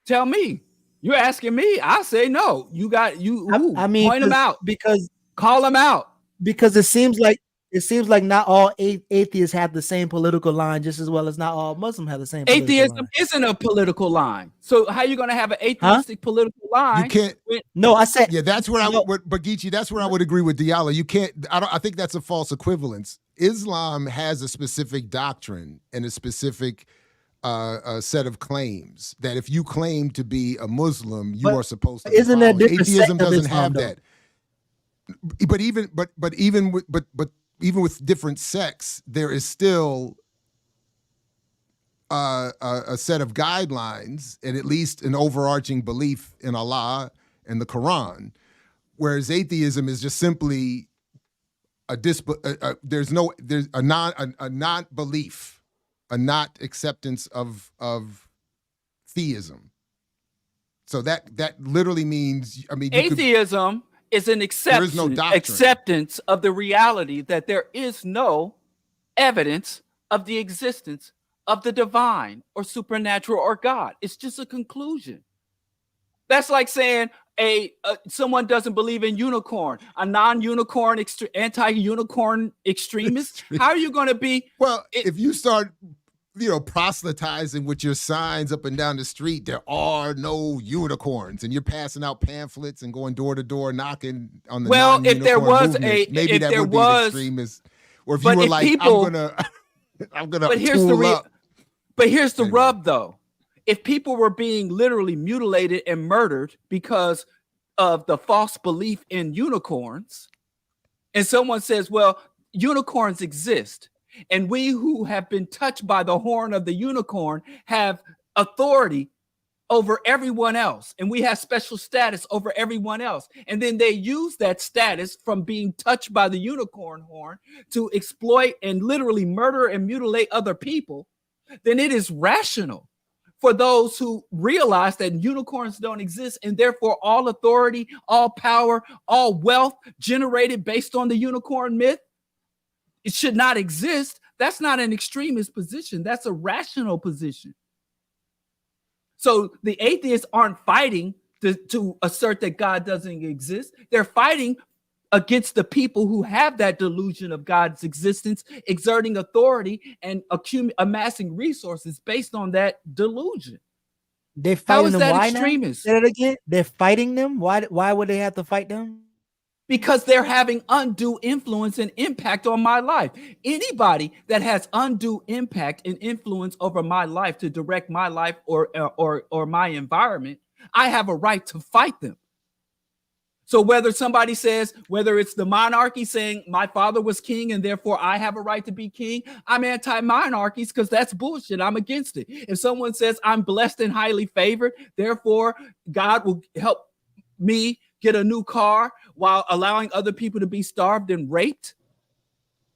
Speaker 5: Tell me. You're asking me. I say no. I mean, point them out.
Speaker 6: Because
Speaker 5: call them out.
Speaker 6: Because it seems like not all atheists have the same political line, just as well as not all Muslims have the same.
Speaker 5: Atheism isn't a political line. So how are you going to have an atheistic political line?
Speaker 4: You can't.
Speaker 6: No, I said
Speaker 4: that's where But Geechee, that's where I would agree with Diallo. You can't. I think that's a false equivalence. Islam has a specific doctrine and a specific set of claims that if you claim to be a Muslim, you are supposed to.
Speaker 6: Isn't that different?
Speaker 4: Atheism doesn't have that. But even with different sects, there is still a set of guidelines and at least an overarching belief in Allah and the Quran, whereas atheism is just simply there's a not belief, a not acceptance of theism. So that literally means, I mean,
Speaker 5: atheism is an acceptance of the reality that there is no evidence of the existence of the divine or supernatural or God. It's just a conclusion. That's like saying someone doesn't believe in unicorn, a non-unicorn, anti-unicorn extremist. How are you going to be?
Speaker 4: Well, if you start proselytizing with your signs up and down the street, there are no unicorns, and you're passing out pamphlets and going door to door knocking on the
Speaker 5: if there was
Speaker 4: maybe
Speaker 5: if
Speaker 4: that
Speaker 5: there
Speaker 4: would
Speaker 5: was
Speaker 4: be an extremist. Or if you were like, I'm gonna I'm gonna.
Speaker 5: But here's the rub, though. If people were being literally mutilated and murdered because of the false belief in unicorns, and someone says, "Well, unicorns exist," and we who have been touched by the horn of the unicorn have authority over everyone else, and we have special status over everyone else, and then they use that status from being touched by the unicorn horn to exploit and literally murder and mutilate other people, then it is rational for those who realize that unicorns don't exist, and therefore all authority, all power, all wealth generated based on the unicorn myth, it should not exist. That's not an extremist position. That's a rational position. So the atheists aren't fighting to assert that God doesn't exist. They're fighting against the people who have that delusion of God's existence, exerting authority and amassing resources based on that delusion.
Speaker 6: They're fighting them. Why
Speaker 5: extremist?
Speaker 6: Say that again. They're fighting them. Why would they have to fight them?
Speaker 5: Because they're having undue influence and impact on my life. Anybody that has undue impact and influence over my life to direct my life or my environment, I have a right to fight them. So whether somebody says, whether it's the monarchy saying my father was king and therefore I have a right to be king, I'm anti-monarchies because that's bullshit. I'm against it. If someone says I'm blessed and highly favored, therefore God will help me get a new car while allowing other people to be starved and raped,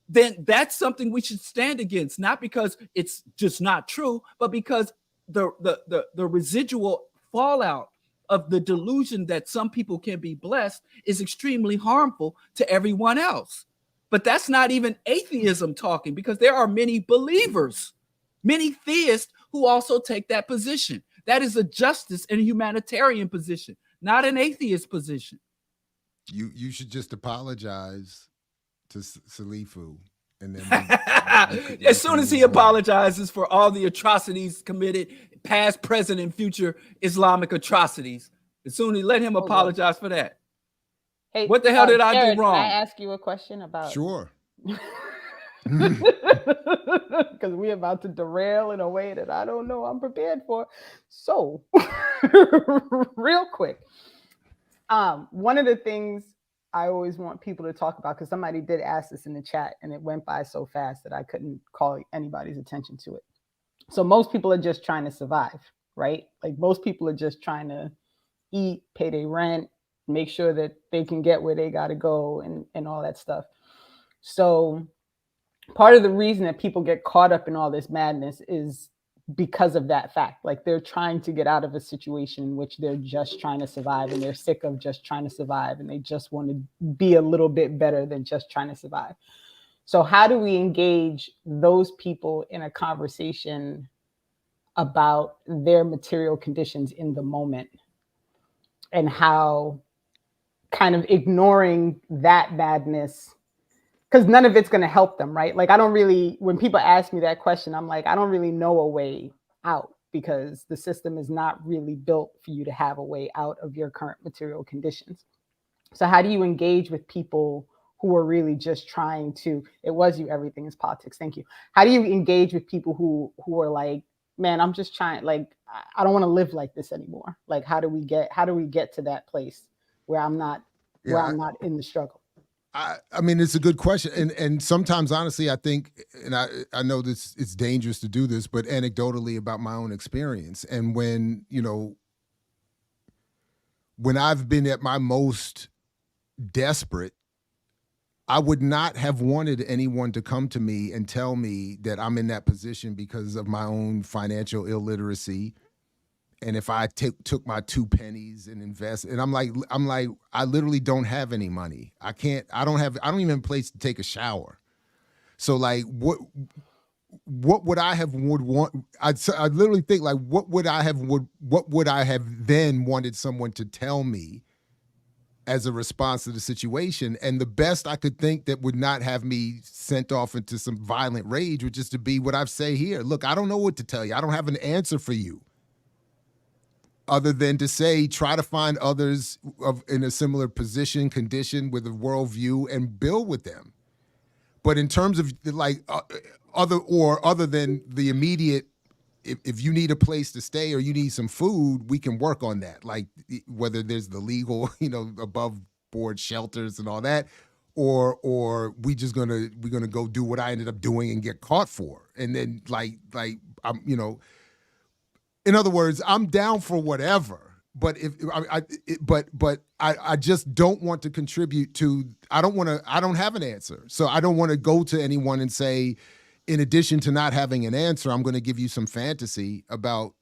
Speaker 5: then that's something we should stand against, not because it's just not true, but because the residual fallout of the delusion that some people can be blessed is extremely harmful to everyone else. But that's not even atheism talking, because there are many believers, many theists who also take that position. That is a justice and a humanitarian position, not an atheist position.
Speaker 4: You should just apologize to Salifu, and then
Speaker 5: as soon as he apologizes for all the atrocities committed, past, present, and future Islamic atrocities, as soon as let him apologize for that.
Speaker 7: Hey,
Speaker 5: what the hell did I
Speaker 7: Jared,
Speaker 5: do wrong?
Speaker 7: Can I ask you a question about?
Speaker 4: Sure.
Speaker 7: Because we're about to derail in a way that I don't know I'm prepared for. So, real quick. One of the things I always want people to talk about, because somebody did ask this in the chat and it went by so fast that I couldn't call anybody's attention to it. So most people are just trying to survive, right? Like most people are just trying to eat, pay their rent, make sure that they can get where they got to go and all that stuff. So part of the reason that people get caught up in all this madness is because of that fact. Like they're trying to get out of a situation in which they're just trying to survive, and they're sick of just trying to survive, and they just want to be a little bit better than just trying to survive. So how do we engage those people in a conversation about their material conditions in the moment, and how kind of ignoring that madness, because none of it's going to help them, right? Like, I don't really, when people ask me that question, I'm like, I don't really know a way out, because the system is not really built for you to have a way out of your current material conditions. So how do you engage with people who are really just trying to, it was you, everything is politics, thank you. How do you engage with people who are like, man, I'm just trying, like, I don't want to live like this anymore. Like, how do we get to that place where I'm not, I'm not in the struggle?
Speaker 4: I mean, it's a good question. And sometimes, honestly, I think, and I know this, it's dangerous to do this, but anecdotally about my own experience. And when I've been at my most desperate, I would not have wanted anyone to come to me and tell me that I'm in that position because of my own financial illiteracy. And if I took my 2 pennies and invest, and I'm like, I literally don't have any money. I don't even have a place to take a shower. So like, what would I have would want? I literally think like, what would I have then wanted someone to tell me as a response to the situation? And the best I could think that would not have me sent off into some violent rage would just to be what I say here. Look, I don't know what to tell you. I don't have an answer for you, other than to say, try to find others in a similar position, condition, with a worldview, and build with them. But in terms of like other than the immediate, if you need a place to stay or you need some food, we can work on that. Like whether there's the legal, above board shelters and all that, or we're gonna go do what I ended up doing and get caught for. And then like I'm, in other words, I'm down for whatever. But I just don't want to contribute to. I don't have an answer, so I don't want to go to anyone and say, in addition to not having an answer, I'm going to give you some fantasy about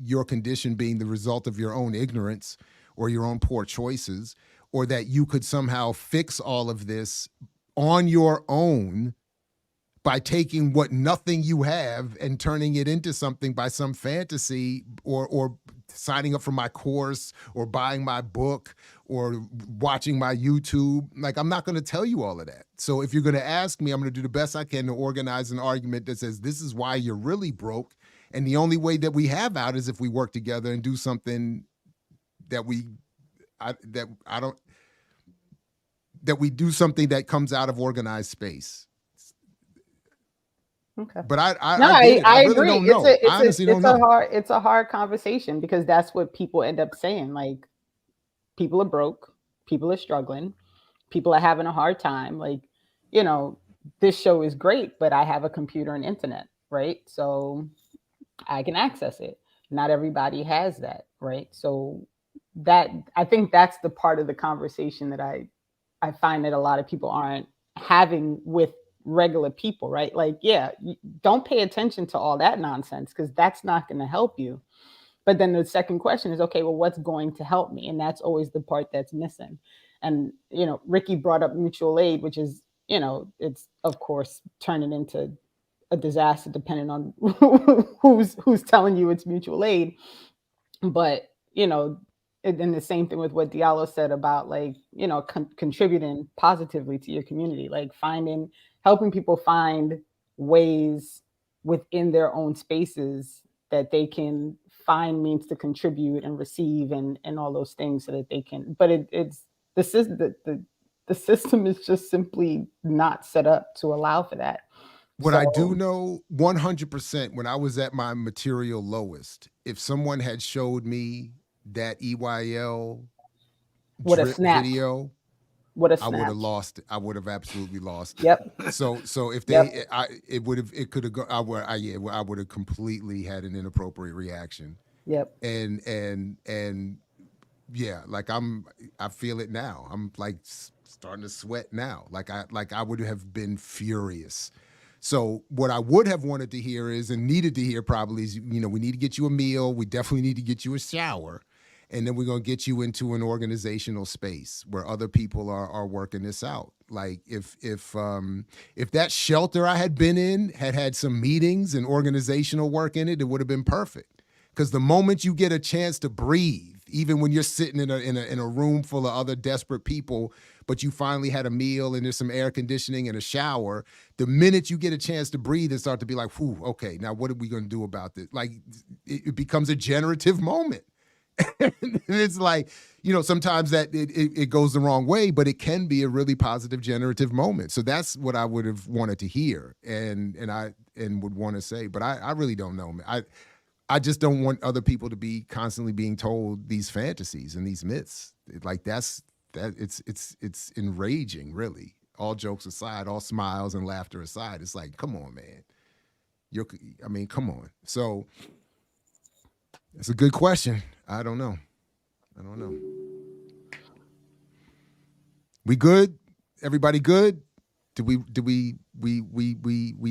Speaker 4: your condition being the result of your own ignorance or your own poor choices, or that you could somehow fix all of this on your own by taking what nothing you have and turning it into something by some fantasy, or signing up for my course or buying my book or watching my YouTube. Like, I'm not going to tell you all of that. So if you're going to ask me, I'm going to do the best I can to organize an argument that says this is why you're really broke. And the only way that we have out is if we work together and do something that we do something that comes out of organized space.
Speaker 7: Okay.
Speaker 4: But I really
Speaker 7: agree.
Speaker 4: don't know. I honestly don't know.
Speaker 7: It's a hard conversation because that's what people end up saying. Like, people are broke, people are struggling, people are having a hard time. Like, this show is great, but I have a computer and internet, right? So I can access it. Not everybody has that, right? So I think that's the part of the conversation that I find that a lot of people aren't having with regular people, right? Like, yeah, don't pay attention to all that nonsense because that's not going to help you. But then the second question is, okay, well, what's going to help me? And that's always the part that's missing. And, Ricky brought up mutual aid, which is, it's of course turning into a disaster depending on who's telling you it's mutual aid. But, and the same thing with what Diallo said about like, contributing positively to your community, like helping people find ways within their own spaces that they can find means to contribute and receive and all those things so that they can, but it's the system is just simply not set up to allow for that.
Speaker 4: What I do know 100%, when I was at my material lowest, if someone had showed me that EYL drip video, I would have lost it. I would have absolutely lost it.
Speaker 7: Yep.
Speaker 4: So if they, it could have gone. I would have completely had an inappropriate reaction.
Speaker 7: Yep.
Speaker 4: And yeah, like I feel it now. I'm like starting to sweat now. Like I would have been furious. So what I would have wanted to hear is, and needed to hear probably is, we need to get you a meal. We definitely need to get you a shower. And then we're going to get you into an organizational space where other people are working this out. Like if that shelter I had been in had some meetings and organizational work in it, it would have been perfect. Because the moment you get a chance to breathe, even when you're sitting in a room full of other desperate people, but you finally had a meal and there's some air conditioning and a shower, the minute you get a chance to breathe and start to be like, whew, okay, now what are we going to do about this? Like it becomes a generative moment. And it's like, sometimes that it goes the wrong way, but it can be a really positive generative moment. So that's what I would have wanted to hear and would want to say, but I really don't know, man. I just don't want other people to be constantly being told these fantasies and these myths. It's enraging, really. All jokes aside, all smiles and laughter aside, it's like, come on, man. Come on. So it's a good question. I don't know. We good? Everybody good? Did we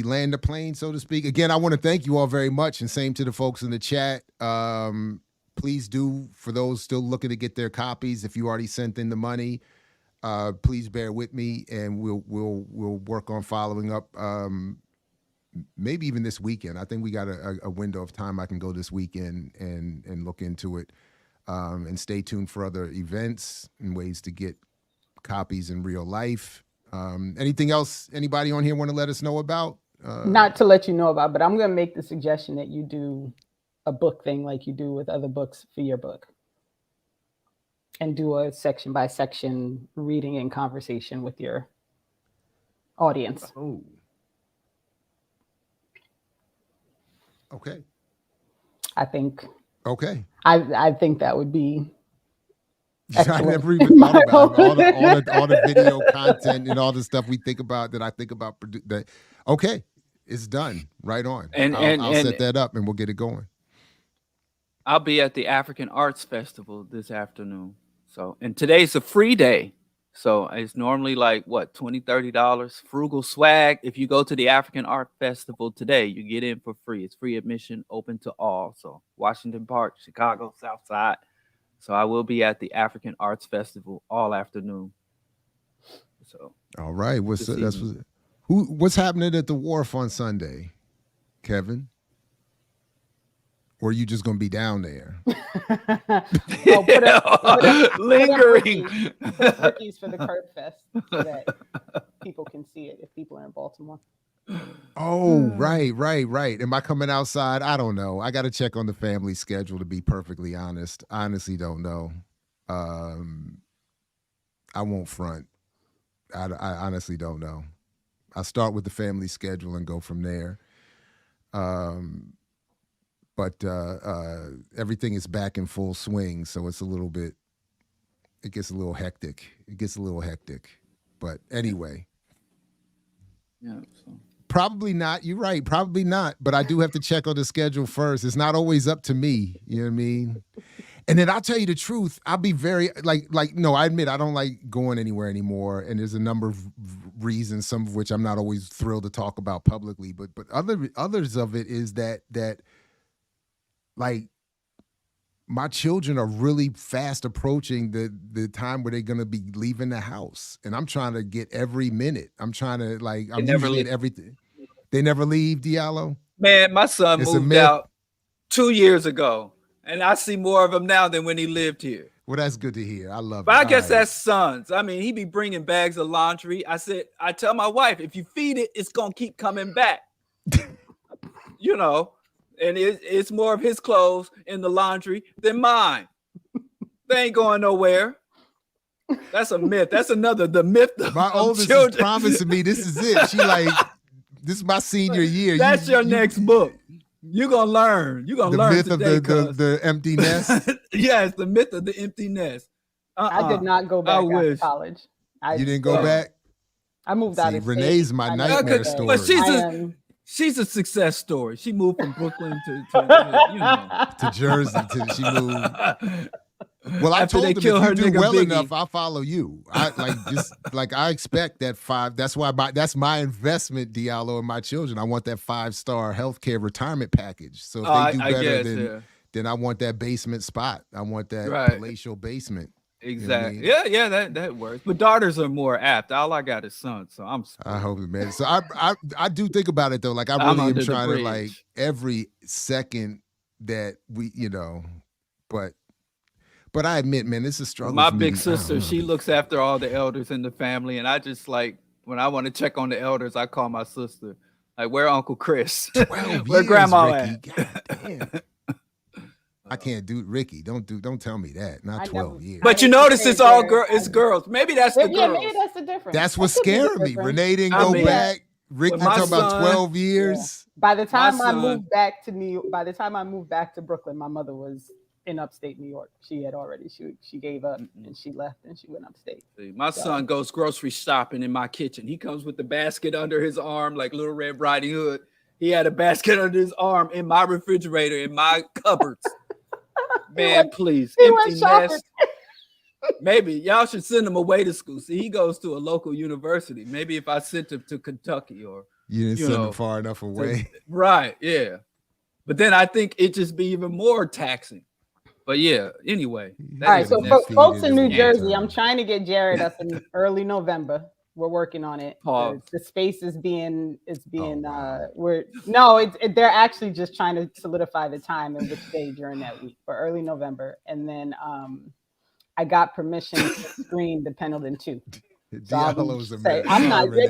Speaker 4: land the plane, so to speak? Again, I want to thank you all very much, and same to the folks in the chat. Please do, for those still looking to get their copies, if you already sent in the money, please bear with me, and we'll work on following up. Maybe even this weekend. I think we got a window of time I can go this weekend and look into it, and stay tuned for other events and ways to get copies in real life. Anything else anybody on here want to let us know about?
Speaker 7: Not to let you know about, but I'm going to make the suggestion that you do a book thing like you do with other books for your book, and do a section by section reading and conversation with your audience.
Speaker 4: Oh. Okay.
Speaker 7: I think.
Speaker 4: Okay.
Speaker 7: I think that would be.
Speaker 4: I never even thought about all the video content and all the stuff we think about that I think about. That okay, it's done. Right on. I'll set that up and we'll get it going.
Speaker 5: I'll be at the African Arts Festival this afternoon. So, and today's a free day. So it's normally like what, $20, $30, frugal swag. If you go to the African Art Festival today, you get in for free. It's free admission, open to all. So Washington Park, Chicago, South Side. So I will be at the African Arts Festival all afternoon. So
Speaker 4: all right, what's happening at the Wharf on Sunday, Kevin? Or are you just gonna be down there?
Speaker 5: Lingering.
Speaker 7: Turkeys for the Curb Fest so that people can see it if people are in Baltimore.
Speaker 4: Oh, right. Am I coming outside? I don't know. I got to check on the family schedule, to be perfectly honest. I honestly don't know. I won't front. I honestly don't know. I'll start with the family schedule and go from there. But everything is back in full swing, so it gets a little hectic. But anyway.
Speaker 5: Yeah. So.
Speaker 4: Probably not. You're right. Probably not. But I do have to check on the schedule first. It's not always up to me. You know what I mean? And then I'll tell you the truth. I'll be very no, I admit I don't like going anywhere anymore. And there's a number of reasons, some of which I'm not always thrilled to talk about publicly. But others of it is that like my children are really fast approaching the time where they're going to be leaving the house. And I'm trying to get every minute. I'm trying to I'm usually at everything. They never leave, Diallo?
Speaker 5: Man, my son moved out 2 years ago. And I see more of him now than when he lived here.
Speaker 4: Well, that's good to hear. I love it.
Speaker 5: But I guess that's sons. I mean, he be bringing bags of laundry. I tell my wife, if you feed it, it's going to keep coming back. You know. And it's more of his clothes in the laundry than mine. They ain't going nowhere. That's a myth. That's the myth of
Speaker 4: my oldest children. Is promising me this is it. She this is my senior year.
Speaker 5: That's your next book. You're going to learn. You're going to learn
Speaker 4: myth
Speaker 5: today,
Speaker 4: of the empty nest.
Speaker 5: Yes, the myth of the empty nest.
Speaker 7: I did not go back after college.
Speaker 4: You didn't go back?
Speaker 7: I moved out of state.
Speaker 4: Renee's my nightmare story.
Speaker 5: But she's a success story. She moved from Brooklyn to
Speaker 4: Jersey. She moved. Well, I told them if you do well enough, I'll follow you. I expect that 5. That's why that's my investment, Diallo, in my children. I want that 5-star healthcare retirement package. So if they do better, then I want that basement spot. I want that palatial basement.
Speaker 5: Exactly. You know what I mean? Yeah, that works. But daughters are more apt. All I got is sons, so I'm spoiled.
Speaker 4: I hope it, man. So I do think about it though. Like I really am trying to every second that we, but I admit, man, this is a struggle.
Speaker 5: My big sister, she looks after all the elders in the family, and I just when I want to check on the elders, I call my sister. Like, where Uncle Chris?
Speaker 4: 12
Speaker 5: where
Speaker 4: years,
Speaker 5: Grandma
Speaker 4: Ricky.
Speaker 5: at?
Speaker 4: God damn. I can't do Ricky. Don't tell me that. Not 12 years.
Speaker 5: But you notice it's all it's girls. Maybe that's the girls.
Speaker 7: Maybe that's the difference.
Speaker 4: That's what's scaring me. Renee didn't go back. Ricky talking about 12 years.
Speaker 7: Yeah. By the time I moved back to Brooklyn, my mother was in upstate New York. She had already she gave up and she left and she went upstate.
Speaker 5: My son goes grocery shopping in my kitchen. He comes with the basket under his arm like Little Red Riding Hood. He had a basket under his arm in my refrigerator, in my cupboards. Man, please. Empty nest. Maybe y'all should send him away to school. See, he goes to a local university. Maybe if I sent him to Kentucky or
Speaker 4: you didn't send him far enough away.
Speaker 5: Right, yeah. But then I think it just be even more taxing. But yeah, anyway.
Speaker 7: All right, so for folks in New Jersey, I'm trying to get Jared up in early November. We're working on it. The space is being they're actually just trying to solidify the time and which day during that week for early November. And then I got permission to screen the Pendleton 2.
Speaker 4: Diallo's a man.
Speaker 7: I'm not Renee.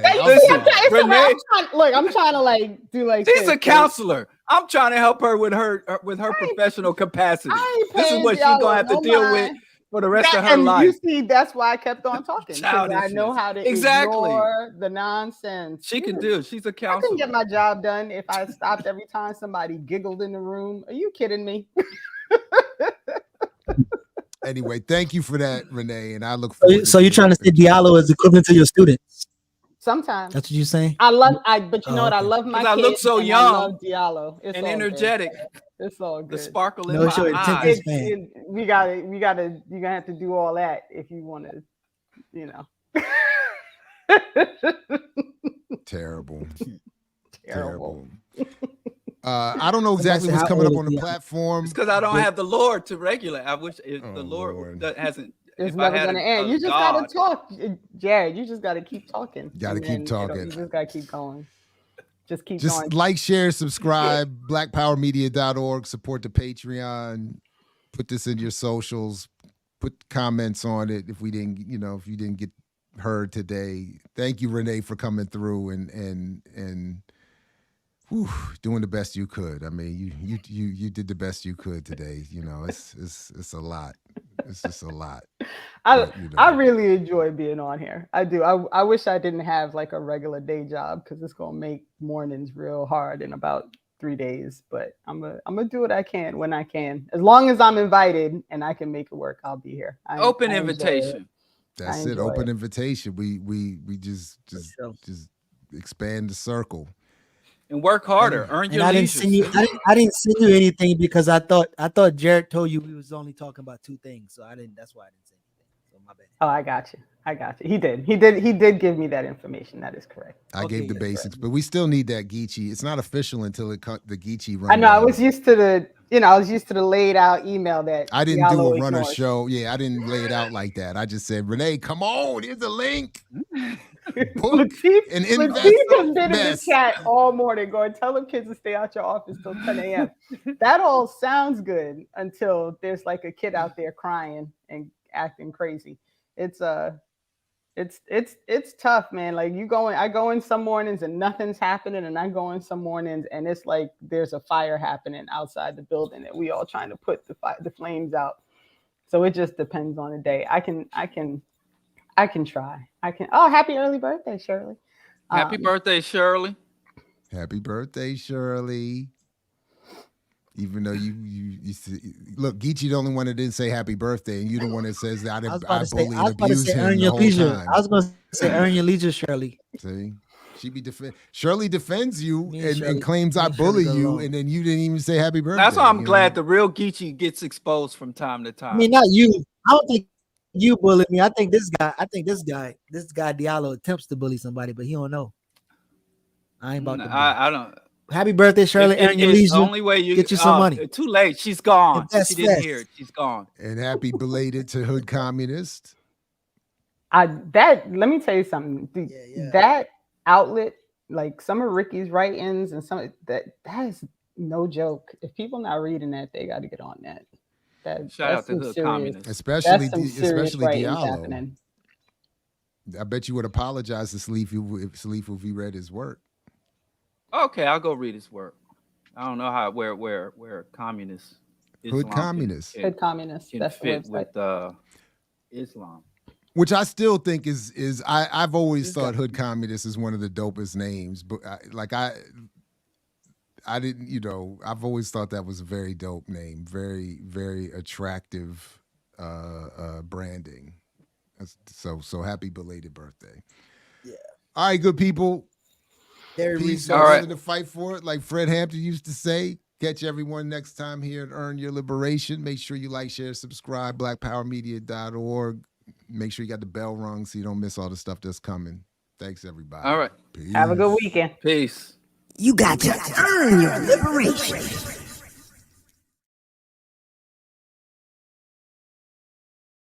Speaker 7: I'm trying to do
Speaker 5: she's a counselor. I'm trying to help her with her professional capacity. This is what she's gonna have to deal with for the rest of her life.
Speaker 7: You see, that's why I kept on talking. Because I know how to ignore the nonsense.
Speaker 5: She can do it. She's a counselor.
Speaker 7: I couldn't get my job done if I stopped every time somebody giggled in the room. Are you kidding me?
Speaker 4: Anyway, thank you for that, Renee, and I look forward.
Speaker 6: So you're trying to say Diallo is equivalent to your students?
Speaker 7: Sometimes.
Speaker 6: That's what you're saying?
Speaker 7: But you know what? I love my kids.
Speaker 5: I look so young.
Speaker 7: I love Diallo. It's
Speaker 5: and
Speaker 7: all
Speaker 5: energetic.
Speaker 7: Good. It's all good.
Speaker 5: The sparkle in my eyes.
Speaker 7: You're gonna have to do all that if you want to, you know.
Speaker 4: Terrible. I don't know exactly what's coming up on the platform.
Speaker 5: It's because I don't have the Lord to regulate. I wish the Lord hasn't.
Speaker 7: It's never gonna end. You just gotta talk, Jared. You just gotta keep talking.
Speaker 4: Gotta keep talking.
Speaker 7: You just gotta keep going. Just keep
Speaker 4: just
Speaker 7: going.
Speaker 4: Like, share, subscribe, blackpowermedia.org, support the Patreon, put this in your socials, put comments on it if you didn't get heard today. Thank you, Renee, for coming through and doing the best you could. I mean, you did the best you could today. You know, it's a lot. It's just a lot.
Speaker 7: I really enjoy being on here. I do. I wish I didn't have like a regular day job because it's gonna make mornings real hard in about 3 days. But I'm gonna do what I can when I can. As long as I'm invited and I can make it work, I'll be here.
Speaker 5: Open invitation.
Speaker 4: That's it. Open invitation. We just expand the circle.
Speaker 5: And work harder. Earn your leisure.
Speaker 6: I didn't send you anything because I thought Jared told you we was only talking about 2 things. So that's why I didn't say anything. So my bad.
Speaker 7: Oh, I got you. He did give me that information. That is correct.
Speaker 4: I gave the basics, but we still need that Geechee. It's not official until the Geechee run.
Speaker 7: I know. I was used to the laid out email that
Speaker 4: I didn't do a runner show. Yeah, I didn't lay it out like that. I just said, Renee, come on, here's a link.
Speaker 7: Latif has been in the chat all morning going, tell them kids to stay out your office till 10 a.m. That all sounds good until there's like a kid out there crying and acting crazy. It's tough, man. Like I go in some mornings and nothing's happening, and I go in some mornings and it's like there's a fire happening outside the building and we all trying to put the flames out. So it just depends on the day. I can try. Oh, happy early birthday, Shirley.
Speaker 5: Happy birthday, Shirley.
Speaker 4: Happy birthday, Shirley. Even though you look, Geechee the only one that didn't say happy birthday, and you the one that says that I bully and abuse him the whole time.
Speaker 6: I was going to say earn your leisure, Shirley.
Speaker 4: See, Shirley defends you and claims I bully you, and then you didn't even say happy birthday.
Speaker 5: That's why I'm glad the real Geechee gets exposed from time to time.
Speaker 6: I mean, not you. I don't think you bully me. I think this guy Diallo attempts to bully somebody, but he don't know. I ain't about to.
Speaker 5: I don't.
Speaker 6: Happy birthday, Shirley.
Speaker 5: It's the only way you
Speaker 6: get you some money.
Speaker 5: Too late. She's gone. She didn't hear it. She's gone.
Speaker 4: And happy belated to Hood Communist.
Speaker 7: Let me tell you something. That outlet, like some of Ricky's write-ins and some that is no joke. If people not reading that, they got to get on that.
Speaker 5: Shout out to the communists,
Speaker 4: especially Diallo. I bet you would apologize to Sleef if he read his work.
Speaker 5: Okay, I'll go read his work. I don't know where communists,
Speaker 4: Hood Communists,
Speaker 5: can fit with Islam.
Speaker 4: Which I still think is I've always thought Hood Communist is one of the dopest names, but I didn't, I've always thought that was a very dope name, very, very attractive branding. So happy belated birthday.
Speaker 6: Yeah.
Speaker 4: All right, good people. Peace. All right. To fight for it, like Fred Hampton used to say. Catch everyone next time here at Earn Your Liberation. Make sure you like, share, subscribe, blackpowermedia.org. Make sure you got the bell rung so you don't miss all the stuff that's coming. Thanks, everybody.
Speaker 5: All right.
Speaker 7: Peace. Have a good weekend.
Speaker 5: Peace.
Speaker 3: You got to earn your liberation.